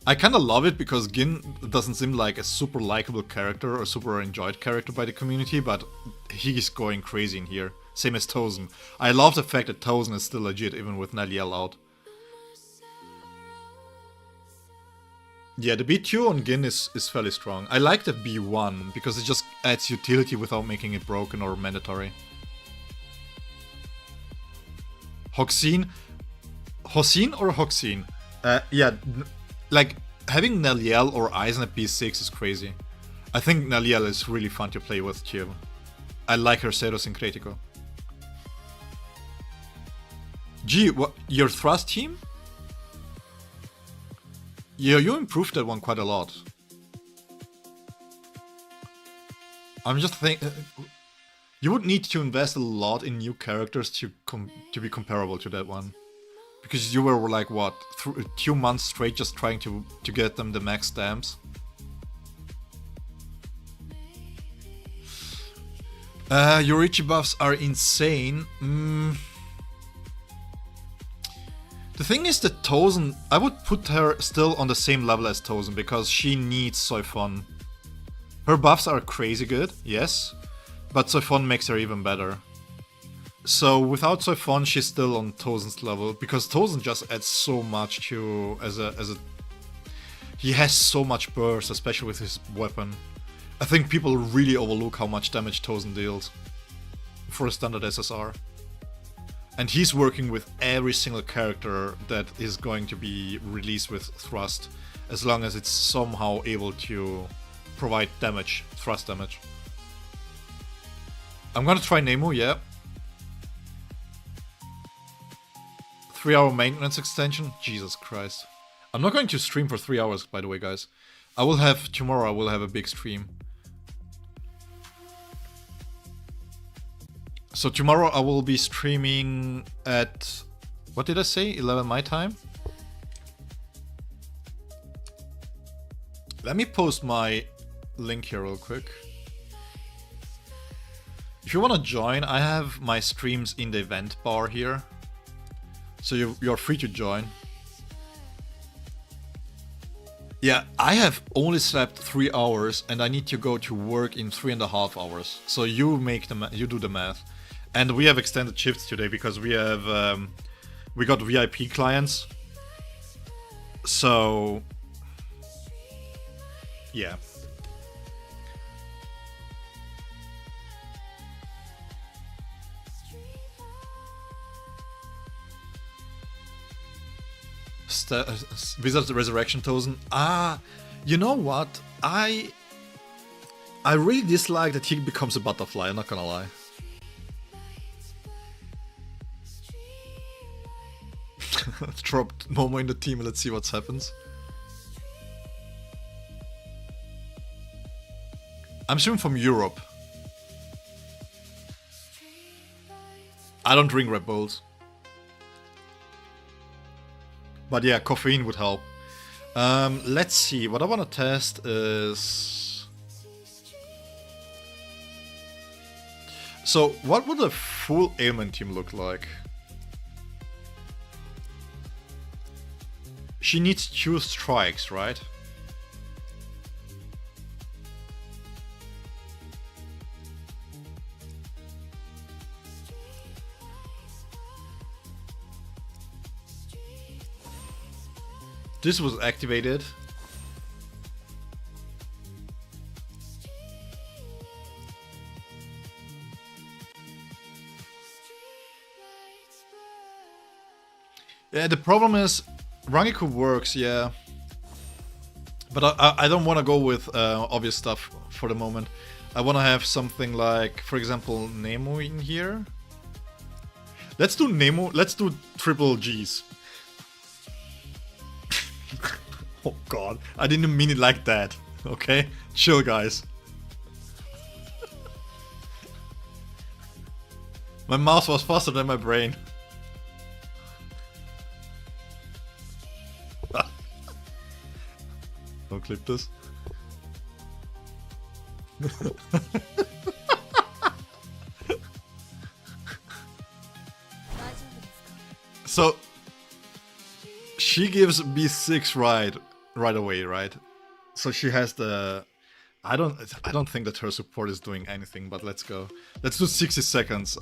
I kinda love it because Gin doesn't seem like a super likable character or super enjoyed character by the community, but he's going crazy in here. Same as Tozen. I love the fact that Tozen is still legit even with Naliel out. Yeah, the B2 on Gin is fairly strong. I like the B1 because it just adds utility without making it broken or mandatory. Hoxine? Hoxine or Hoxine? Yeah, like having Naliel or Aizen at B6 is crazy. I think Naliel is really fun to play with too. I like her Ceros in Critico. Gee, what, your thrust team? Yeah, you improved that one quite a lot. I'm just thinking... You would need to invest a lot in new characters to be comparable to that one. Because you were like, what, 2 months straight just trying to get them the max stamps? Yoruichi buffs are insane. The thing is that Tozen, I would put her still on the same level as Tozen because she needs Soifon. Her buffs are crazy good, yes, but Soifon makes her even better. So without Soifon, she's still on Tozen's level because Tozen just adds so much to he has so much burst, especially with his weapon. I think people really overlook how much damage Tozen deals for a standard SSR. And he's working with every single character that is going to be released with thrust, as long as it's somehow able to provide damage, thrust damage. I'm gonna try Nemu, yeah. 3-hour maintenance extension? Jesus Christ. I'm not going to stream for 3 hours, by the way, guys. Tomorrow I will have a big stream. So tomorrow I will be streaming at, what did I say, 11 my time? Let me post my link here real quick. If you want to join, I have my streams in the event bar here. So you're free to join. Yeah, I have only slept 3 hours and I need to go to work in 3.5 hours. So you do the math. And we have extended shifts today because we have we got VIP clients. So yeah. Wizard's Resurrection Tozen. You know what? I really dislike that he becomes a butterfly, I'm not gonna lie. Dropped Momo in the team, let's see what happens. I'm streaming from Europe. I don't drink Red Bulls. But yeah, caffeine would help. Let's see, what I want to test is... So, what would a full ailment team look like? She needs 2 strikes, right? This was activated. Yeah, the problem is Rangiku works, yeah. But I don't want to go with obvious stuff for the moment. I want to have something like, for example, Nemo in here. Let's do Nemo, let's do triple Gs. Oh god, I didn't mean it like that, okay? Chill, guys. My mouse was faster than my brain. Don't clip this. So she gives B6 right away, right? So she has the I don't think that her support is doing anything, but let's go. Let's do 60 seconds.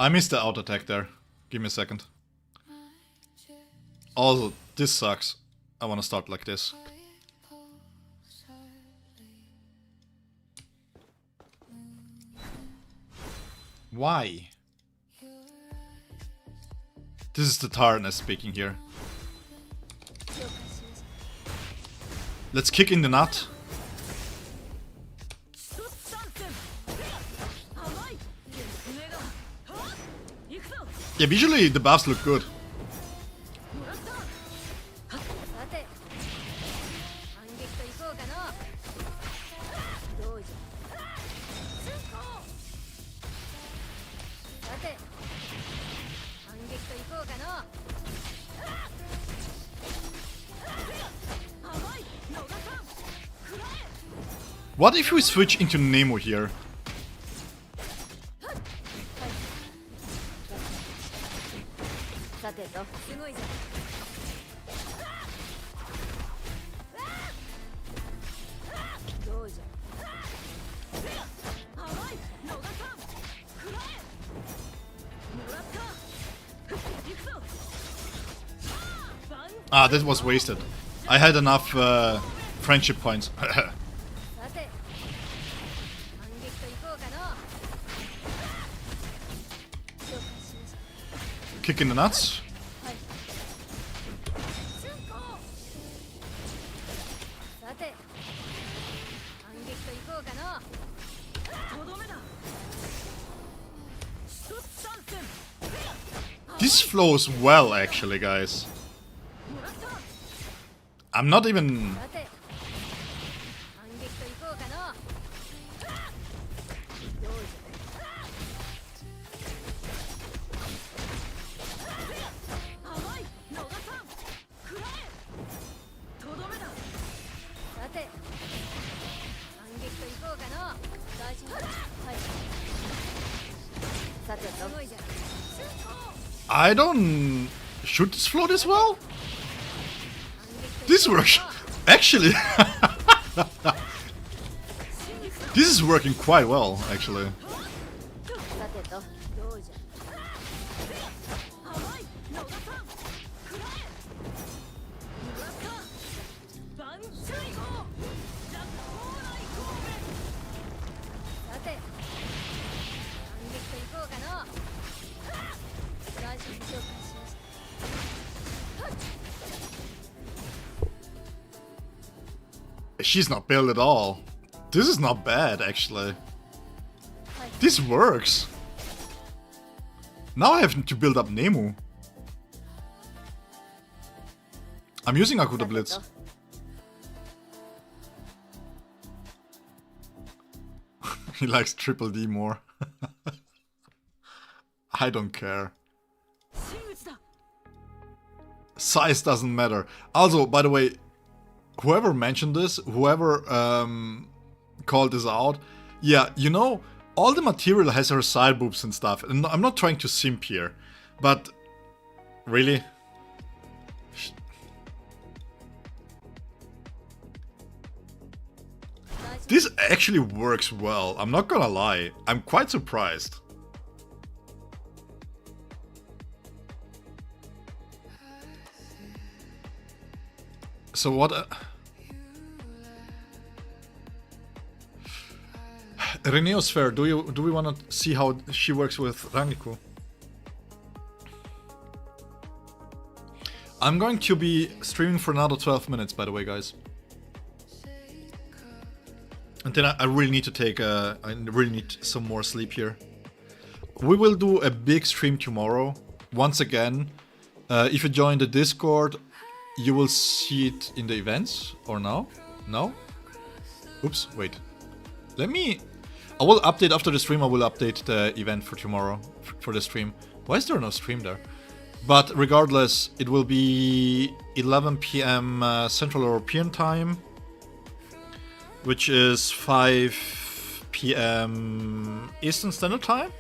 I missed the auto attack there. Give me a second. Also, this sucks. I want to start like this. Why? This is the tiredness speaking here. Let's kick in the nut. Yeah, visually the buffs look good. さて反撃といこうかのどうじゃさて反撃といこうかの甘い逃さん食らえ What if we switch into Nemo here? さてとすごいじゃんどうじゃ甘い逃さん食らえもらった行くぞ Ah, that was wasted. I had enough friendship points. さて反撃といこうかの了解しました Kick in the nuts. はいさて反撃といこうかのとどめだ This flows well, actually, guys. I'm not even... さて反撃といこうかのどうじゃ甘い逃さん食らえとどめださて反撃といこうかの大丈夫はいさてすごいじゃん I don't... Should this flow this well? This works... Actually... This is working quite well, actually. さてとどうじゃ甘い逃さん食らえもらった万歳号ジャッコーライコーメさて反撃といこうかの大丈夫了解しました She's not built at all. This is not bad, actually. This works. Now I have to build up Nemu. I'm using Akuta Blitz. He likes Triple D more. I don't care. Size doesn't matter. Also, by the way, whoever mentioned this, whoever called this out, yeah, you know, all the material has her side boobs and stuff. And I'm not trying to simp here, but really? This actually works well, I'm not gonna lie. I'm quite surprised. So what... Reneosphere, do we want to see how she works with Rangiku? I'm going to be streaming for another 12 minutes, by the way, guys. And then I really need to take I really need some more sleep here. We will do a big stream tomorrow. Once again, if you join the Discord, you will see it in the events, or no? No? Oops, wait. Let me... I will update after the stream, I will update the event for tomorrow, for the stream. Why is there no stream there? But regardless, it will be 11 PM Central European time, which is 5 PM Eastern Standard Time?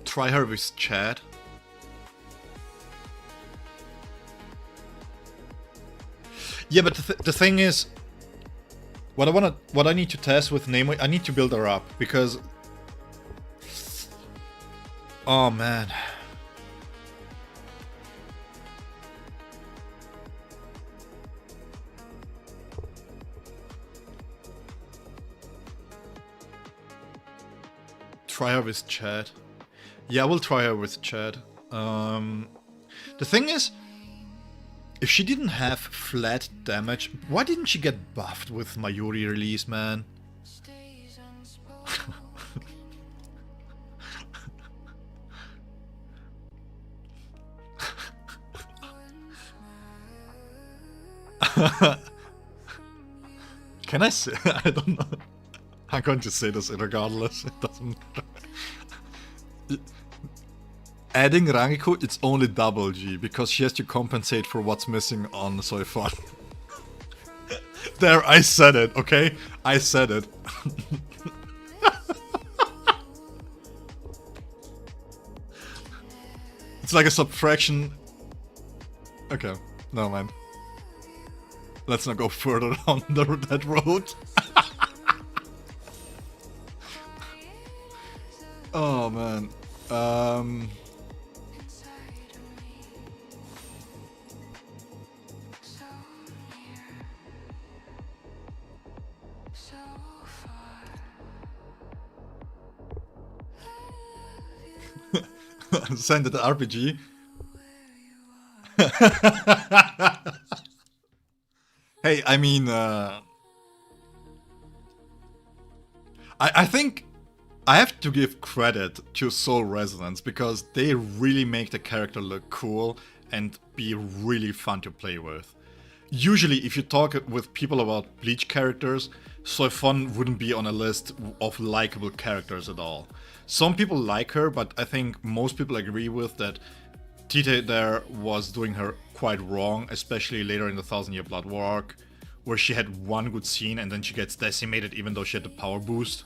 Try her with chat. Yeah, but the thing is, What I need to test with Nemo, I need to build her up because. Oh man. Try her with Chad. Yeah, we'll try her with Chad. The thing is, if she didn't have flat damage, why didn't she get buffed with Mayuri release, man? Can I say? I don't know. I'm going to say this regardless. It doesn't matter. Adding Rangiko, it's only double G, because she has to compensate for what's missing on Soifon. There, I said it, okay? I said it. It's like a subtraction. Okay, no mind. Let's not go further down that road. Oh man. Send it to RPG. Hey, I mean, I think I have to give credit to Soul Resonance because they really make the character look cool and be really fun to play with. Usually, if you talk with people about Bleach characters, Soifon wouldn't be on a list of likable characters at all. Some people like her, but I think most people agree with that Tite there was doing her quite wrong, especially later in the 1000 Year Blood War arc, where she had one good scene and then she gets decimated even though she had the power boost.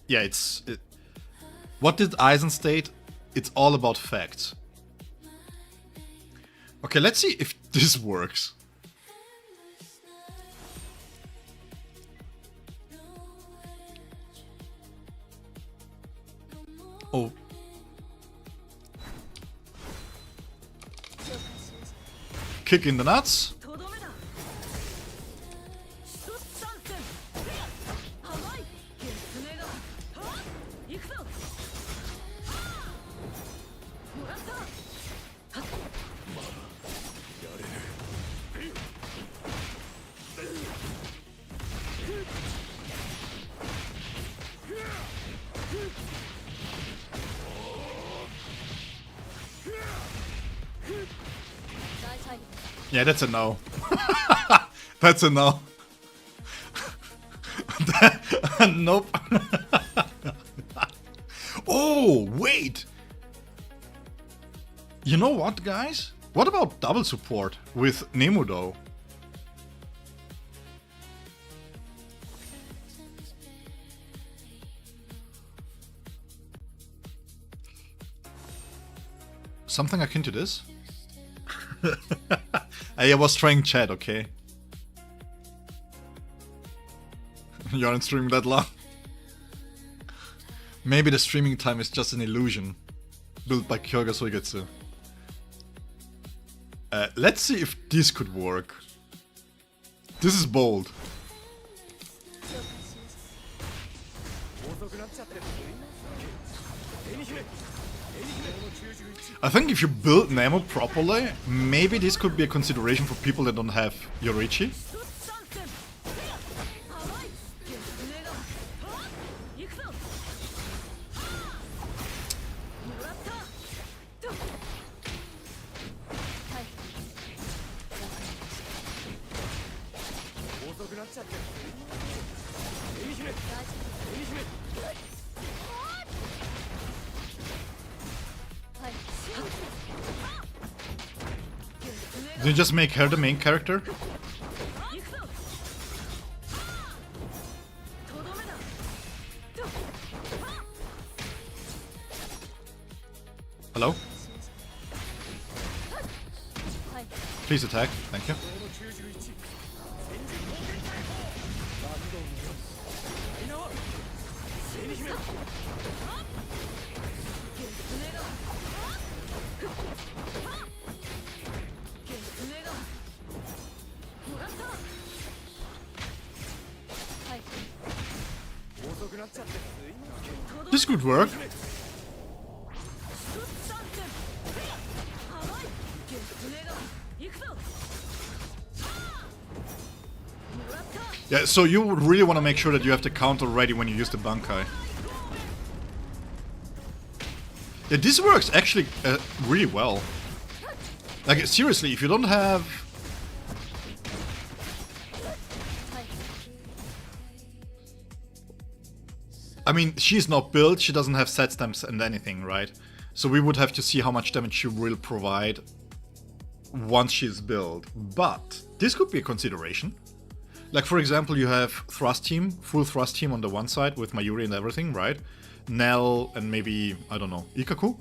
Yeah, what did Eisen state? It's all about facts. Okay, let's see if this works. Oh. Kick in the nuts. Yeah, that's a no. That's a no. Nope. Oh, wait. You know what, guys? What about double support with Nemudo? Something akin to this? I was trying chat, okay? You aren't streaming that long. Maybe the streaming time is just an illusion built by Kyoga Soigetsu. Let's see if this could work. This is bold. I think if you build Nemo properly, maybe this could be a consideration for people that don't have Yoruichi. Do you just make her the main character? Hello? Please attack, thank you. This could work. Yeah, so you would really want to make sure that you have the counter ready when you use the Bankai. Yeah, this works actually really well. Like, seriously, if you don't have... I mean, she's not built, she doesn't have set stamps and anything, right? So we would have to see how much damage she will provide once she's built. But this could be a consideration. Like, for example, you have Thrust Team, full Thrust Team on the one side with Mayuri and everything, right? Nell and maybe, I don't know, Ikaku.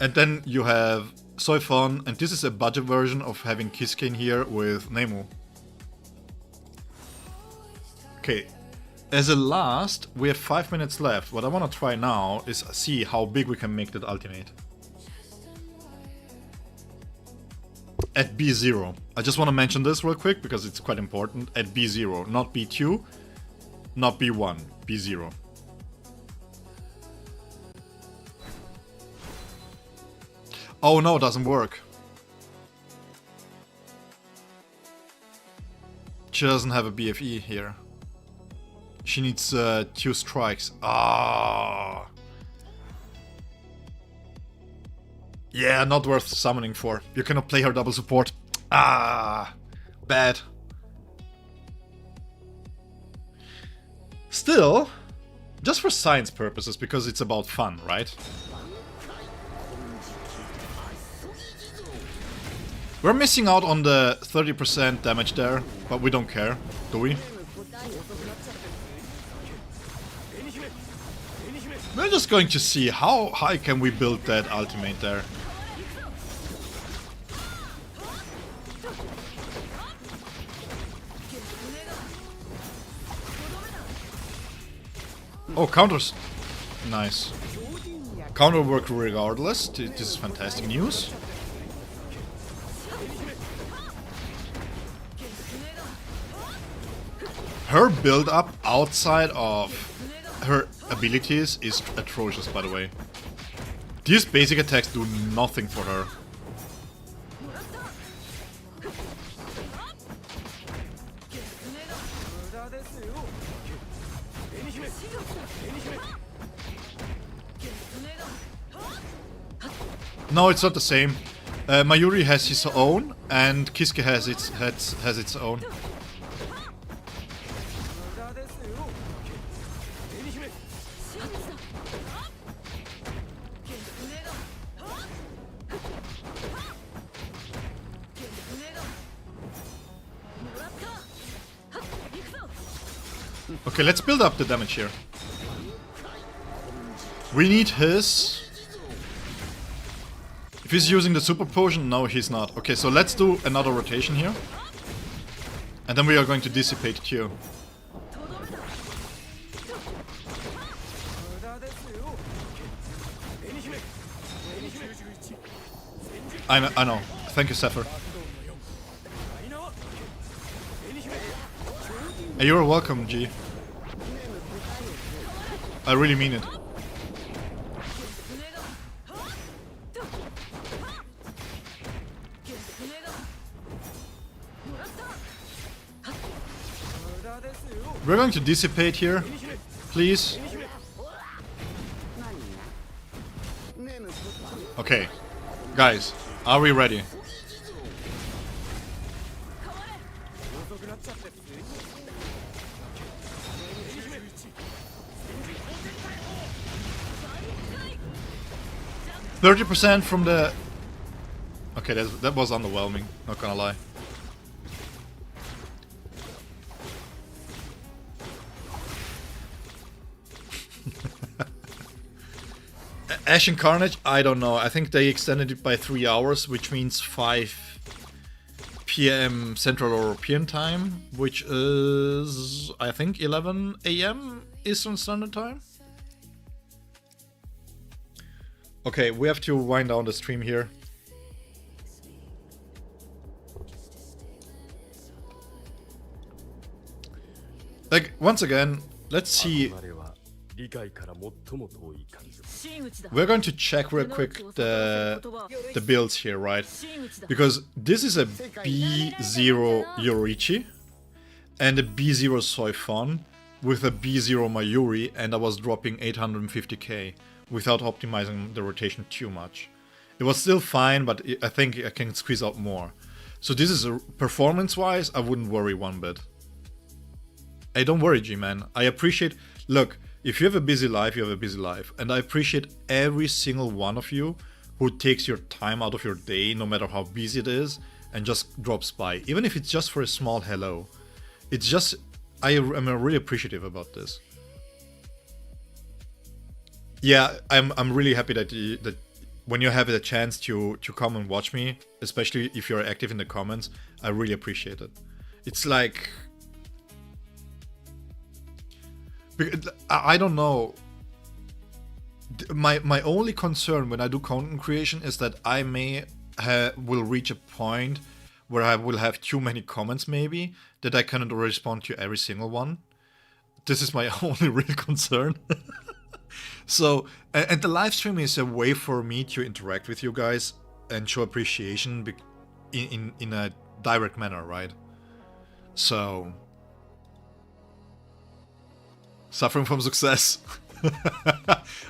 And then you have Soifon, and this is a budget version of having Kisuke in here with Nemu. Okay, as a last, we have 5 minutes left. What I want to try now is see how big we can make that ultimate. At B0. I just want to mention this real quick because it's quite important. At B0, not B2, not B1, B0. Oh no, it doesn't work. She doesn't have a BFE here. She needs 2 strikes. Ah. Yeah, not worth summoning for. You cannot play her double support. Ah, bad. Still, just for science purposes, because it's about fun, right? We're missing out on the 30% damage there, but we don't care, do we? We're just going to see how high can we build that ultimate there. Oh, counters. Nice. Counter work regardless. This is fantastic news. Her build up outside of her abilities is atrocious, by the way. These basic attacks do nothing for her. No, it's not the same. Mayuri has his own, and Kisuke has its own. Okay, let's build up the damage here. We need his... If he's using the super potion, no he's not. Okay, so let's do another rotation here. And then we are going to dissipate Q. I know. Thank you, Zephyr. Hey, you're welcome, G. I really mean it. We're going to dissipate here, please. Okay, guys, are we ready? %30 from the... Okay, that was underwhelming, not gonna lie. Ashen Carnage? I don't know. I think they extended it by 3 hours, which means 5 PM Central European Time, which is, I think, 11 AM Eastern Standard Time. Okay, we have to wind down the stream here. Like, once again, let's see 理解から最も遠い感情。 真打ちだ We're going to check real quick the builds here, right? 真打ちだ Because this is a B0 Yoruichi and a B0 Soifon with a B0 Mayuri, and I was dropping 850k without optimizing the rotation too much. It was still fine, but I think I can squeeze out more. So this is performance-wise, I wouldn't worry one bit. Hey, don't worry, G-Man. I appreciate... Look, if you have a busy life, you have a busy life. And I appreciate every single one of you who takes your time out of your day, no matter how busy it is, and just drops by. Even if it's just for a small hello. It's just... I am really appreciative about this. Yeah, I'm really happy that when you have the chance to come and watch me, especially if you're active in the comments, I really appreciate it. It's like... I don't know. My only concern when I do content creation is that I will reach a point where I will have too many comments maybe, that I cannot respond to every single one. This is my only real concern. So, and the live stream is a way for me to interact with you guys and show appreciation in a direct manner, right? So, suffering from success?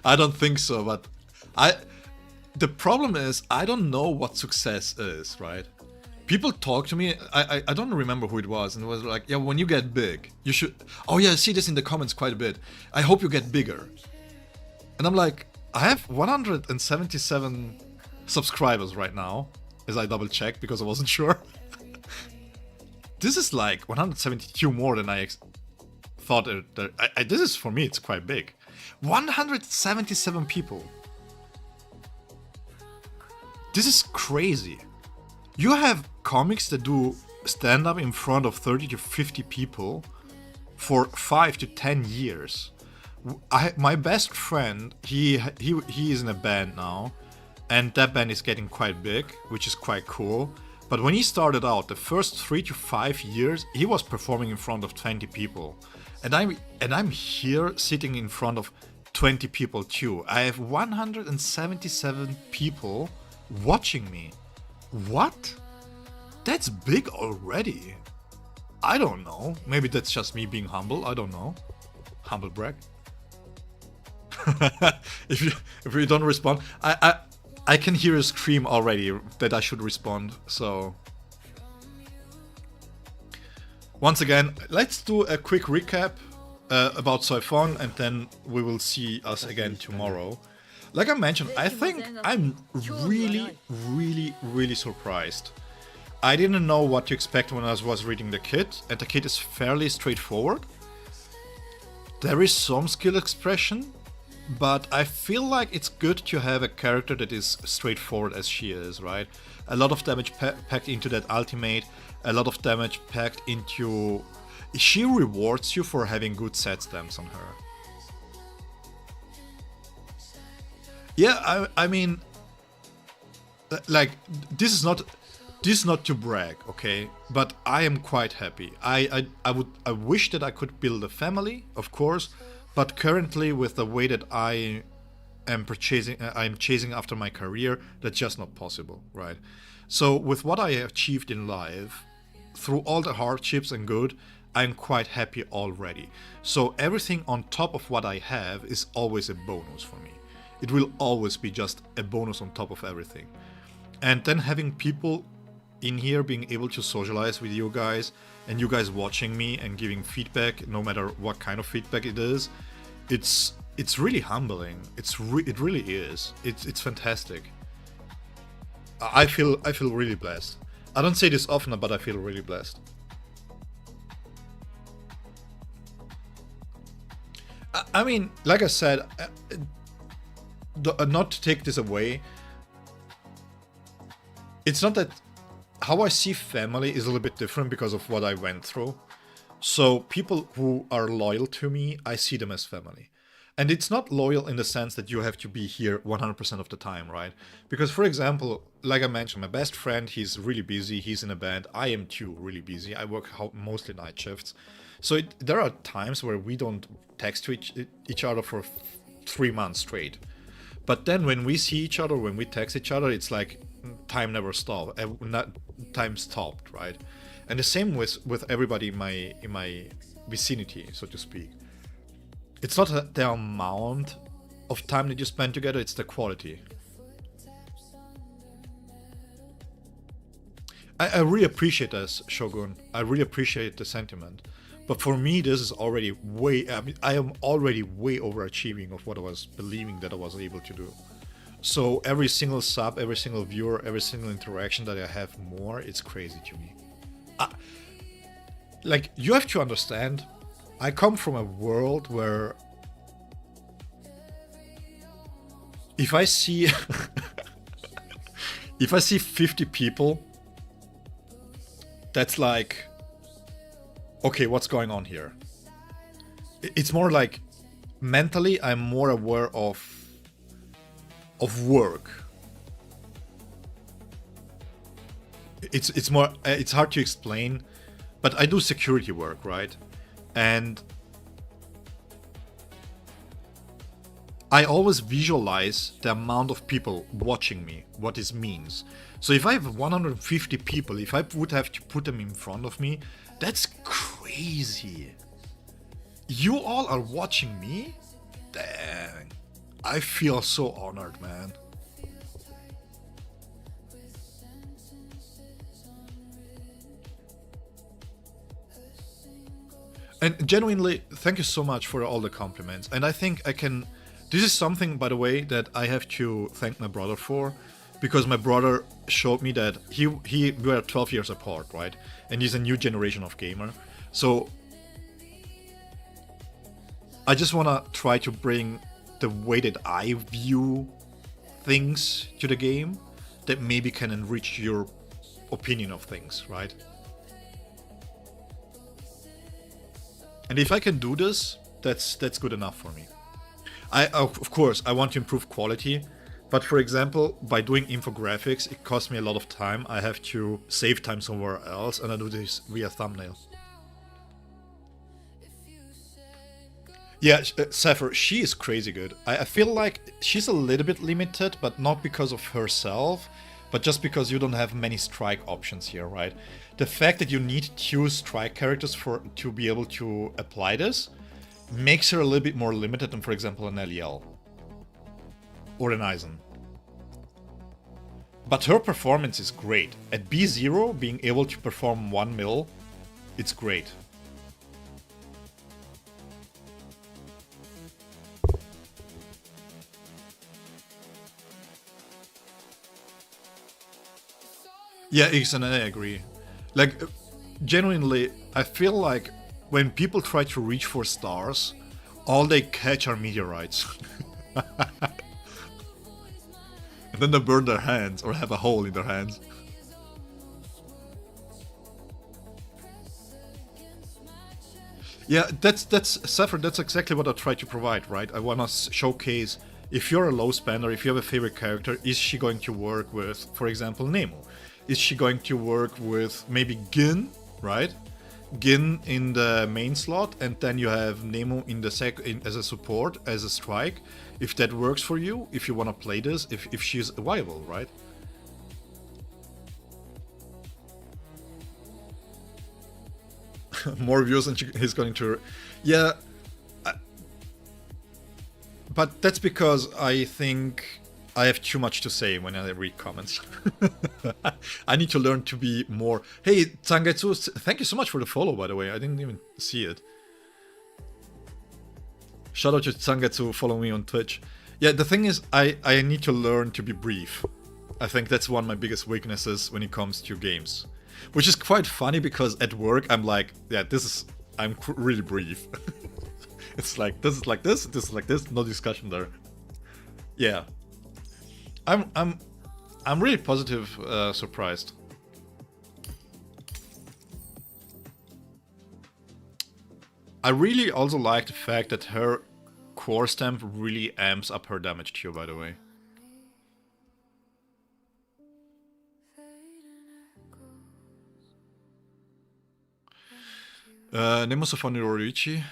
I don't think so, but the problem is I don't know what success is, right? People talk to me, I don't remember who it was, and it was like, yeah, when you get big, you should... Oh yeah, I see this in the comments quite a bit. I hope you get bigger. And I'm like, I have 177 subscribers right now, as I double checked because I wasn't sure. This is like 172 more than I thought. This is, for me, it's quite big. 177 people. This is crazy. You have comics that do stand-up in front of 30 to 50 people for 5 to 10 years. My best friend, he is in a band now, and that band is getting quite big, which is quite cool. But when he started out, the first 3 to 5 years, he was performing in front of 20 people, and I'm here sitting in front of 20 people too. I have 177 people watching me. What? That's big already. I don't know. Maybe that's just me being humble. I don't know. Humble brag. if you don't respond, I can hear a scream already that I should respond. So once again, let's do a quick recap about Soifon, and then we will see us again tomorrow. Like I mentioned, I think I'm really surprised. I didn't know what to expect when I was reading the kit, and the kit is fairly straightforward. There is some skill expression, but I feel like it's good to have a character that is straightforward as she is, right? A lot of damage packed into that ultimate, a lot of damage packed into... She rewards you for having good set stamps on her. Yeah, I mean, like, this is not to brag, okay? But I am quite happy. I wish that I could build a family, of course, but currently with the way that I'm chasing after my career, that's just not possible, right? So with what I achieved in life, through all the hardships and good, I'm quite happy already. So everything on top of what I have is always a bonus for me. It will always be just a bonus on top of everything. And then having people in here being able to socialize with you guys, and you guys watching me and giving feedback, no matter what kind of feedback it is, it's really humbling. It really is. It's fantastic. I feel really blessed. I don't say this often, but I feel really blessed. I mean, like I said, not to take this away, it's not that how I see family is a little bit different because of what I went through. So people who are loyal to me, I see them as family. And it's not loyal in the sense that you have to be here 100% of the time, right? Because, for example, like I mentioned, my best friend, he's really busy, he's in a band. I am too really busy. I work mostly night shifts. So there are times where we don't text to each other for 3 months straight. But then when we see each other, when we text each other, it's like time never stopped. Not time stopped, right? And the same with everybody in my vicinity, so to speak. It's not the amount of time that you spend together, it's the quality. I really appreciate this, Shogun. I really appreciate the sentiment. But for me, this is already way... I mean, I am already way overachieving of what I was believing that I was able to do. So every single sub, every single viewer, every single interaction that I have more, it's crazy to me. Like, you have to understand, I come from a world where... If I see... if I see 50 people... That's like, okay, what's going on here? It's more like, mentally, I'm more aware of work. It's more, it's hard to explain, but I do security work, right? And I always visualize the amount of people watching me, what this means. So if I have 150 people, if I would have to put them in front of me, that's crazy. You all are watching me? Dang. I feel so honored, man. And genuinely, thank you so much for all the compliments. And I think I can... This is something, by the way, that I have to thank my brother for. Because my brother showed me that we were 12 years apart, right? And he's a new generation of gamer. So I just want to try to bring the way that I view things to the game that maybe can enrich your opinion of things, right? And if I can do this, that's good enough for me. Of course, I want to improve quality. But for example, by doing infographics, it costs me a lot of time. I have to save time somewhere else, and I do this via thumbnail. Yeah, Sapphire, she is crazy good. I feel like she's a little bit limited, but not because of herself, but just because you don't have many strike options here, right? The fact that you need 2 strike characters to be able to apply this makes her a little bit more limited than, for example, an LEL. Or an Aizen. But her performance is great. At B0, being able to perform 1 mil, it's great. Yeah, Ixon, I agree. Like, genuinely, I feel like when people try to reach for stars, all they catch are meteorites. And then they burn their hands or have a hole in their hands. Yeah, that's Sapphire, that's exactly what I try to provide, right? I want to showcase, if you're a low spender, if you have a favorite character, is she going to work with, for example, Nemo? Is she going to work with maybe Gin, right? Gin in the main slot, and then you have Nemo in the as a support, as a strike. If that works for you, if you want to play this, if she's viable, right? More views than he's going to... Yeah. But that's because I think I have too much to say when I read comments. I need to learn to be more... Hey, Zangetsu, thank you so much for the follow, by the way. I didn't even see it. Shout out to Zangetsu, follow me on Twitch. Yeah, the thing is, I need to learn to be brief. I think that's one of my biggest weaknesses when it comes to games. Which is quite funny because at work I'm like, yeah, I'm really brief. It's like, this is like this is like this, no discussion there. Yeah. I'm really positive, surprised. I really also like the fact that her core stamp really amps up her damage tier, by the way. Nemo Soifon Yoruichi.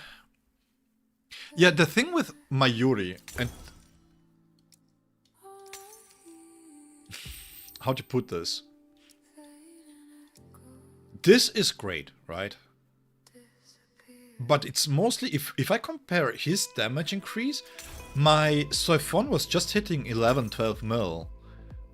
Yeah, the thing with Mayuri, and how to put this? This is great, right? But it's mostly, if I compare his damage increase, my Soifon was just hitting 11-12 mil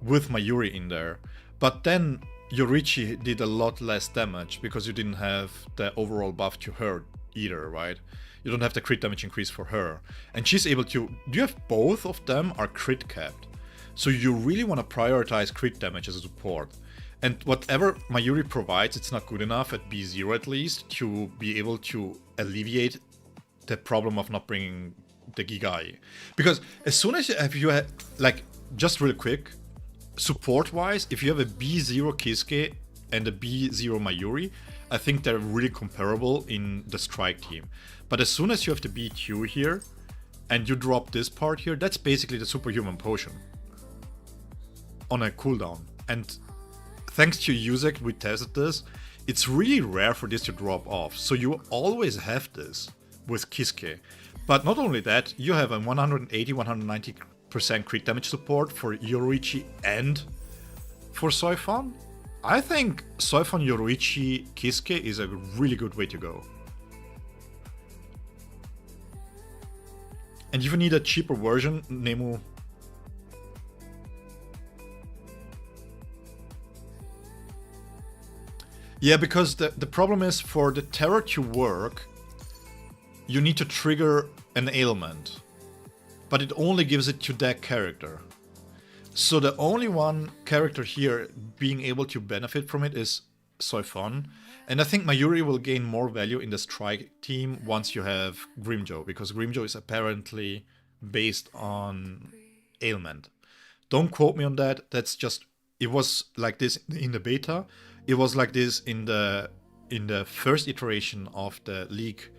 with Mayuri in there. But then Yoruichi did a lot less damage because you didn't have the overall buff to her either, right? You don't have the crit damage increase for her. And she's able to... Do you have both of them are crit capped? So you really want to prioritize crit damage as a support. And whatever Mayuri provides, it's not good enough at B0 at least to be able to alleviate the problem of not bringing the Gigai. Because as soon as you have, like, just real quick, support-wise, if you have a B0 Kisuke and a B0 Mayuri, I think they're really comparable in the strike team. But as soon as you have the B2 here, and you drop this part here, that's basically the superhuman potion. On a cooldown. And thanks to Yuzek, we tested this, it's really rare for this to drop off. So you always have this with Kisuke. But not only that, you have a 180-190% crit damage support for Yoruichi and for Soifon. I think Soifon Yoruichi Kisuke is a really good way to go. And if you need a cheaper version, Nemu. Yeah, because the problem is for the terror to work, you need to trigger an ailment. But it only gives it to that character. So the only one character here being able to benefit from it is Soifon. And I think Mayuri will gain more value in the strike team once you have Grimjo, because Grimjo is apparently based on ailment. Don't quote me on that, that's just... It was like this in the beta. It was like this in the first iteration of the leak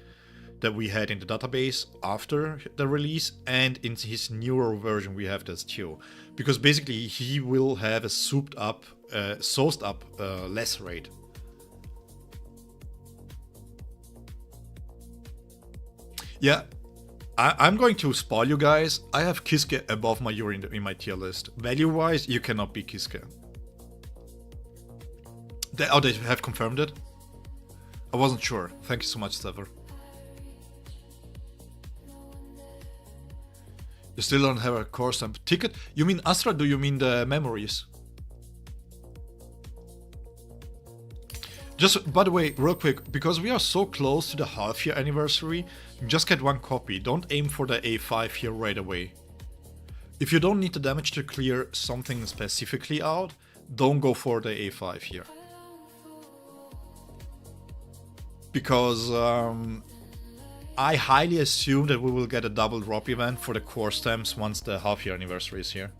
that we had in the database after the release, and in his newer version we have this too. Because basically he will have a souped up, sauced up less rate. Yeah, I'm going to spoil you guys. I have Kisuke above Mayuri in my tier list. Value-wise, you cannot beat Kisuke. They have confirmed it? I wasn't sure. Thank you so much, Sever. You still don't have a course and ticket? You mean Astra? Do you mean the memories? Just, by the way, real quick, because we are so close to the half-year anniversary, just get one copy. Don't aim for the A5 here right away. If you don't need the damage to clear something specifically out, don't go for the A5 here. Because I highly assume that we will get a double drop event for the core stamps once the half-year anniversary is here.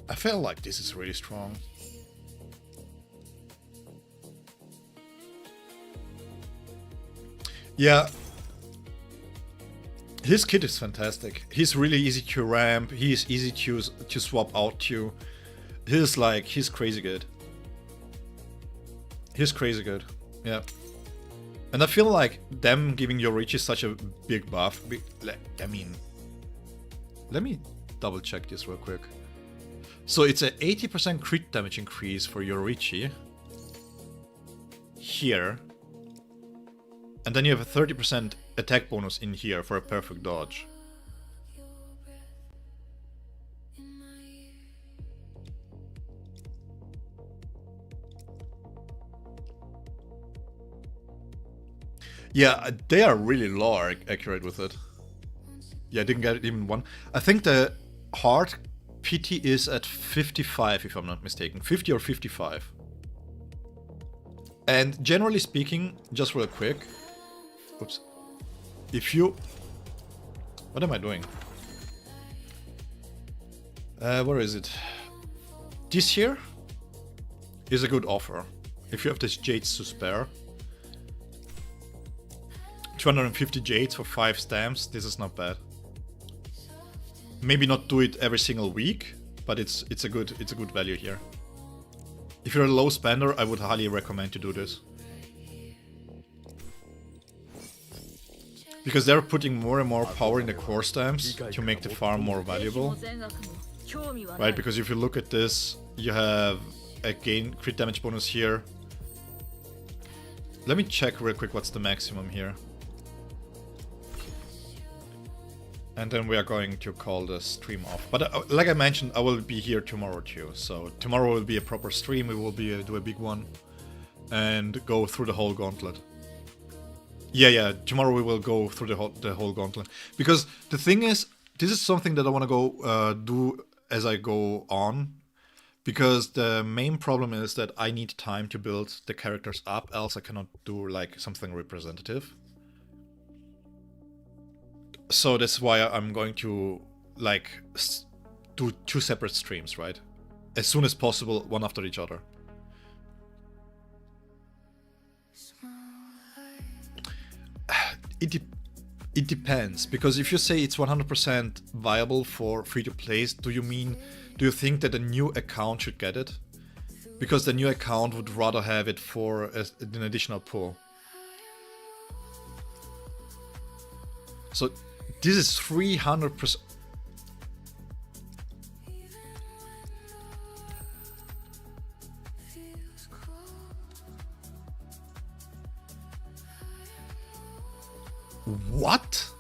I feel like this is really strong. Yeah. His kit is fantastic. He's really easy to ramp. He's easy to swap out to. He's crazy good. He's crazy good. Yeah. And I feel like them giving Yoruichi such a big buff. I mean, let me double check this real quick. So it's an 80% crit damage increase for Yoruichi. Here. And then you have a 30% attack bonus in here for a perfect dodge. Yeah, they are really low accurate with it. Yeah, I didn't get even one. I think the hard PT is at 55, if I'm not mistaken. 50 or 55. And generally speaking, just real quick. Oops. If you... What am I doing? Where is it? This here is a good offer. If you have this Jades to spare. 250 jades for 5 stamps. This is not bad. Maybe not do it every single week, but it's a good value here. If you're a low spender, I would highly recommend to do this. Because they're putting more and more power in the core stamps to make the farm more valuable. Right, because if you look at this, you have a gain crit damage bonus here. Let me check real quick what's the maximum here. And then we are going to call the stream off. But like I mentioned, I will be here tomorrow too. So tomorrow will be a proper stream. We will do a big one and go through the whole gauntlet. Yeah. Tomorrow we will go through the whole gauntlet. Because the thing is, this is something that I want to go do as I go on. Because the main problem is that I need time to build the characters up, else I cannot do like something representative. So that's why I'm going to like do 2 separate streams, right? As soon as possible, one after each other. It depends, because if you say it's 100% viable for free-to-plays, do you think that a new account should get it? Because the new account would rather have it for an additional pool. So this is 300%. What?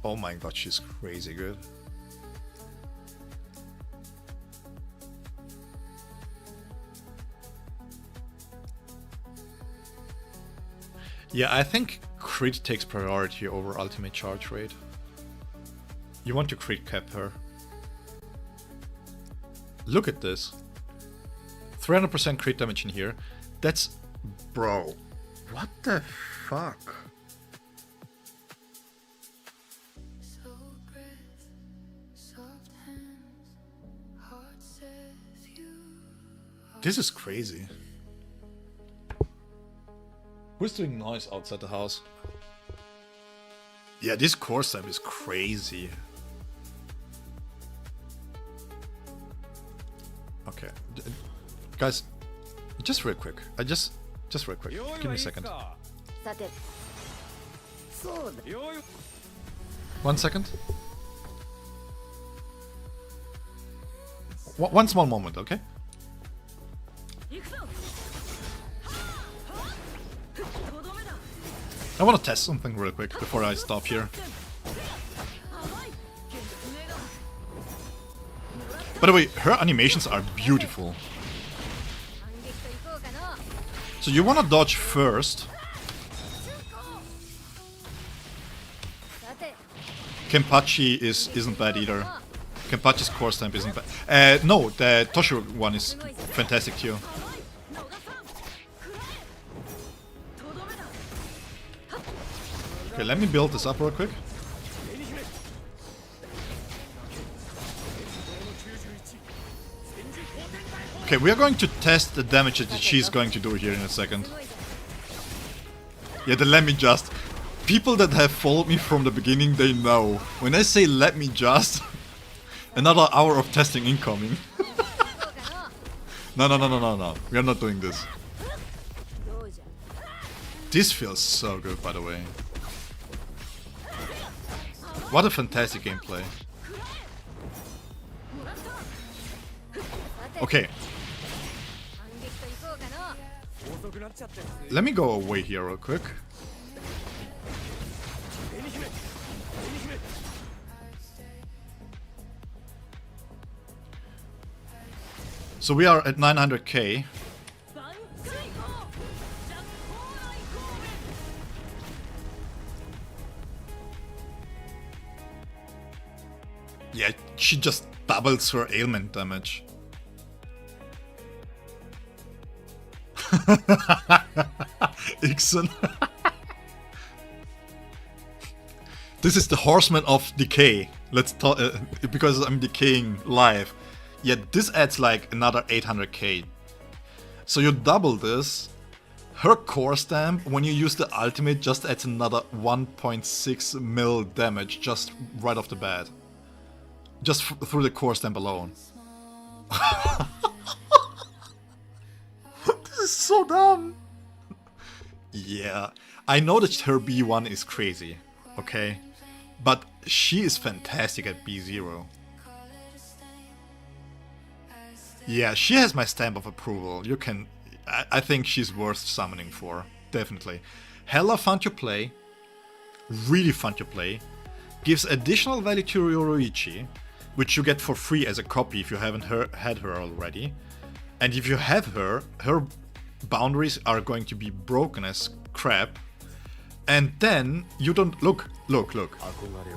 Oh my god, she's crazy good. Yeah, I think crit takes priority over ultimate charge rate. You want to crit cap her. Look at this. 300% crit damage in here. That's... Bro. What the fuck? This is crazy. Who's doing noise outside the house? Yeah, this core stamp is crazy. Okay. Guys, just real quick. Just real quick. Give me a second. 1 second. One small moment, okay? I want to test something real quick before I stop here. By the way, her animations are beautiful. So you want to dodge first. Kenpachi isn't bad either. Kenpachi's core stamp isn't bad. No, the Toshiro one is fantastic too. Okay, let me build this up real quick. Okay, we are going to test the damage that she's going to do here in a second. Yeah, the let me just. People that have followed me from the beginning, they know. When I say let me just, another hour of testing incoming. No. We are not doing this. This feels so good, by the way. What a fantastic gameplay. Okay. Let me go away here real quick. So we are at 900k. Yeah, she just doubles her ailment damage. Ixon. This is the Horseman of Decay. Let's talk because I'm decaying live. Yet this adds like another 800k. So you double this. Her core stamp, when you use the ultimate, just adds another 1.6 mil damage just right off the bat. Just through the core stamp alone. This is so dumb. Yeah, I know that her B1 is crazy, okay? But she is fantastic at B0. Yeah, she has my stamp of approval. You can... I think she's worth summoning for, definitely. Hella fun to play. Really fun to play. Gives additional value to Yoruichi, which you get for free as a copy if you haven't had her already. And if you have her, her boundaries are going to be broken as crap. And then you don't... Look.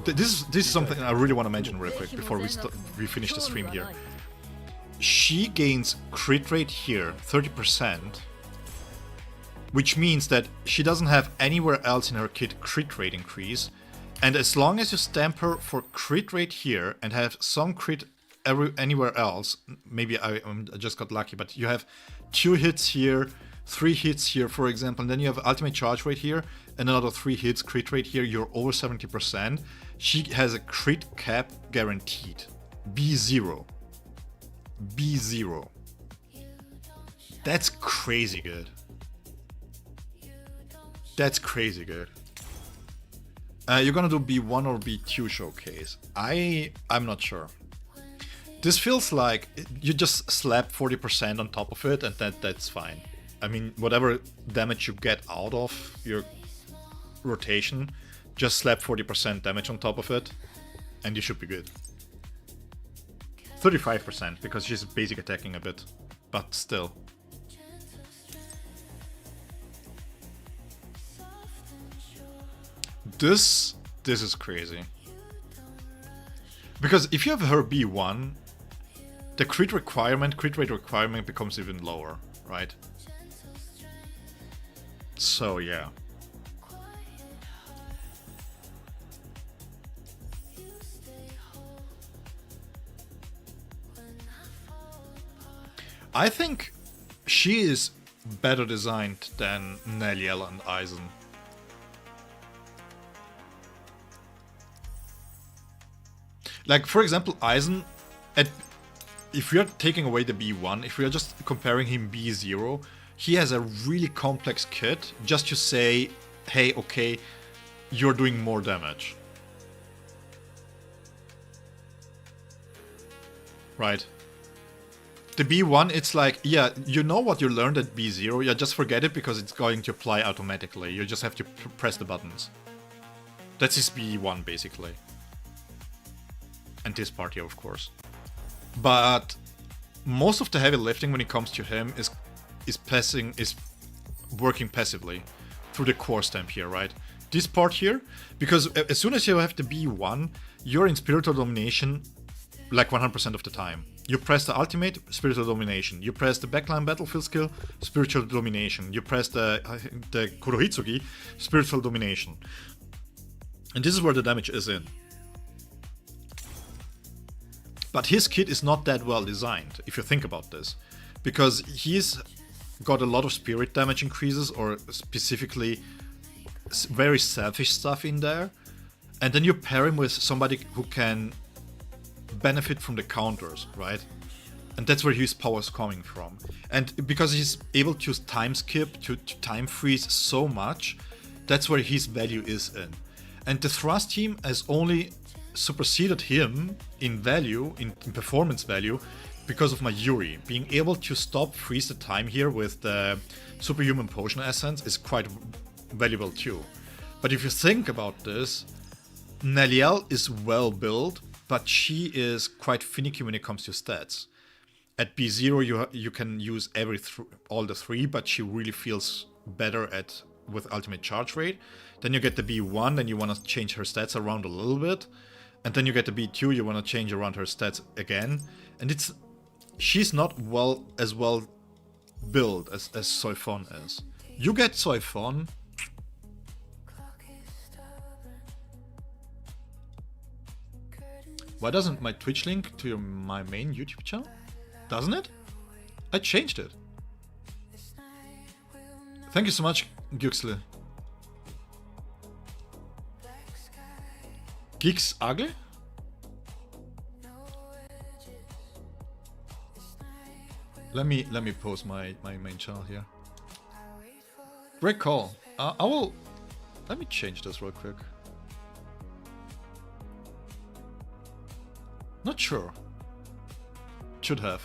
This is something I really want to mention real quick before we finish the stream here. She gains crit rate here, 30%, which means that she doesn't have anywhere else in her kit crit rate increase, and as long as you stamp her for crit rate here and have some crit anywhere else, maybe I just got lucky, but you have 2 hits here, 3 hits here, for example, and then you have ultimate charge rate here, and another 3 hits crit rate here, you're over 70%. She has a crit cap guaranteed. B0. B0. That's crazy good. That's crazy good. You're gonna do B1 or B2 showcase. I'm not sure. This feels like you just slap 40% on top of it and that's fine. I mean, whatever damage you get out of your rotation, just slap 40% damage on top of it and you should be good. 35% because she's basic attacking a bit, but still. This is crazy. Because if you have her B1, the crit rate requirement becomes even lower, right? So yeah. I think she is better designed than Neliel and Aizen. Like, for example, Aizen, if we are taking away the B1, if we are just comparing him B0, he has a really complex kit just to say, hey, okay, you're doing more damage. Right? The B1, it's like, yeah, you know what you learned at B0, yeah, just forget it because it's going to apply automatically. You just have to press the buttons. That's his B1, basically. And this part here, of course. But most of the heavy lifting when it comes to him is working passively through the core stamp here, right? This part here, because as soon as you have the B1, you're in spiritual domination like 100% of the time. You press the ultimate, spiritual domination. You press the backline battlefield skill, spiritual domination. You press the Kurohitsugi, spiritual domination. And this is where the damage is in. But his kit is not that well designed, if you think about this. Because he's got a lot of spirit damage increases, or specifically very selfish stuff in there. And then you pair him with somebody who can benefit from the counters, right? And that's where his power is coming from. And because he's able to time skip, to time freeze so much, that's where his value is in. And the thrust team has only superseded him in value, in performance value, because of my Yuri. Being able to stop freeze the time here with the superhuman potion essence is quite valuable too. But if you think about this, Neliel is well built, but she is quite finicky when it comes to stats. At B0 you can use all the 3, but she really feels better with ultimate charge rate. Then you get the B1, then you want to change her stats around a little bit. And then you get the B2, you want to change around her stats again. And she's not as well built as Soifon is. You get Soifon, Why doesn't my Twitch link to my main YouTube channel? Doesn't it? I changed it. Thank you so much, Gyuxle. Geeks Ugly? Let me post my main channel here. Great call. I will. Let me change this real quick. Not sure. Should have.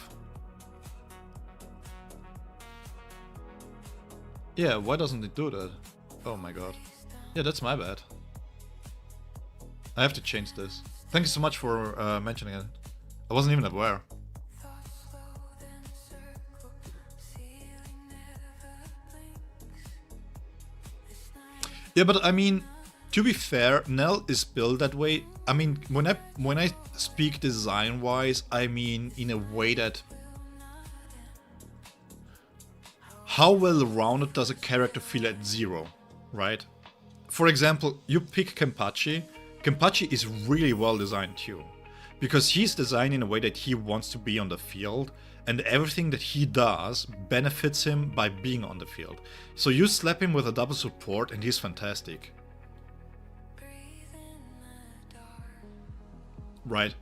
Yeah, why doesn't it do that? Oh my god. Yeah, that's my bad. I have to change this. Thank you so much for mentioning it. I wasn't even aware. Yeah, but I mean, to be fair, Nell is built that way. I mean, when I speak design-wise, I mean in a way that how well-rounded does a character feel at 0, right? For example, you pick Kenpachi. Kenpachi is really well designed too, because he's designed in a way that he wants to be on the field, and everything that he does benefits him by being on the field. So you slap him with a double support and he's fantastic. Right.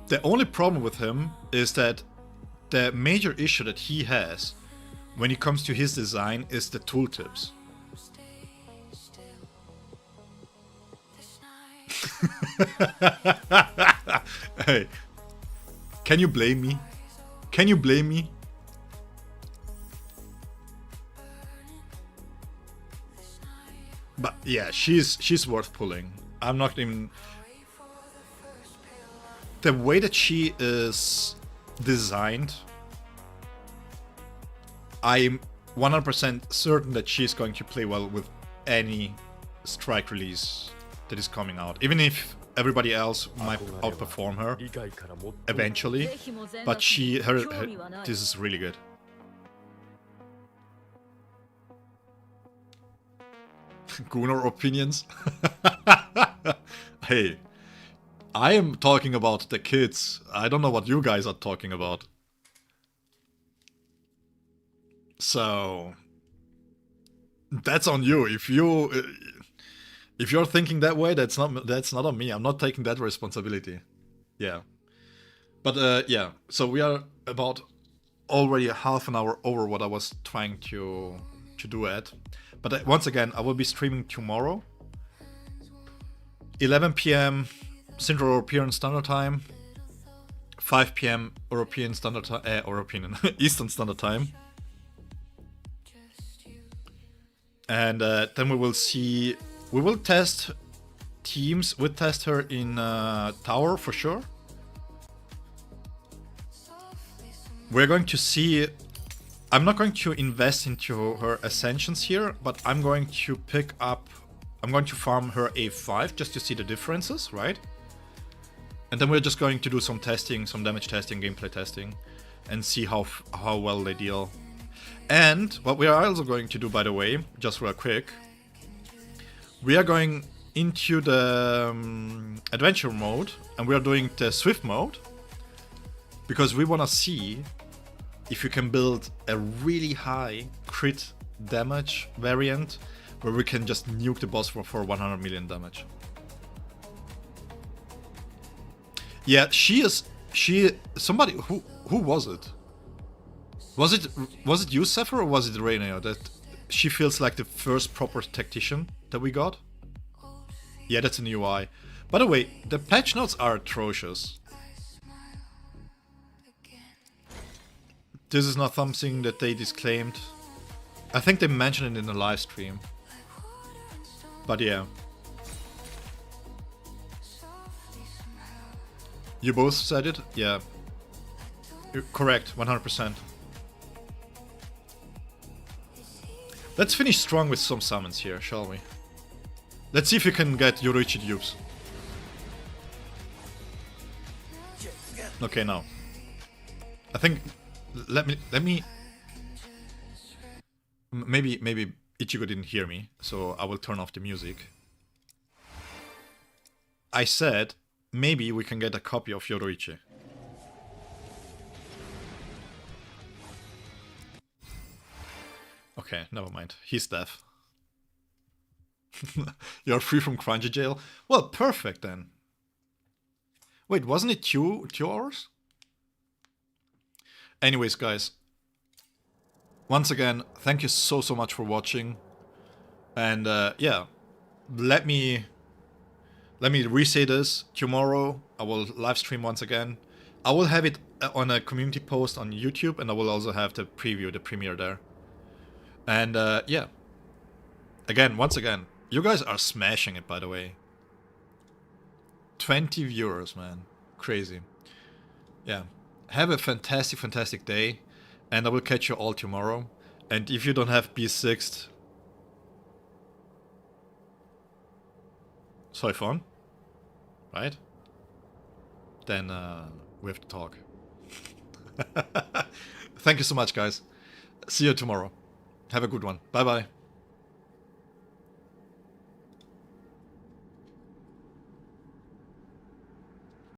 The only problem with him is that the major issue that he has when it comes to his design is the tooltips. Hey, can you blame me? Can you blame me? But yeah, she's worth pulling. I'm not even... The way that she is designed, I'm 100% certain that she's going to play well with any strike release that is coming out. Even if everybody else might outperform her eventually, but this is really good. Gunnar opinions? Hey, I am talking about the kids. I don't know what you guys are talking about. So that's on you. If you're thinking that way, that's not on me. I'm not taking that responsibility. Yeah. But yeah, so we are about already half an hour over what I was trying to do at. But once again, I will be streaming tomorrow, 11 p.m. Central European Standard Time, 5 p.m. European Standard Time, Eastern Standard Time. And then we will see. We will test teams. We'll test her in Tower for sure. We're going to see. I'm not going to invest into her Ascensions here, but I'm going to pick up. I'm going to farm her A5 just to see the differences, right? And then we're just going to do some testing, some damage testing, gameplay testing, and see how well they deal. And what we are also going to do, by the way, just real quick, we are going into the adventure mode, and we are doing the swift mode, because we want to see if you can build a really high crit damage variant where we can just nuke the boss for 100 million damage. Yeah, somebody who was it? Was it you, Zephyr, or was it Rainier that she feels like the first proper tactician that we got? Yeah, that's a new UI. By the way, the patch notes are atrocious. This is not something that they disclaimed. I think they mentioned it in the live stream. But yeah. You both said it? Yeah. You're correct, 100%. Let's finish strong with some summons here, shall we? Let's see if you can get Yoruichi dupes. Okay, now. I think let me maybe Ichigo didn't hear me, so I will turn off the music. I said maybe we can get a copy of Yoruichi. Okay, never mind. He's deaf. You're free from Crunchy Jail? Well, perfect then. Wait, wasn't it two hours? Anyways, guys. Once again, thank you so much for watching. And yeah, let me re-say this. Tomorrow I will live stream once again. I will have it on a community post on YouTube, and I will also have the preview, the premiere there. And yeah, once again, you guys are smashing it, by the way. 20 viewers, man. Crazy. Yeah. Have a fantastic day, and I will catch you all tomorrow. And if you don't have B6'd Soifon, right? Then we have to talk. Thank you so much, guys. See you tomorrow. Have a good one. Bye-bye.